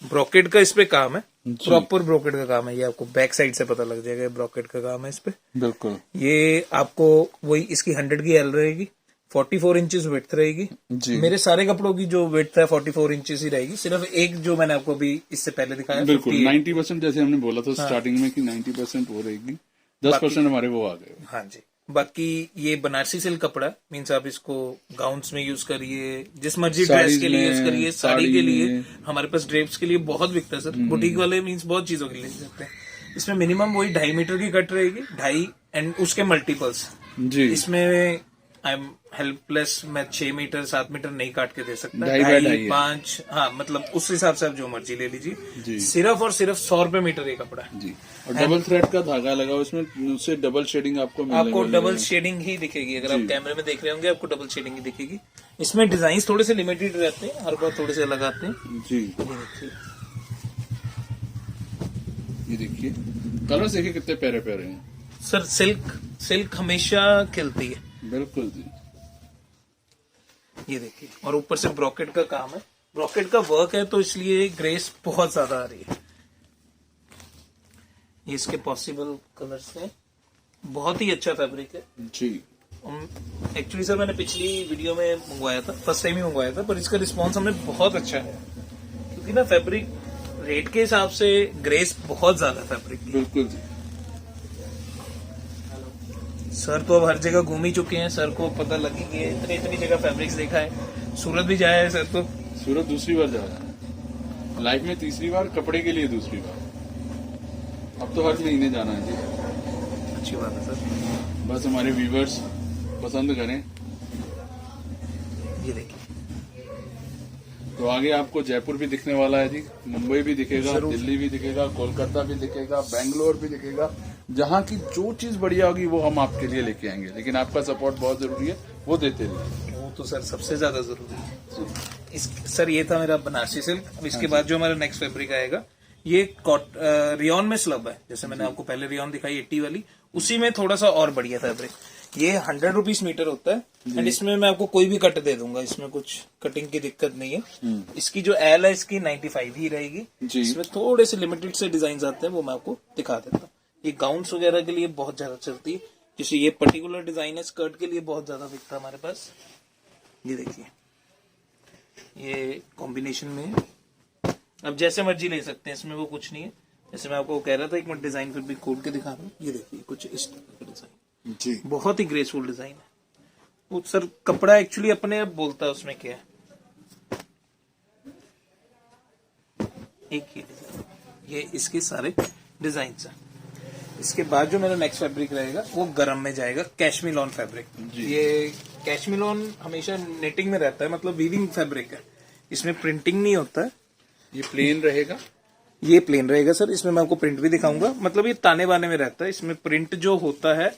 S2: ब्रोकेड का इस पे काम है, प्रॉपर ब्रोकेड का काम है। ये आपको बैक साइड से पता लग जाएगा, ब्रोकेड का काम है इस पे।
S1: बिल्कुल।
S2: ये आपको वही इसकी 100 की एल रहेगी, 44 इंचेस विड्थ रहेगी जी। मेरे सारे कपड़ों की जो विड्थ है 44 इंचेस ही रहेगी, सिर्फ एक जो मैंने आपको अभी इससे पहले दिखाया।
S1: बिल्कुल 90% जैसे हमने बोला था स्टार्टिंग में कि 90% वो रहेगी, 10% हमारे वो आ गए।
S2: हाँ जी, बाकी ये बनारसी सिल्क कपड़ा मीन्स आप इसको गाउन्स में यूज करिए, जिस मर्जी ड्रेस के लिए यूज करिए, साड़ी के लिए, हमारे पास ड्रेप्स के लिए बहुत बिकता है सर। बुटीक वाले मीन्स बहुत चीजों के लिए सकते हैं। इसमें मिनिमम वही 2.5 मीटर की कट रहेगी, 2.5 एंड उसके मल्टीपल्स जी। इसमें आई एम हेल्पलेस, मैं 6 मीटर 7 मीटर नहीं काट के दे सकता, 2.5 5, हाँ मतलब उस हिसाब से आप जो मर्जी ले लीजिए। सिर्फ और सिर्फ 100 रुपए मीटर ये कपड़ा है जी। और डबल थ्रेड का धागा लगा उसमें, उससे डबल शेडिंग आपको डबल शेडिंग ही दिखेगी। अगर आप कैमरे में देख रहे होंगे आपको डबल शेडिंग ही दिखेगी। इसमें डिजाइन थोड़े से लिमिटेड रहते हैं, हर बार थोड़े से अलग आते हैं जी।
S1: ये देखिए कलर देखिए कितने प्यारे प्यारे हैं
S2: सर। सिल्क हमेशा खिलती है। बिल्कुल जी। ये देखिए, और ऊपर से ब्रोकेट का काम है, ब्रोकेट का वर्क है तो इसलिए ग्रेस बहुत ज्यादा आ रही है। ये इसके पॉसिबल कलर्स हैं, बहुत ही अच्छा फैब्रिक है जी। एक्चुअली सर मैंने पिछली वीडियो में मंगवाया था, फर्स्ट टाइम ही मंगवाया था, पर इसका रिस्पांस हमें बहुत अच्छा है क्योंकि ना फैब्रिक रेट के हिसाब से ग्रेस बहुत ज्यादा फैब्रिक। बिल्कुल जी। सर तो अब हर जगह घूम ही चुके हैं, सर को पता लगी कि इतनी जगह फैब्रिक्स देखा है। सूरत भी जाया है सर, तो
S1: सूरत दूसरी बार जा रहा है लाइफ में, तीसरी बार कपड़े के लिए दूसरी बार। अब तो हर महीने जाना है जी।
S2: अच्छी बात है सर,
S1: बस हमारे व्यूवर्स पसंद करें।
S2: ये देखिए,
S1: तो आगे आपको जयपुर भी दिखने वाला है जी, मुंबई भी दिखेगा, दिल्ली भी दिखेगा, कोलकाता भी दिखेगा, बेंगलोर भी दिखेगा। जहाँ की जो चीज बढ़िया होगी वो हम आपके लिए लेके आएंगे, लेकिन आपका सपोर्ट बहुत जरूरी है, वो देते रहिए।
S2: वो तो सर सबसे ज्यादा जरूरी है। सर ये था मेरा बनारसी सिल्क। अब इसके बाद जो हमारा नेक्स्ट फैब्रिक आएगा ये रियॉन में स्लब है, जैसे मैंने आपको पहले रियॉन दिखाई 80 वाली, उसी में थोड़ा सा और बढ़िया फैब्रिक। ये 100 रुपीज मीटर होता है एंड इसमें मैं आपको कोई भी कट दे दूंगा, इसमें कुछ कटिंग की दिक्कत नहीं है। इसकी जो एल है इसकी 95 ही रहेगी। इसमें थोड़े से लिमिटेड से डिजाइन आते हैं, वो मैं आपको दिखा देता हूँ। ये गाउन्स वगैरह के लिए बहुत ज्यादा चलती है, जैसे ये पर्टिकुलर डिजाइन है स्कर्ट के लिए बहुत ज्यादा बिकता है हमारे पास। ये देखिए, ये कॉम्बिनेशन में है, अब जैसे मर्जी ले सकते हैं, इसमें वो कुछ नहीं है। जैसे मैं आपको कह रहा था, एक मिनट डिजाइन फिर भी खोल के दिखा रहा हूँ। ये देखिए कुछ इस तरह का डिजाइन जी, बहुत ही ग्रेसफुल डिजाइन है। वो सर कपड़ा एक्चुअली अपने आप बोलता है उसमें क्या है। एक ही डिजाइन, ये इसके सारे डिजाइन है। इसके बाद जो मेरा नेक्स्ट फैब्रिक रहेगा वो गरम में जाएगा, कैशमिलॉन फैब्रिक। ये कैशमिलॉन हमेशा नेटिंग में रहता है, मतलब वीविंग फैब्रिक है, इसमें प्रिंटिंग नहीं होता है।
S1: ये प्लेन रहेगा,
S2: ये प्लेन रहेगा सर। इसमें मैं आपको प्रिंट भी दिखाऊंगा, मतलब ये ताने बाने में रहता है। इसमें प्रिंट जो होता है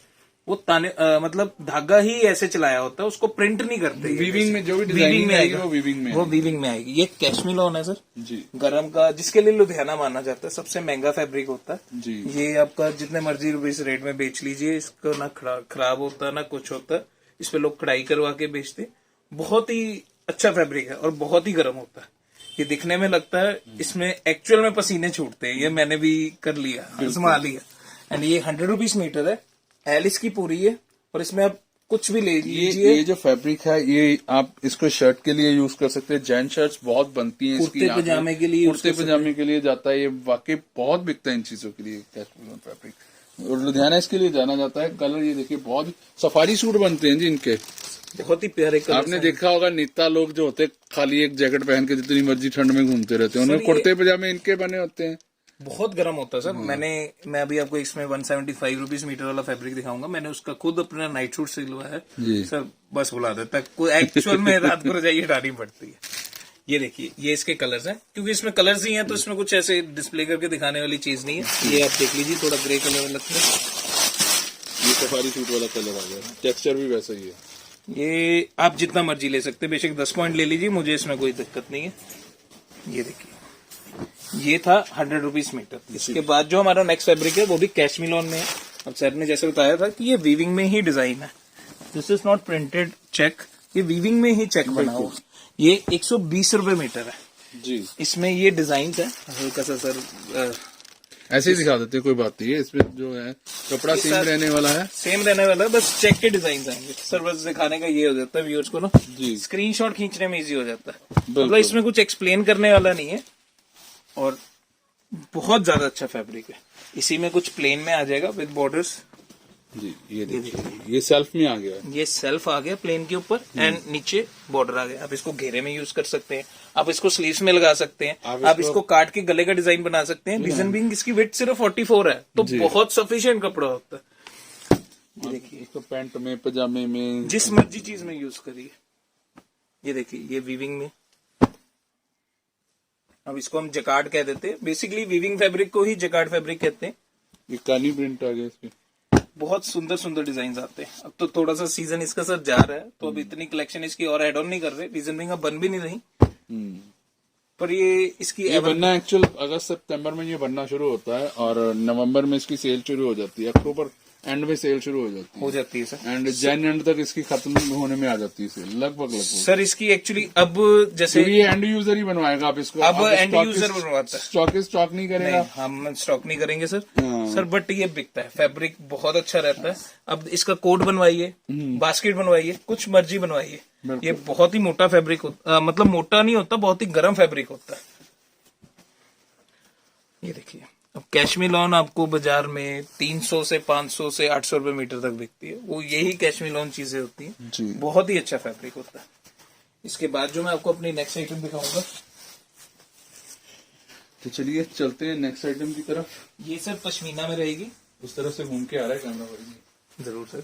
S2: वो ताने मतलब धागा ही ऐसे चलाया होता है, उसको प्रिंट नहीं करते।
S1: वीविंग में जो भी डिजाइनिंग आएगी वो वीविंग में
S2: आएगी। ये कैशमिलॉन है सर
S1: जी,
S2: गरम का, जिसके लिए लुधियाना माना जाता है, सबसे महंगा फैब्रिक होता है
S1: जी।
S2: ये आपका जितने मर्जी रुपीस रेट में बेच लीजिए, इसको ना खराब होता ना कुछ होता। इस पे लोग कढ़ाई करवा के बेचते। बहुत ही अच्छा फैब्रिक है और बहुत ही गर्म होता है। ये दिखने में लगता है, इसमें एक्चुअल में पसीने छूटते हैं। ये मैंने भी कर लिया, आजमा लिया। एंड ये 100 रुपीज मीटर है, एल इसकी पूरी है, और इसमें आप कुछ भी ले लीजिए।
S1: ये जो फैब्रिक है, ये आप इसको शर्ट के लिए यूज कर सकते हैं। जेंट शर्ट्स बहुत बनती हैं,
S2: कुर्ते पजामे के लिए,
S1: कुर्ते पजामे के लिए जाता है। ये वाकई बहुत बिकता है इन चीजों के लिए कैशमिलॉन फैब्रिक, और लुधियाना इसके लिए जाना जाता है। कलर ये देखिए, बहुत सफारी सूट बनते हैं जी इनके,
S2: बहुत ही प्यारे कलर।
S1: आपने देखा होगा नेता लोग जो होते हैं खाली एक जैकेट पहन के जितनी मर्जी ठंड में घूमते रहते हैं, उनमें कुर्ते पजामे इनके बने होते हैं।
S2: बहुत गर्म होता है सर। मैं अभी आपको इसमें 175 रुपीज मीटर वाला फैब्रिक दिखाऊंगा। मैंने उसका खुद अपना नाइट सूट सिलवाया है सर, बस बुला देता है। एक्चुअल में रात को रजाई हटानी पड़ती है। ये देखिए, ये इसके कलर्स हैं, क्योंकि इसमें कलर्स ही हैं तो इसमें कुछ ऐसे डिस्प्ले करके दिखाने वाली चीज नहीं है। ये आप देख लीजिए, थोड़ा ग्रे कलर लगता है।
S1: ये सफारी सूट वाला कलर आ गया, टेक्सचर भी वैसा ही है।
S2: ये आप जितना मर्जी ले सकते हैं, बेशक 10 पॉइंट ले लीजिए, मुझे इसमें कोई दिक्कत नहीं है। ये देखिए, ये था 100 रुपीज मीटर। इसके बाद जो हमारा नेक्स्ट फैब्रिक है वो भी कैशमिलॉन में है। अब सर ने जैसे बताया था कि ये वीविंग में ही डिजाइन है, this is not printed check, ये वीविंग में ही चेक बना हुआ। ये 120 रुपए मीटर है
S1: जी।
S2: इसमें ये डिजाइन है हल्का सा सर,
S1: ऐसे ही दिखा देते हैं, कोई बात नहीं है। इसमें जो है कपड़ा सेम रहने वाला है,
S2: सेम रहने वाला है, बस चेक के डिजाइन आएंगे सर। बस दिखाने का ये हो जाता है व्यूअर्स को ना
S1: जी,
S2: स्क्रीनशॉट खींचने में इजी हो जाता है। मतलब इसमें कुछ एक्सप्लेन करने वाला नहीं है, और बहुत ज्यादा अच्छा फैब्रिक है। इसी में कुछ प्लेन में आ जाएगा विद बॉर्डर्स
S1: जी। ये देखिए, ये सेल्फ में आ गया,
S2: ये सेल्फ आ गया प्लेन के ऊपर एंड नीचे बॉर्डर आ गया। आप इसको घेरे में यूज कर सकते हैं, आप इसको स्लीव्स में लगा सकते हैं, आप इसको काट के गले का डिजाइन बना सकते हैं। रीजन बीइंग इसकी विड्थ सिर्फ 44 है, तो बहुत सफिशिएंट कपड़ा होता है। ये देखिए,
S1: इसको पैंट में, पजामे में,
S2: जिस मर्जी चीज में यूज करिए। ये देखिए, ये वीविंग में, अब इसको हम जकार्ड कह देते हैं। बेसिकली वीविंग फैब्रिक को ही जकार्ड फैब्रिक कहते हैं।
S1: ये कानी प्रिंट आ गया इसमें,
S2: बहुत सुंदर सुंदर डिजाइन आते हैं। अब तो थोड़ा सा सीजन इसका सर जा रहा है, तो अब इतनी कलेक्शन इसकी और एड ऑन नहीं कर रहे, रीजन बीइंग अब बन भी नहीं रही। पर ये इसकी
S1: ये बनना एक्चुअल अगस्त सितंबर में ये बनना शुरू होता है, और नवंबर में इसकी सेल शुरू हो जाती है, अक्टूबर एंड में सेल शुरू हो जाती है
S2: सर,
S1: एंड जैन एंड तक इसकी खत्म होने में आ जाती है सेल, लगभग
S2: सर। इसकी एक्चुअली अब जैसे
S1: ये एंड यूजर ही बनवाएगा आप इसको,
S2: अब एंड यूजर बनवाता है,
S1: स्टॉक नहीं करेगा।
S2: हम स्टॉक नहीं करेंगे सर। सर बट ये बिकता है, फैब्रिक बहुत अच्छा रहता है। अब इसका कोट बनवाइए, बास्केट बनवाइए, कुछ मर्जी बनवाइए, ये बहुत ही मोटा फैब्रिक होता, मतलब मोटा नहीं होता, बहुत ही गर्म फैब्रिक होता है। ये देखिए, अब कैशमिलॉन आपको बाजार में 300 से 500 से 800 रुपए मीटर तक बिकती है, वो यही कैशमिलॉन चीजें होती हैं। बहुत ही अच्छा फैब्रिक होता है। इसके बाद जो मैं आपको अपनी नेक्स्ट आइटम दिखाऊंगा,
S1: तो चलिए चलते हैं नेक्स्ट आइटम की तरफ।
S2: ये सर पश्मीना में रहेगी।
S1: उस तरफ से घूम के आ रहा है कैमरा वाली।
S2: जरूर सर।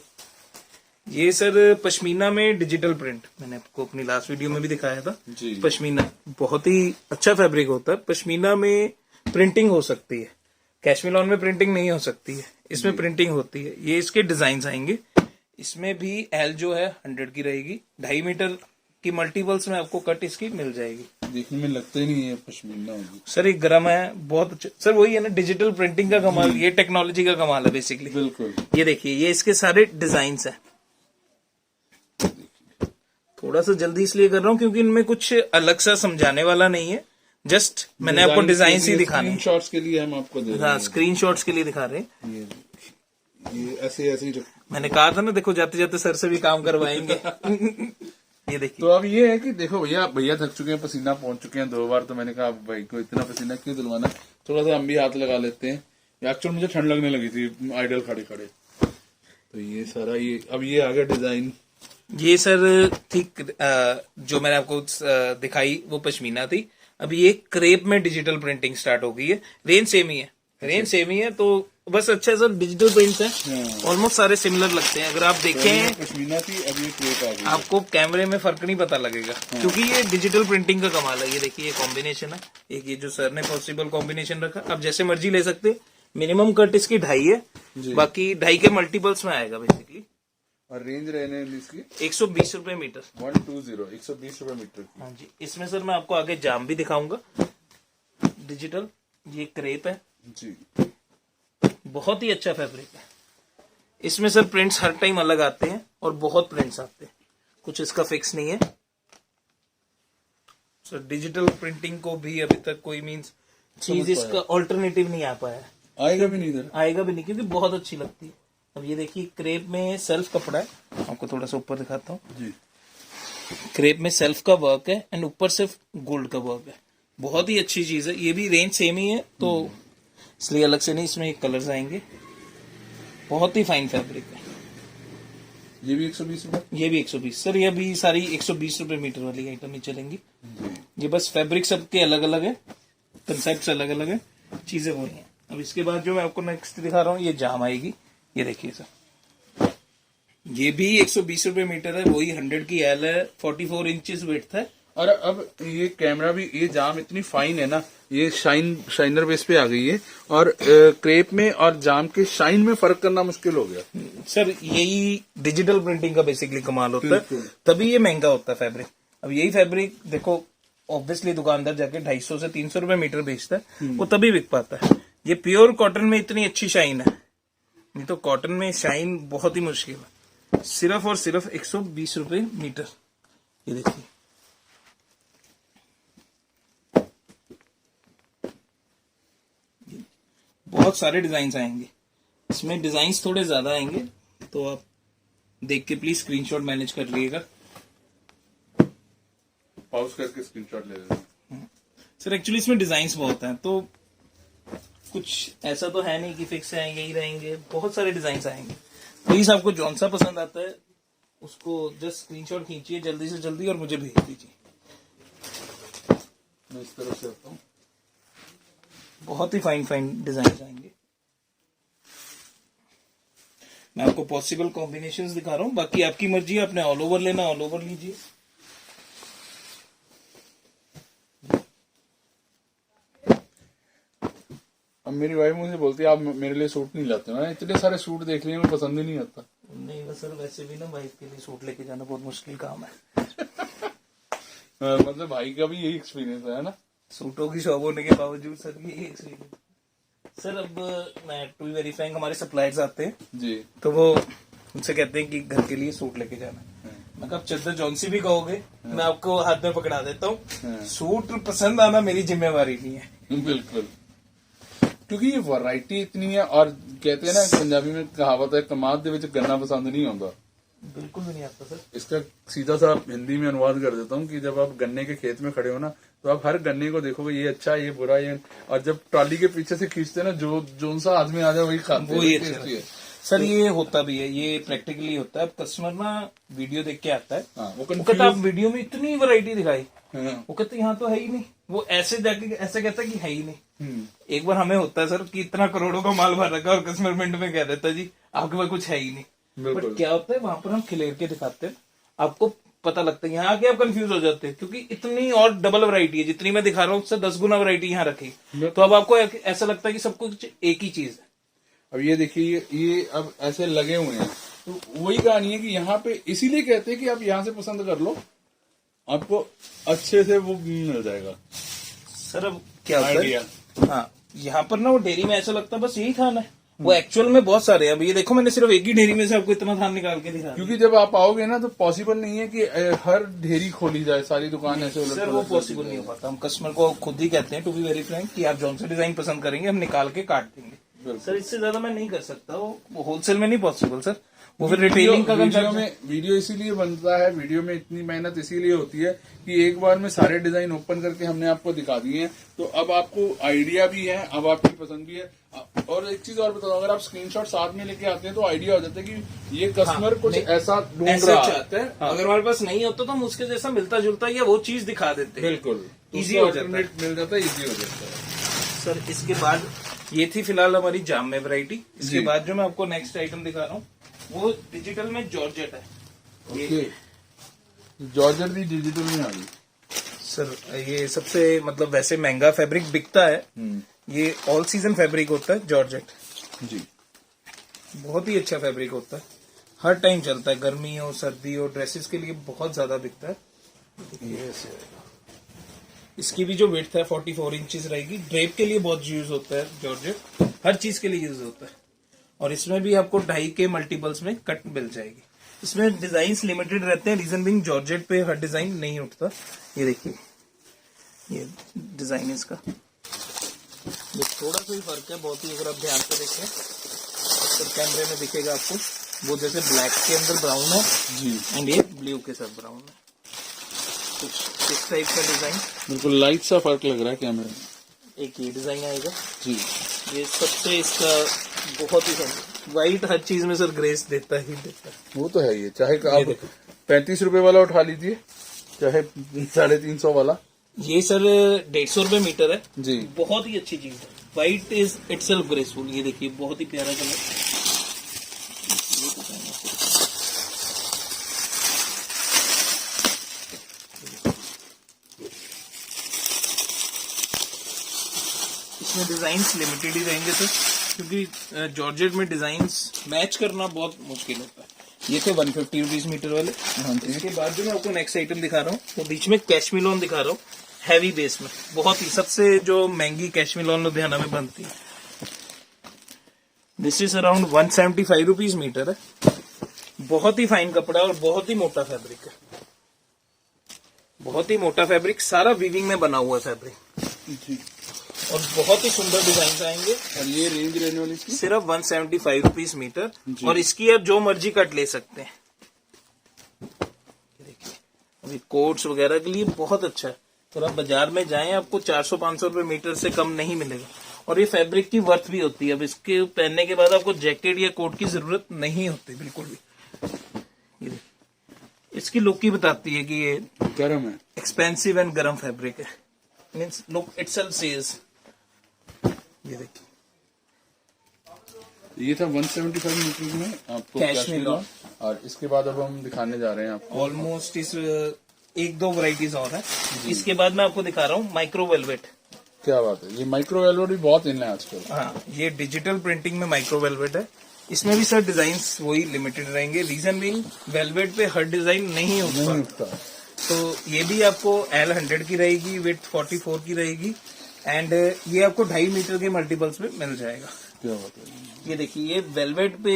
S2: ये सर पश्मीना में डिजिटल प्रिंट, मैंने आपको अपनी लास्ट वीडियो में भी दिखाया था जी। पश्मीना बहुत ही अच्छा फैब्रिक होता है। पश्मीना में प्रिंटिंग हो सकती है, कैशमिलॉन में प्रिंटिंग नहीं हो सकती है, इसमें प्रिंटिंग होती है। ये इसके डिजाइन आएंगे। इसमें भी एल जो है 100 की रहेगी, 2.5 मीटर की मल्टीपल्स में आपको कट इसकी मिल जाएगी।
S1: देखने में लगता ही नहीं है पश्मीना होगी।
S2: सर ये गर्म है बहुत अच्छा सर, वही है ना डिजिटल प्रिंटिंग का कमाल, ये टेक्नोलॉजी का कमाल है बेसिकली।
S1: बिल्कुल।
S2: ये देखिए ये इसके सारे डिजाइन है। थोड़ा सा जल्दी इसलिए कर रहा हूँ क्योंकि इनमें कुछ अलग सा समझाने वाला नहीं है, जस्ट मैंने आपको डिजाइन ही दिखाने हैं।
S1: शॉट्स के लिए हम आपको दे रहे हैं।
S2: हाँ स्क्रीन शॉट्स के लिए दिखा रहे हैं।
S1: ये ऐसे ऐसे ही
S2: मैंने कहा था ना देखो जाते जाते सर से भी काम करवाएंगे। ये देखिए।
S1: तो अब ये है कि देखो भैया भैया थक चुके हैं, पसीना पहुंच चुके हैं 2 बार, तो मैंने कहा भाई को इतना पसीना क्यों दिलवाना, थोड़ा सा हम भी हाथ लगा लेते हैं। एक्चुअल मुझे ठंड लगने लगी थी आइडल खड़े खड़े। तो ये सारा ये अब ये आ गया डिजाइन।
S2: ये सर ठीक जो मैंने आपको दिखाई वो पश्मीना थी। अभी ये क्रेप में डिजिटल प्रिंटिंग स्टार्ट हो गई है। रेंज सेम ही है, रेंज सेम ही है, तो बस अच्छा सर डिजिटल प्रिंट्स हैं, ऑलमोस्ट सारे सिमिलर लगते हैं। अगर आप देखें
S1: पश्मीना थी, अब ये क्रेप आ गई।
S2: आपको कैमरे में फर्क नहीं पता लगेगा क्योंकि ये डिजिटल प्रिंटिंग का कमाल है। ये देखिए ये कॉम्बिनेशन है, एक ये जो सर ने पॉसिबल कॉम्बिनेशन रखा, आप जैसे मर्जी ले सकते हैं। मिनिमम कट इसकी 2.5 है, बाकी 2.5 के मल्टीपल्स में आएगा बेसिकली।
S1: और रेंज रहने इसकी
S2: 120 रुपए मीटर।
S1: 120 रुपए मीटर की।
S2: हाँ जी। इसमें सर मैं आपको आगे जाम भी दिखाऊंगा डिजिटल। ये क्रेप है
S1: जी,
S2: बहुत ही अच्छा फैब्रिक है। इसमें सर प्रिंट्स हर टाइम अलग आते हैं और बहुत प्रिंट्स आते हैं, कुछ इसका फिक्स नहीं है सर। डिजिटल प्रिंटिंग को भी अभी तक कोई मींस चीज इसका ऑल्टरनेटिव नहीं आ पाया है,
S1: आएगा भी नहीं इधर,
S2: आएगा भी नहीं क्योंकि बहुत अच्छी लगती है। अब ये देखिए क्रेप में सेल्फ कपड़ा है, आपको थोड़ा सा ऊपर दिखाता हूँ
S1: जी।
S2: क्रेप में सेल्फ का वर्क है एंड ऊपर सिर्फ गोल्ड का वर्क है, बहुत ही अच्छी चीज है। ये भी रेंज सेम ही है तो इसलिए अलग से नहीं, इसमें कलर्स आएंगे। बहुत ही फाइन फैब्रिक है।
S1: ये भी 120 रुपए,
S2: ये भी 120 सर। ये भी सारी 120 रुपए मीटर वाली आइटम ही चलेंगी। ये बस फैब्रिक सबके अलग अलग है, कंसेप्ट अलग अलग है, चीजें वही हैं। अब इसके बाद जो मैं आपको नेक्स्ट दिखा रहा हूँ ये जाम आएगी। ये देखिए सर, ये भी 120 रुपए मीटर है, वही 100 की एल है, 44 इंचेस विड्थ है।
S1: और अब ये कैमरा भी, ये जाम इतनी फाइन है ना, ये शाइनर बेस पे आ गई है। और क्रेप में और जाम के शाइन में फर्क करना मुश्किल हो गया
S2: सर। यही डिजिटल प्रिंटिंग का बेसिकली कमाल होता है, तभी ये महंगा होता है फैब्रिक। अब यही फैब्रिक देखो ऑब्वियसली दुकानदार जाके 250 से 300 रुपए मीटर बेचता है, वो तभी बिक पाता है। ये प्योर कॉटन में इतनी अच्छी शाइन है, नहीं तो कॉटन में शाइन बहुत ही मुश्किल है। सिर्फ और सिर्फ 120 रुपए मीटर। ये देखिए बहुत सारे डिजाइन आएंगे इसमें, डिजाइन थोड़े ज्यादा आएंगे तो आप देख के प्लीज स्क्रीनशॉट मैनेज कर लीजिएगा।
S1: पॉज करके स्क्रीनशॉट ले लेना
S2: सर। एक्चुअली इसमें डिजाइन बहुत हैं, तो कुछ ऐसा तो है नहीं कि फिक्स है यही रहेंगे, बहुत सारे डिजाइन आएंगे। प्लीज आपको जौन सा पसंद आता है उसको जस्ट स्क्रीनशॉट खींचिए जल्दी से जल्दी और मुझे भेज दीजिए।
S1: मैं इस तरह से आता हूँ,
S2: बहुत ही फाइन फाइन डिजाइन आएंगे। मैं आपको पॉसिबल कॉम्बिनेशंस दिखा रहा हूँ, बाकी आपकी मर्जी है, आपने ऑल ओवर लेना ऑल ओवर लीजिए।
S1: अब मेरी वाइफ मुझे बोलती है आप मेरे लिए सूट नहीं लाते हो, इतने सारे सूट देख लिए, मुझे पसंद ही नहीं आता।
S2: नहीं बस सर, वैसे भी ना वाइफ के लिए सूट लेके जाना बहुत मुश्किल काम है।
S1: मतलब भाई का भी यही एक्सपीरियंस है ना,
S2: सूटों की शॉप होने के बावजूद सर यही एक्सपीरियंस। सर अब मैं टू बी वेरी फ्रैंक, हमारे सप्लायर्स आते हैं
S1: जी,
S2: तो वो उनसे कहते हैं कि घर के लिए सूट लेके जाना। मैं कहा चद्दर जौन सी भी कहोगे मैं आपको हाथ में पकड़ा देता हूँ, सूट पसंद आना मेरी जिम्मेवारी नहीं है।
S1: बिल्कुल, क्योंकि ये वैरायटी इतनी है। और कहते हैं ना पंजाबी में कहावत है, कमाद दे विच गन्ना पसंद नहीं आता।
S2: बिल्कुल भी नहीं आता सर।
S1: इसका सीधा सा हिंदी में अनुवाद कर देता हूँ कि जब आप गन्ने के खेत में खड़े हो ना, तो आप हर गन्ने को देखोगे, ये अच्छा ये बुरा ये, और जब ट्रॉली के पीछे से खींचते ना, जो सा आदमी आ जाए वही खाते
S2: वो ये
S1: हैं।
S2: अच्छा है सर, ये होता भी है, ये प्रैक्टिकली होता है। अब कस्टमर ना वीडियो देख के आता है, वो कहता आप वीडियो में इतनी वैरायटी दिखाई, वो कहते यहाँ तो है ही नहीं, वो ऐसे जाके ऐसे कहता कि है ही नहीं। एक बार हमें होता है सर कि इतना करोड़ों का माल भर रखा और कस्टमर मिनट में कह देता जी आपके पास कुछ है ही नहीं। बट क्या होता है वहां पर हम खिलेर के दिखाते हैं, आपको पता लगता है। यहाँ आके आप कंफ्यूज हो जाते हैं क्योंकि इतनी और डबल वैरायटी है, जितनी मैं दिखा रहा हूँ उससे 10 गुना वैरायटी यहाँ रखी, तो अब आपको ऐसा लगता है कि सब कुछ एक ही चीज है।
S1: अब ये देखिए, ये अब ऐसे लगे हुए हैं, तो वही कहानी है कि यहाँ पे इसीलिए कहते हैं कि आप यहाँ से पसंद कर लो, आपको अच्छे से वो मिल जाएगा
S2: सर अब क्या होता
S1: आइडिया।
S2: है, हाँ यहाँ पर ना वो डेयरी में ऐसा लगता है बस यही थान है, वो एक्चुअल में बहुत सारे हैं। अब ये देखो मैंने सिर्फ एक ही डेयरी में से आपको इतना थान निकाल के दिखा
S1: क्योंकि जब आप आओगे ना तो पॉसिबल नहीं है कि हर ढेरी खोली जाए, सारी दुकान ऐसे उलट
S2: सर, वो पॉसिबल नहीं हो पाता। हम कस्टमर को खुद ही कहते हैं टू बी वेरी फ्रैंक कि आप जौन सा डिजाइन पसंद करेंगे हम निकाल के काट देंगे। सर इससे ज्यादा मैं नहीं कर सकता, वो होलसेल में नहीं पॉसिबल सर, वो फिर रिटेलिंग का
S1: वीडियो इसीलिए बनता है, वीडियो में इतनी मेहनत इसीलिए होती है कि एक बार में सारे डिजाइन ओपन करके हमने आपको दिखा दिए हैं, तो अब आपको आइडिया भी है, अब आपकी पसंद भी है। और एक चीज और बताओ, अगर आप स्क्रीनशॉट साथ में लेके आते हैं तो आइडिया हो जाता है कि ये कस्टमर कुछ ऐसा ढूंढ रहा
S2: चाहता है। अगर हमारे पास नहीं होता तो हम उसके जैसा मिलता जुलता या वो चीज दिखा देते हैं।
S1: बिल्कुल
S2: इजी हो जाता है,
S1: मिल जाता है, इजी हो जाता है।
S2: सर इसके बाद ये थी फिलहाल हमारी जाम में वैरायटी। इसके बाद जो मैं आपको नेक्स्ट आइटम दिखा रहा हूँ वो डिजिटल में जॉर्जेट है।
S1: ओके, जॉर्जेट भी डिजिटल में आ गई।
S2: सर ये सबसे मतलब वैसे महंगा फैब्रिक बिकता है, ये ऑल सीजन फैब्रिक होता है जॉर्जेट
S1: जी,
S2: बहुत ही अच्छा फैब्रिक होता है, हर टाइम चलता है, गर्मी हो सर्दी हो, ड्रेसेस के लिए बहुत ज्यादा बिकता है। इसकी भी जो विड्थ है 44 इंचेस रहेगी, ड्रेप के लिए बहुत यूज होता है जॉर्जेट, हर चीज के लिए यूज होता है। और इसमें भी आपको 2.5 के मल्टीपल्स में कट मिल जाएगी। इसमें डिजाइन लिमिटेड रहते हैं, रीजन बिंग जॉर्जेट पे हर डिजाइन नहीं उठता। ये देखिए ये डिजाइन इसका, ये थोड़ा सा ही फर्क है बहुत ही, अगर आप ध्यान से देखें तो कैमरे में दिखेगा आपको, वो जैसे ब्लैक के अंदर ब्राउन है
S1: जी,
S2: एंड ये ब्लू के साथ ब्राउन है, कुछ इस टाइप का डिजाइन।
S1: बिल्कुल लाइट सा फर्क लग रहा है कैमरे में।
S2: एक ये डिजाइन आएगा
S1: जी,
S2: ये सबसे इसका बहुत ही व्हाइट हर चीज में सर ग्रेस देता ही देता है।
S1: वो तो है, ये चाहे आप 35 रुपए वाला उठा लीजिए, चाहे 350 वाला।
S2: ये सर 150 रुपए मीटर है
S1: जी,
S2: बहुत ही अच्छी चीज है, व्हाइट इज इटसेल्फ ग्रेसफुल। ये देखिए बहुत ही प्यारा कलर, इसमें डिजाइन्स लिमिटेड ही रहेंगे सर, क्योंकि जॉर्जेट में डिजाइन्स मैच करना बहुत मुश्किल होता है। ये थे 150 रुपीज मीटर वाले। इसके बाद जो मैं आपको नेक्स्ट आइटम दिखा रहा हूँ वो बीच में कैशमिलोन दिखा रहा हूँ, हैवी बेस में, बहुत ही सबसे जो महंगी कैशमिलोन लुधियाना में बनती है। This is around 175 rupees metre है, बहुत ही फाइन कपड़ा और बहुत ही मोटा फैब्रिक है, बहुत ही मोटा फैब्रिक, सारा वीविंग में बना हुआ फैब्रिक
S1: जी,
S2: और बहुत ही सुंदर डिजाइन आएंगे।
S1: और ये रेंज रहने वाली इसकी
S2: सिर्फ 175 रुपीज मीटर, और इसकी आप जो मर्जी कट ले सकते हैं। देखिए अभी कोट्स वगैरह के लिए बहुत अच्छा है, तो आप बाजार में जाएं आपको 400-500 रुपए मीटर से कम नहीं मिलेगा, और ये फैब्रिक की वर्थ भी होती है। अब इसके पहनने के बाद आपको जैकेट या कोट की जरूरत नहीं होती बिल्कुल भी। ये देखिए इसकी लुक ही बताती है कि ये
S1: गर्म है,
S2: एक्सपेंसिव एंड गर्म फैब्रिक है, मीन्स लुक इटसेल्फ सेज। ये देखिए
S1: ये था 175 मीटर में आपको
S2: कैशमिलोन।
S1: और इसके बाद अब हम दिखाने जा रहे हैं आपको
S2: ऑलमोस्ट इस एक दो वैरायटीज और है। इसके बाद मैं आपको दिखा रहा हूँ माइक्रो वेलवेट।
S1: क्या बात है, ये माइक्रो वेलवेट भी बहुत इन है आजकल।
S2: हाँ ये डिजिटल प्रिंटिंग में माइक्रो वेलवेट है, इसमें भी सर डिजाइन्स वही लिमिटेड रहेंगे, रीजन बीइंग वेलवेट पे हर डिजाइन नहीं उठता। तो ये भी आपको L100 की रहेगी, विड्थ 44 की रहेगी, एंड ये आपको 2.5 मीटर के मल्टीपल्स में मिल जाएगा।
S1: क्या बात है,
S2: ये देखिए ये वेलवेट पे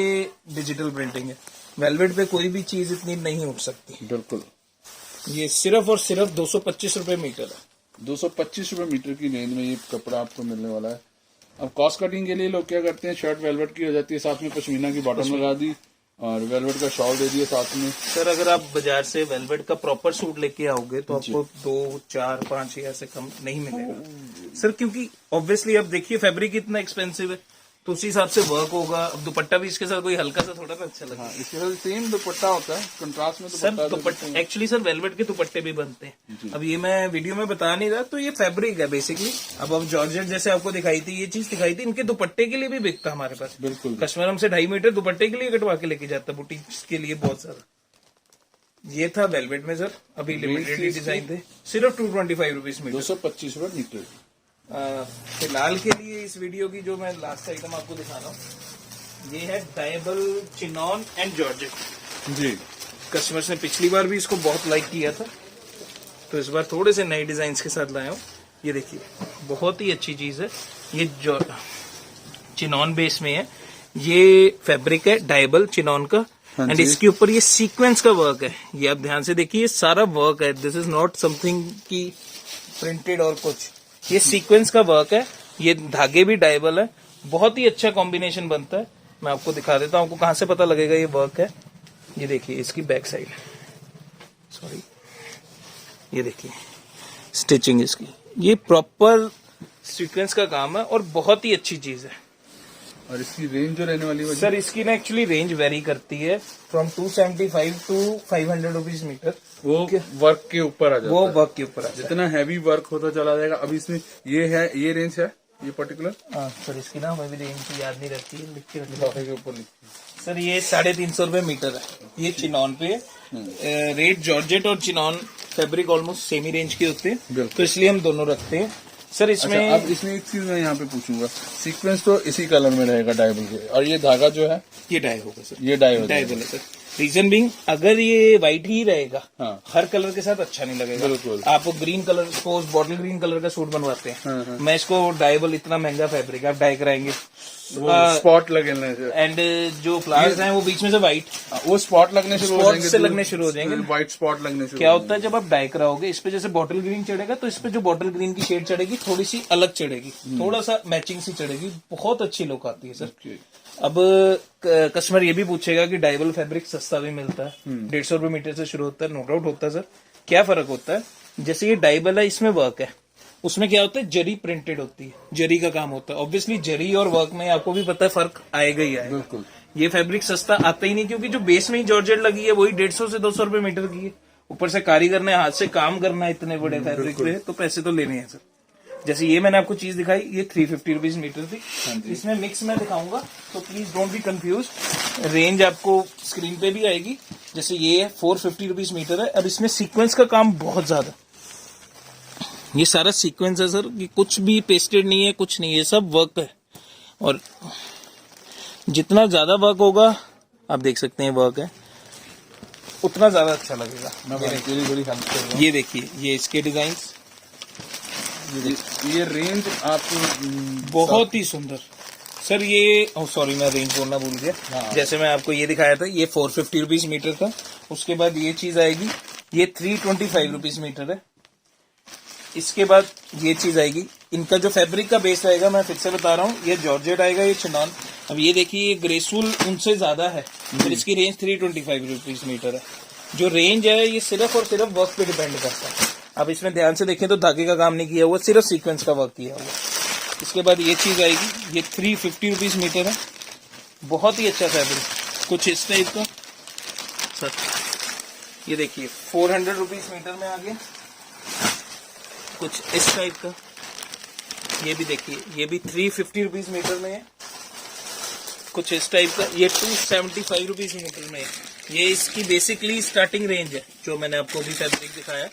S2: डिजिटल प्रिंटिंग है, वेलवेट पे कोई भी चीज इतनी नहीं उठ सकती।
S1: बिल्कुल,
S2: ये सिर्फ और सिर्फ 225 रुपए मीटर है।
S1: 225 रुपए मीटर की रेंज में ये कपड़ा आपको मिलने वाला है। अब कॉस्ट कटिंग के लिए लोग क्या करते हैं, शर्ट वेलवेट की हो जाती है, साथ में पश्मीना की बॉटम लगा दी और वेलवेट का शॉल दे दिया साथ में।
S2: सर अगर आप बाजार से वेलवेट का प्रॉपर सूट लेके आओगे तो आपको 2, 4, 5 या से कम नहीं मिलेगा सर, क्योंकि ऑब्वियसली अब देखिए फैब्रिक इतना एक्सपेंसिव है तो उसी हिसाब से वर्क होगा। अब दुपट्टा भी इसके साथ कोई हल्का सा थोड़ा ना अच्छा लगेगा।
S1: इसके साथ सेम दुपट्टा होता है, कंट्रास्ट में
S2: सर दुपट्टा एक्चुअली सर वेलवेट के दुपट्टे भी बनते हैं। अब ये मैं वीडियो में बता नहीं रहा, तो ये फैब्रिक है बेसिकली। अब जॉर्जेट जैसे आपको दिखाई थी, ये चीज दिखाई थी, इनके दुपट्टे के लिए भी बिकता हमारे पास।
S1: बिल्कुल,
S2: कस्टमर हमसे 2.5 मीटर दुपट्टे के लिए कटवा के लेके जाता, बुटीक के लिए बहुत सारा। ये था वेलवेट में सर, अभी लिमिटेड डिजाइन थे, सिर्फ 225 रुपीज मीटर,
S1: 225 रुपए मीटर।
S2: फिलहाल के लिए इस वीडियो की जो मैं लास्ट आइटम आपको दिखा रहा हूँ ये है डायबल चिनॉन एंड जॉर्जेट।
S1: जी,
S2: कस्टमर्स ने पिछली बार भी इसको बहुत लाइक किया था, तो इस बार थोड़े से नए डिजाइन के साथ लाया हूँ। ये देखिए बहुत ही अच्छी चीज है, ये जो चिनॉन बेस में है, ये फैब्रिक है डाइबल चिनॉन का, एंड इसके ऊपर ये सीक्वेंस का वर्क है। ये आप ध्यान से देखिए, ये सारा वर्क है, दिस इज नॉट समथिंग की प्रिंटेड और कुछ, ये सीक्वेंस का वर्क है। ये धागे भी डाइबल है, बहुत ही अच्छा कॉम्बिनेशन बनता है। मैं आपको दिखा देता हूँ, आपको कहाँ से पता लगेगा ये वर्क है। ये देखिए इसकी बैक साइड, सॉरी, ये देखिए स्टिचिंग इसकी, ये प्रॉपर सीक्वेंस का काम है और बहुत ही अच्छी चीज है।
S1: और इसकी रेंज जो रहने वाली है
S2: सर इसकी ना एक्चुअली रेंज वेरी करती है फ्रॉम 275 टू 500 रुपीज मीटर।
S1: वो वर्क के ऊपर आ जाता
S2: वो
S1: है,
S2: वर्क के ऊपर आ जाता
S1: जितना हैवी वर्क होता चला जाएगा। अभी इसमें ये है, ये रेंज है, ये पर्टिकुलर
S2: है। सर इसकी ना हमें भी रेंज की याद नहीं रहती है, लिख के रखना।
S1: लिफाफे के ऊपर लिखी है।
S2: सर ये 350 रुपए मीटर है, ये चिनॉन पे है। रेट जॉर्जेट और चिनॉन फैब्रिक ऑलमोस्ट सेम ही रेंज के होते हैं, तो इसलिए हम दोनों रखते हैं। सर इसमें
S1: अच्छा, अब इसमें एक चीज मैं यहाँ पे पूछूंगा, सीक्वेंस तो इसी कलर में रहेगा डाइबल के, और ये धागा जो है
S2: ये डाई होगा सर,
S1: ये डाइबल
S2: डाइबल है सर। रीजन बिंग, अगर ये व्हाइट ही रहेगा
S1: हाँ।
S2: हर कलर के साथ अच्छा नहीं लगेगा।
S1: बिल्कुल।
S2: आप green colour, suppose bottle green colour का सूट बनवाते हैं,
S1: हाँ।
S2: मैं इसको डाइबल, इतना महंगा फैब्रिक आप डाई कराएंगे,
S1: स्पॉट लगने से,
S2: एंड जो फ्लावर्स हैं वो बीच में से व्हाइट,
S1: वो स्पॉट लगने शुरू हो
S2: स्पॉट
S1: जाएंगे,
S2: से लगने शुरू हो जाएंगे।
S1: व्हाइट स्पॉट लगने शुरू
S2: क्या
S1: हो
S2: होता है, जब आप डाई कराओगे इस पे जैसे बॉटल ग्रीन चढ़ेगा, तो इस पे जो बॉटल ग्रीन की शेड चढ़ेगी थोड़ी सी अलग चढ़ेगी, थोड़ा सा मैचिंग सी चढ़ेगी, बहुत अच्छी लुक आती है सर।
S1: जाएंगे।
S2: अब कस्टमर ये भी पूछेगा कि डाइबल फैब्रिक सस्ता भी मिलता है, 150 रुपए मीटर से शुरू होता है। नो डाउट होता है सर। क्या फर्क होता है, जैसे ये डाइबल है, इसमें वर्क है, उसमें क्या होता है, जरी प्रिंटेड होती है, जरी का काम होता है। ऑब्वियसली जरी और वर्क में आपको भी पता है फर्क आएगा ही आएगा।
S1: बिल्कुल।
S2: ये फैब्रिक सस्ता आता ही नहीं, क्योंकि जो बेस में ही जॉर्जेट लगी है वही 150 से 200 रुपए मीटर की है। ऊपर से कारीगर ने हाथ से काम करना है इतने बड़े फैब्रिक पे, तो पैसे तो लेने हैं सर। जैसे ये मैंने आपको चीज दिखाई, ये 350 रुपीज मीटर थी। इसमें मिक्स में दिखाऊंगा, तो please don't be confuse. Range आपको स्क्रीन पे भी आएगी। जैसे ये 450 रुपीज मीटर है। अब इसमें सीक्वेंस का काम बहुत ज्यादा, ये सारा सीक्वेंस है सर, ये कुछ भी पेस्टेड नहीं है, कुछ नहीं है, सब वर्क है। और जितना ज्यादा वर्क होगा, आप देख सकते हैं वर्क है, उतना ज्यादा अच्छा लगेगा।
S1: बड़ी हेल्प कर रहा हूँ।
S2: ये देखिए, ये इसके डिजाइन,
S1: ये रेंज आप
S2: बहुत ही सुंदर सर। ये सॉरी मैं रेंज बोलना भूल गया।
S1: हाँ।
S2: जैसे मैं आपको ये दिखाया था, ये 450 रुपीज मीटर था। उसके बाद ये चीज आएगी, ये 325 रुपीज मीटर है। इसके बाद ये चीज आएगी, इनका जो फैब्रिक का बेस रहेगा, मैं फिर से बता रहा हूँ, ये जॉर्जेट आएगा, ये चिनॉन। अब ये देखिए, ये ग्रेसफुल उनसे ज्यादा है, फिर इसकी रेंज 325 रुपीज मीटर है। जो रेंज है ये सिर्फ और सिर्फ वर्क पे डिपेंड करता है। अब इसमें ध्यान से देखें तो धागे का काम नहीं किया हुआ, सिर्फ सीक्वेंस का वर्क किया हुआ। इसके बाद ये चीज आएगी, ये 350 रुपीज मीटर है, बहुत ही अच्छा फैब्रिक, कुछ इस टाइप का सर। ये देखिए 400 रुपीज मीटर में आ गया, कुछ इस टाइप का। ये भी देखिए, ये भी 350 रुपीज मीटर में है, कुछ इस टाइप का। ये 275 रुपीज मीटर में है। ये इसकी बेसिकली स्टार्टिंग रेंज है, जो मैंने आपको भी फैब्रिक दिखाया।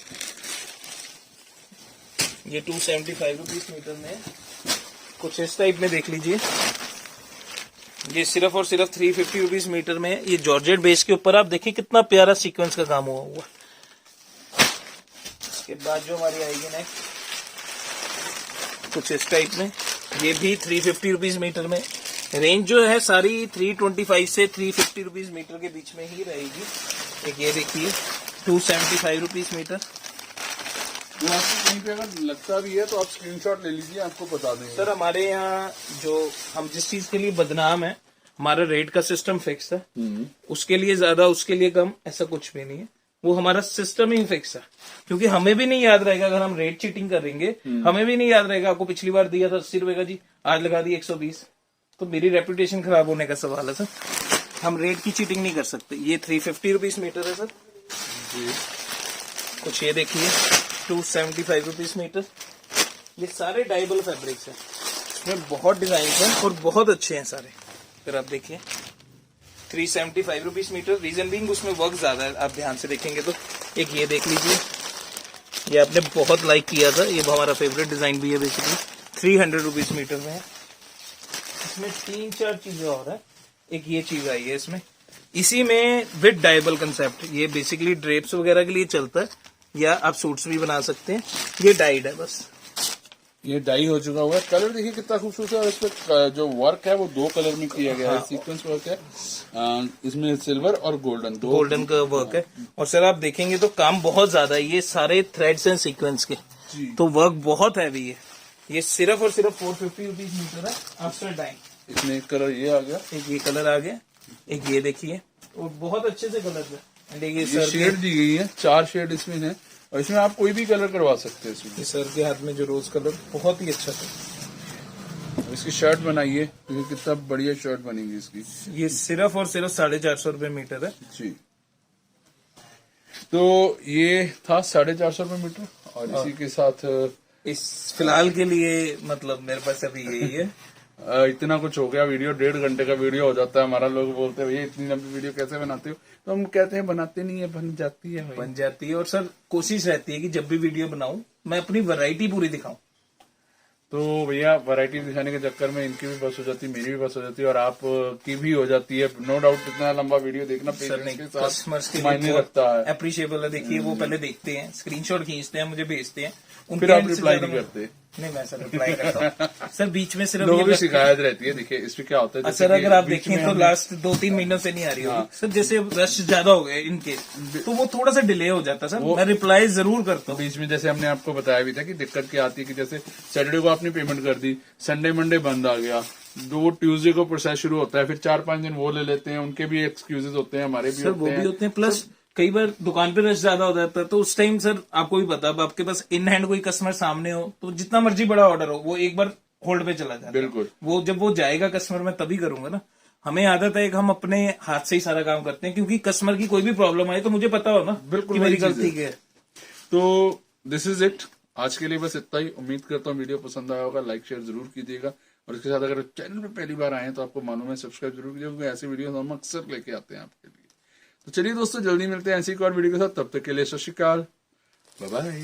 S2: ये 275 रुपीज मीटर में है, कुछ इस टाइप में देख लीजिए। ये सिर्फ और सिर्फ 350 रुपीज मीटर में है। ये जॉर्जेट बेस के ऊपर आप देखिए कितना प्यारा सीक्वेंस का काम हुआ। इसके बाद जो हमारी आएगी नेक्स्ट, कुछ इस टाइप में, ये भी 350 रुपीज मीटर में। रेंज जो है सारी 325 से 350 रुपीज मीटर के बीच में ही रहेगी। एक ये देखिए 275 रुपीज मीटर।
S1: तो आपको कहीं पे अगर लगता भी है तो आप स्क्रीनशॉट ले लीजिए, आपको बता देंगे।
S2: सर हमारे यहाँ जो हम जिस चीज के लिए बदनाम है, हमारा रेट का सिस्टम फिक्स है। उसके लिए ज्यादा, उसके लिए कम, ऐसा कुछ भी नहीं है। वो हमारा सिस्टम ही फिक्स है, क्योंकि हमें भी नहीं याद रहेगा अगर हम रेट चीटिंग करेंगे। हमें भी नहीं याद रहेगा, आपको पिछली बार दिया था 80 रुपए का जी, आज लगा दी 120, तो मेरी रेपुटेशन खराब होने का सवाल है सर। हम रेट की चीटिंग नहीं कर सकते। ये 350 रुपीज मीटर है सर जी। कुछ ये देखिए 275 रुपीज मीटर। ये सारे डाइबल फैब्रिक्स हैं, इसमें बहुत डिजाइन हैं और बहुत अच्छे हैं सारे। फिर आप देखिए 375 रुपीज मीटर। रीजन बीइंग उसमें वर्क ज्यादा है, आप ध्यान से देखेंगे तो। एक ये देख लीजिए, ये आपने बहुत लाइक किया था, ये हमारा फेवरेट डिजाइन भी है बेसिकली। 300 रुपीज मीटर में है। इसमें 3-4 चीजें और है। एक ये चीज आई है इसमें, इसी में विद डाइबल कंसेप्ट। ये बेसिकली ड्रेप्स वगैरह के लिए चलता है। या आप सूट्स भी बना सकते हैं। ये डाइड है बस।
S1: ये डाई हो चुका हुआ है। कलर देखिए कितना खूबसूरत है, और इस पे जो वर्क है वो 2 कलर में किया गया है, सीक्वेंस वर्क है। इसमें सिल्वर और गोल्डन, दो
S2: गोल्डन का वर्क है। और सर आप देखेंगे तो काम बहुत ज्यादा है, ये सारे थ्रेड्स हैं सीक्वेंस के, तो वर्क बहुत हैवी है। ये सिर्फ और सिर्फ 450 रुपीज मीटर है आफ्टर डाइंग।
S1: इसमें एक कलर ये आ गया,
S2: एक ये कलर आ गया, एक ये देखिए, और बहुत अच्छे से कलर है।
S1: ये शेड दी गई है, 4 शेड इसमें है, और इसमें आप कोई भी कलर करवा सकते हैं इसमें।
S2: सर के हाथ में जो रोज कलर बहुत ही अच्छा था।
S1: इसकी शर्ट बनाइए, तो कितना बढ़िया शर्ट बनेगी इसकी।
S2: ये सिर्फ और सिर्फ 450 रुपए मीटर है
S1: जी। तो ये था 450 रुपए मीटर, और इसी के साथ
S2: इस फिलहाल के लिए मतलब मेरे पास अभी यही है।
S1: इतना कुछ हो गया, वीडियो 1.5 घंटे का वीडियो हो जाता है हमारा। लोग बोलते हैं भैया इतनी लंबी वीडियो कैसे बनाते हो, तो हम कहते हैं बनाते नहीं है, बन जाती है भाई।
S2: बन जाती है। और सर कोशिश रहती है कि जब भी वीडियो बनाऊं मैं अपनी वैरायटी पूरी दिखाऊं।
S1: तो भैया वैरायटी दिखाने के चक्कर में इनकी भी बस हो जाती है, मेरी भी बस हो जाती है, और आप की भी हो जाती है। नो डाउट इतना लंबा वीडियो देखना
S2: कस्टमर्स के
S1: मायने रखता है,
S2: अप्रिशिएबल है। देखिए वो पहले देखते हैं, स्क्रीनशॉट खींचते हैं, मुझे भेजते हैं,
S1: फिर आप रिप्लाई नहीं करते।
S2: नहीं मैं सर रिप्लाई करता हूँ। सर बीच में सिर्फ
S1: लोगों की शिकायत रहती है। देखिए इसमें क्या होता है,
S2: सर अगर आप देखें तो लास्ट 2-3 महीनों से नहीं आ रही होगी सर। जैसे रश ज्यादा हो गए इनके, तो वो थोड़ा सा डिले हो जाता है सर। मैं रिप्लाई जरूर करता हूँ
S1: बीच में। जैसे हमने आपको बताया भी था कि दिक्कत क्या आती है कि जैसे सैटरडे को आपने पेमेंट कर दी, संडे मंडे बंद आ गया, दो ट्यूसडे को प्रोसेस शुरू होता है, फिर 4-5 दिन वो ले लेते हैं, उनके भी एक्सक्यूजेज होते हैं, हमारे भी
S2: वो भी होते हैं। प्लस कई बार दुकान पे रश ज्यादा हो जाता है, तो उस टाइम सर आपको भी पता है, अब आपके पास इन हैंड कोई कस्टमर सामने हो तो जितना मर्जी बड़ा ऑर्डर हो वो एक बार होल्ड पे चला जाता है।
S1: बिल्कुल।
S2: वो जब वो जाएगा कस्टमर मैं तभी करूंगा ना। हमें आदत है कि हम अपने हाथ से ही सारा काम करते हैं, क्योंकि कस्टमर की कोई भी प्रॉब्लम आए तो मुझे पता हो ना
S1: बिल्कुल
S2: कि मेरी गलती क्या है।
S1: तो दिस इज इट, आज के लिए बस इतना ही। उम्मीद करता हूँ वीडियो पसंद आया होगा, लाइक शेयर जरूर कीजिएगा, और इसके साथ अगर चैनल पे पहली बार आए हैं तो आपको मालूम है सब्सक्राइब जरूर कीजिएगा, क्योंकि ऐसे वीडियो हम अक्सर लेके आते हैं आपके लिए। तो चलिए दोस्तों, जल्दी मिलते हैं ऐसी एक और वीडियो के साथ, तब तक के लिए सत श्री अकाल, बाय बाय।